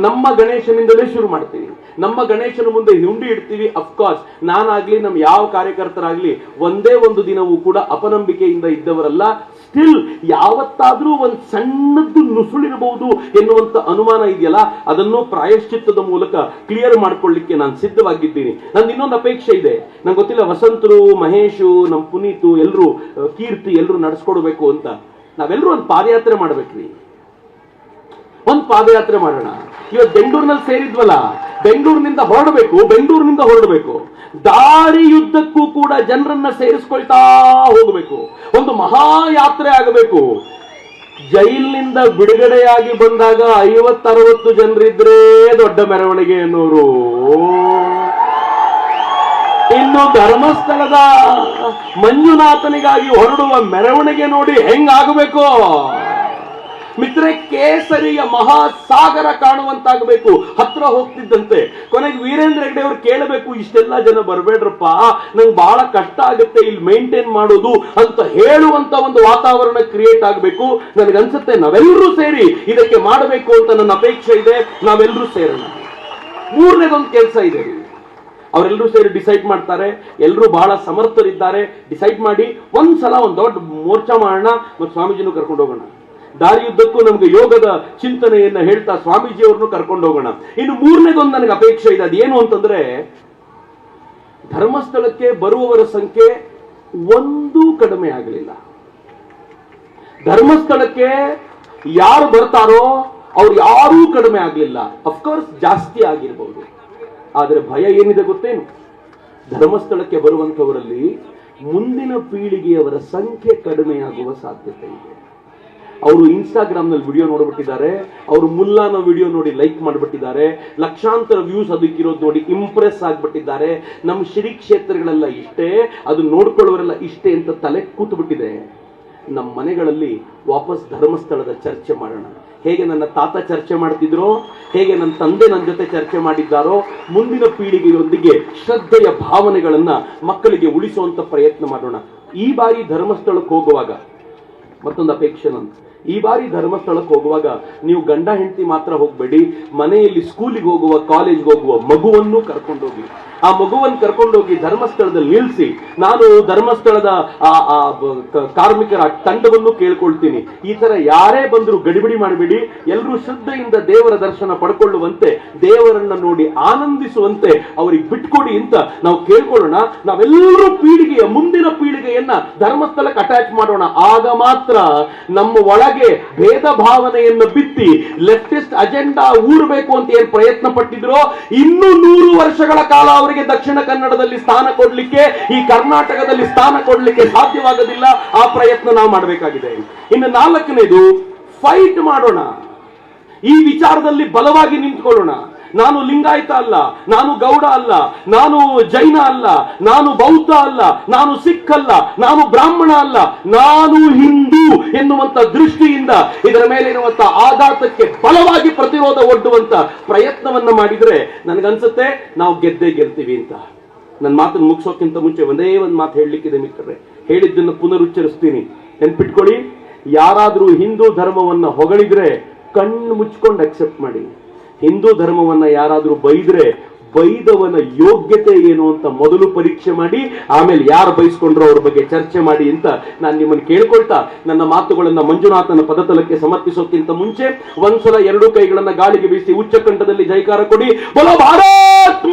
ನಮ್ಮ ಗಣೇಶನಿಂದಲೇ ಶುರು ಮಾಡ್ತೀನಿ. ನಮ್ಮ ಗಣೇಶನ ಮುಂದೆ ಹುಂಡಿ ಇಡ್ತೀವಿ. ಅಫ್ಕೋರ್ಸ್ ನಾನಾಗ್ಲಿ, ನಮ್ಮ ಯಾವ ಕಾರ್ಯಕರ್ತರಾಗ್ಲಿ ಒಂದೇ ಒಂದು ದಿನವೂ ಕೂಡ ಅಪನಂಬಿಕೆಯಿಂದ ಇದ್ದವರಲ್ಲ. ಸ್ಟಿಲ್ ಯಾವತ್ತಾದ್ರೂ ಒಂದು ಸಣ್ಣದ್ದು ನುಸುಳಿರಬಹುದು ಎನ್ನುವಂತ ಅನುಮಾನ ಇದೆಯಲ್ಲ, ಅದನ್ನು ಪ್ರಾಯಶ್ಚಿತ್ತದ ಮೂಲಕ ಕ್ಲಿಯರ್ ಮಾಡ್ಕೊಳ್ಳಿಕ್ಕೆ ನಾನು ಸಿದ್ಧವಾಗಿದ್ದೀನಿ. ನಂದು ಇನ್ನೊಂದು ಅಪೇಕ್ಷೆ ಇದೆ. ನಂಗೆ ಗೊತ್ತಿಲ್ಲ, ವಸಂತರು, ಮಹೇಶು, ನಮ್ಮ ಪುನೀತು, ಎಲ್ಲರೂ, ಕೀರ್ತಿ, ಎಲ್ಲರೂ ನಡೆಸ್ಕೊಡ್ಬೇಕು ಅಂತ. ನಾವೆಲ್ಲರೂ ಒಂದು ಪಾದಯಾತ್ರೆ ಮಾಡ್ಬೇಕ್ರಿ. ಒಂದು ಪಾದಯಾತ್ರೆ ಮಾಡೋಣ. ಇವತ್ತು ಬೆಂಗಳೂರಿನಲ್ಲಿ ಸೇರಿದ್ವಲ್ಲ, ಬೆಂಗಳೂರಿನಿಂದ ಹೊರಡಬೇಕು. ದಾರಿ ಯುದ್ಧಕ್ಕೂ ಕೂಡ ಜನರನ್ನ ಸೇರಿಸ್ಕೊಳ್ತಾ ಹೋಗಬೇಕು. ಒಂದು ಮಹಾಯಾತ್ರೆ ಆಗಬೇಕು. ಜೈಲಿನಿಂದ ಬಿಡುಗಡೆಯಾಗಿ ಬಂದಾಗ 50-60 ಜನರಿದ್ರೆ ದೊಡ್ಡ ಮೆರವಣಿಗೆ ಅನ್ನೋರು, ಇನ್ನು ಧರ್ಮಸ್ಥಳದ ಮಂಜುನಾಥನಿಗಾಗಿ ಹೊರಡುವ ಮೆರವಣಿಗೆ ನೋಡಿ ಹೆಂಗಾಗಬೇಕು ಮಿತ್ರೆ. ಕೇಸರಿಯ ಮಹಾಸಾಗರ ಕಾಣುವಂತಾಗಬೇಕು. ಹತ್ರ ಹೋಗ್ತಿದ್ದಂತೆ ಕೊನೆಗೆ ವೀರೇಂದ್ರ ಹೆಗ್ಡೆ ಅವರು ಕೇಳಬೇಕು, ಇಷ್ಟೆಲ್ಲ ಜನ ಬರಬೇಡ್ರಪ್ಪ, ನಂಗೆ ಬಹಳ ಕಷ್ಟ ಆಗುತ್ತೆ ಇಲ್ಲಿ ಮೇಂಟೈನ್ ಮಾಡೋದು ಅಂತ ಹೇಳುವಂತ ಒಂದು ವಾತಾವರಣ ಕ್ರಿಯೇಟ್ ಆಗಬೇಕು. ನನಗನ್ಸುತ್ತೆ ನಾವೆಲ್ಲರೂ ಸೇರಿ ಇದಕ್ಕೆ ಮಾಡಬೇಕು ಅಂತ ನನ್ನ ಅಪೇಕ್ಷೆ ಇದೆ. ನಾವೆಲ್ಲರೂ ಸೇರೋಣ. ಮೂರನೇದೊಂದು ಕೆಲಸ ಇದೆ. ಅವರೆಲ್ಲರೂ ಸೇರಿ ಡಿಸೈಡ್ ಮಾಡ್ತಾರೆ. ಎಲ್ಲರೂ ಬಹಳ ಸಮರ್ಥರಿದ್ದಾರೆ. ಡಿಸೈಡ್ ಮಾಡಿ ಒಂದ್ಸಲ ಒಂದು ದೊಡ್ಡ ಮೋರ್ಚಾ ಮಾಡೋಣ ಮತ್ತು ಸ್ವಾಮೀಜಿನೂ ಕರ್ಕೊಂಡು ಹೋಗೋಣ. ದಾರಿಯುದ್ದಕ್ಕೂ ನಮ್ಗೆ ಯೋಗದ ಚಿಂತನೆಯನ್ನ ಹೇಳ್ತಾ ಸ್ವಾಮೀಜಿಯವ್ರನ್ನು ಕರ್ಕೊಂಡು ಹೋಗೋಣ. ಇನ್ನು ಮೂರನೇದೊಂದು ನನಗೆ ಅಪೇಕ್ಷೆ ಇದೆ. ಅದೇನು ಅಂತಂದ್ರೆ, ಧರ್ಮಸ್ಥಳಕ್ಕೆ ಬರುವವರ ಸಂಖ್ಯೆ ಒಂದೂ ಕಡಿಮೆ ಆಗಲಿಲ್ಲ. ಧರ್ಮಸ್ಥಳಕ್ಕೆ ಯಾರು ಬರ್ತಾರೋ ಅವ್ರು ಯಾರೂ ಕಡಿಮೆ ಆಗಲಿಲ್ಲ. ಅಫ್ಕೋರ್ಸ್ ಜಾಸ್ತಿ ಆಗಿರ್ಬೋದು. ಆದರೆ ಭಯ ಏನಿದೆ ಗೊತ್ತೇನು? ಧರ್ಮಸ್ಥಳಕ್ಕೆ ಬರುವಂತವರಲ್ಲಿ ಮುಂದಿನ ಪೀಳಿಗೆಯವರ ಸಂಖ್ಯೆ ಕಡಿಮೆಯಾಗುವ ಸಾಧ್ಯತೆ ಇದೆ. ಅವರು ಇನ್ಸ್ಟಾಗ್ರಾಮ್ ನಲ್ಲಿ ವಿಡಿಯೋ ನೋಡ್ಬಿಟ್ಟಿದ್ದಾರೆ, ಅವರು ಮುಲ್ಲಾನ ವಿಡಿಯೋ ನೋಡಿ ಲೈಕ್ ಮಾಡ್ಬಿಟ್ಟಿದ್ದಾರೆ, ಲಕ್ಷಾಂತರ ವ್ಯೂಸ್ ಅದಕ್ಕಿರೋದು ನೋಡಿ ಇಂಪ್ರೆಸ್ ಆಗ್ಬಿಟ್ಟಿದ್ದಾರೆ. ನಮ್ಮ ಶ್ರೀ ಕ್ಷೇತ್ರಗಳೆಲ್ಲ ಇಷ್ಟೇ, ಅದು ನೋಡ್ಕೊಳ್ಳೋರೆಲ್ಲ ಇಷ್ಟೇ ಅಂತ ತಲೆ ಕೂತು ಬಿಟ್ಟಿದೆ. ನಮ್ಮ ಮನೆಗಳಲ್ಲಿ ವಾಪಸ್ ಧರ್ಮಸ್ಥಳದ ಚರ್ಚೆ ಮಾಡೋಣ. ಹೇಗೆ ನನ್ನ ತಾತ ಚರ್ಚೆ ಮಾಡ್ತಿದ್ರೋ, ಹೇಗೆ ನನ್ನ ತಂದೆ ನನ್ನ ಜೊತೆ ಚರ್ಚೆ ಮಾಡಿದ್ದಾರೋ, ಮುಂದಿನ ಪೀಳಿಗೆಯೊಂದಿಗೆ ಶ್ರದ್ಧೆಯ ಭಾವನೆಗಳನ್ನ ಮಕ್ಕಳಿಗೆ ಉಳಿಸುವಂತ ಪ್ರಯತ್ನ ಮಾಡೋಣ. ಈ ಬಾರಿ ಧರ್ಮಸ್ಥಳಕ್ಕೆ ಹೋಗುವಾಗ ಮತ್ತೊಂದು ಅಪೇಕ್ಷೆ ನಂದು, ಈ ಬಾರಿ ಧರ್ಮಸ್ಥಳಕ್ಕೆ ಹೋಗುವಾಗ ನೀವು ಗಂಡ ಹೆಂಡತಿ ಮಾತ್ರ ಹೋಗ್ಬೇಡಿ, ಮನೆಯಲ್ಲಿ ಸ್ಕೂಲಿಗೆ ಹೋಗುವ, ಕಾಲೇಜ್ಗೆ ಹೋಗುವ ಮಗುವನ್ನು ಕರ್ಕೊಂಡೋಗಿ, ಆ ಮಗುವನ್ನು ಕರ್ಕೊಂಡೋಗಿ ಧರ್ಮಸ್ಥಳದಲ್ಲಿ ನಿಲ್ಲಿಸಿ, ನಾನು ಧರ್ಮಸ್ಥಳದ ಕಾರ್ಮಿಕರ ತಂಡವನ್ನು ಕೇಳ್ಕೊಳ್ತೀನಿ, ಈ ತರ ಯಾರೇ ಬಂದ್ರು ಗಡಿಬಿಡಿ ಮಾಡಬೇಡಿ, ಎಲ್ಲರೂ ಶ್ರದ್ಧೆಯಿಂದ ದೇವರ ದರ್ಶನ ಪಡ್ಕೊಳ್ಳುವಂತೆ, ದೇವರನ್ನ ನೋಡಿ ಆನಂದಿಸುವಂತೆ ಅವ್ರಿಗೆ ಬಿಟ್ಕೊಡಿ ಅಂತ ನಾವು ಕೇಳ್ಕೊಳ್ಳೋಣ. ನಾವೆಲ್ಲರೂ ಪೀಳಿಗೆಯ ಮುಂದಿನ ಪೀಳಿಗೆಯನ್ನ ಧರ್ಮಸ್ಥಳಕ್ಕೆ ಅಟ್ಯಾಚ್ ಮಾಡೋಣ. ಆಗ ಮಾತ್ರ ನಮ್ಮ ಒಳಗೆ ಭೇದ ಭಾವನೆಯನ್ನು ಬಿತ್ತಿ ಲೆಫ್ಟಿಸ್ಟ್ ಅಜೆಂಡಾ ಊರ್ಬೇಕು ಅಂತ ಏನ್ ಪ್ರಯತ್ನ ಪಟ್ಟಿದ್ರು, ಇನ್ನೂ 100 ವರ್ಷಗಳ ಕಾಲ ಅವರಿಗೆ ದಕ್ಷಿಣ ಕನ್ನಡದಲ್ಲಿ ಸ್ಥಾನ ಕೊಡ್ಲಿಕ್ಕೆ, ಈ ಕರ್ನಾಟಕದಲ್ಲಿ ಸ್ಥಾನ ಕೊಡ್ಲಿಕ್ಕೆ ಸಾಧ್ಯವಾಗದಿಲ್ಲ. ಆ ಪ್ರಯತ್ನ ನಾವು ಮಾಡಬೇಕಾಗಿದೆ. ಇನ್ನು 4ನೇದು, ಫೈಟ್ ಮಾಡೋಣ. ಈ ವಿಚಾರದಲ್ಲಿ ಬಲವಾಗಿ ನಿಂತ್ಕೊಳ್ಳೋಣ. ನಾನು ಲಿಂಗಾಯತ ಅಲ್ಲ, ನಾನು ಗೌಡ ಅಲ್ಲ, ನಾನು ಜೈನ ಅಲ್ಲ, ನಾನು ಬೌದ್ಧ ಅಲ್ಲ, ನಾನು ಸಿಖ್ ಅಲ್ಲ, ನಾನು ಬ್ರಾಹ್ಮಣ ಅಲ್ಲ, ನಾನು ಹಿಂದೂ ಎನ್ನುವಂತ ದೃಷ್ಟಿಯಿಂದ ಇದರ ಮೇಲೆ ಇರುವಂತ ಆಘಾತಕ್ಕೆ ಬಲವಾಗಿ ಪ್ರತಿರೋಧ ಒಡ್ಡುವಂತ ಪ್ರಯತ್ನವನ್ನ ಮಾಡಿದ್ರೆ ನನಗನ್ಸುತ್ತೆ ನಾವು ಗೆದ್ದೇ ಗೆಲ್ತೀವಿ ಅಂತ. ನನ್ನ ಮಾತನ್ನು ಮುಗಿಸೋಕ್ಕಿಂತ ಮುಂಚೆ ಒಂದೇ ಒಂದು ಮಾತು ಹೇಳಲಿಕ್ಕಿದೆ ಮಿತ್ರರೇ, ಹೇಳಿದ್ದನ್ನು ಪುನರುಚ್ಚರಿಸ್ತೀನಿ, ನೆನ್ಪಿಟ್ಕೊಳ್ಳಿ. ಯಾರಾದರೂ ಹಿಂದೂ ಧರ್ಮವನ್ನ ಹೊಗಳಿದ್ರೆ ಕಣ್ಣು ಮುಚ್ಕೊಂಡು ಅಕ್ಸೆಪ್ಟ್ ಮಾಡಿ. ಹಿಂದೂ ಧರ್ಮವನ್ನ ಯಾರಾದ್ರೂ ಬೈದ್ರೆ ಬೈದವನ ಯೋಗ್ಯತೆ ಏನು ಅಂತ ಮೊದಲು ಪರೀಕ್ಷೆ ಮಾಡಿ, ಆಮೇಲೆ ಯಾರು ಬೈಸ್ಕೊಂಡ್ರೋ ಅವ್ರ ಬಗ್ಗೆ ಚರ್ಚೆ ಮಾಡಿ ಅಂತ ನಾನು ನಿಮ್ಮನ್ನು ಕೇಳ್ಕೊಳ್ತಾ ನನ್ನ ಮಾತುಗಳನ್ನ ಮಂಜುನಾಥನ ಪದತಲಕ್ಕೆ ಸಮರ್ಪಿಸೋಕ್ಕಿಂತ ಮುಂಚೆ ಒಂದ್ಸಲ 2 ಕೈಗಳನ್ನ ಗಾಳಿಗೆ ಬೀಸಿ ಉಚ್ಚ ಕಂಠದಲ್ಲಿ ಜೈಕಾರ ಕೊಡಿ. ಬೋಲೋ ಭಾರತ್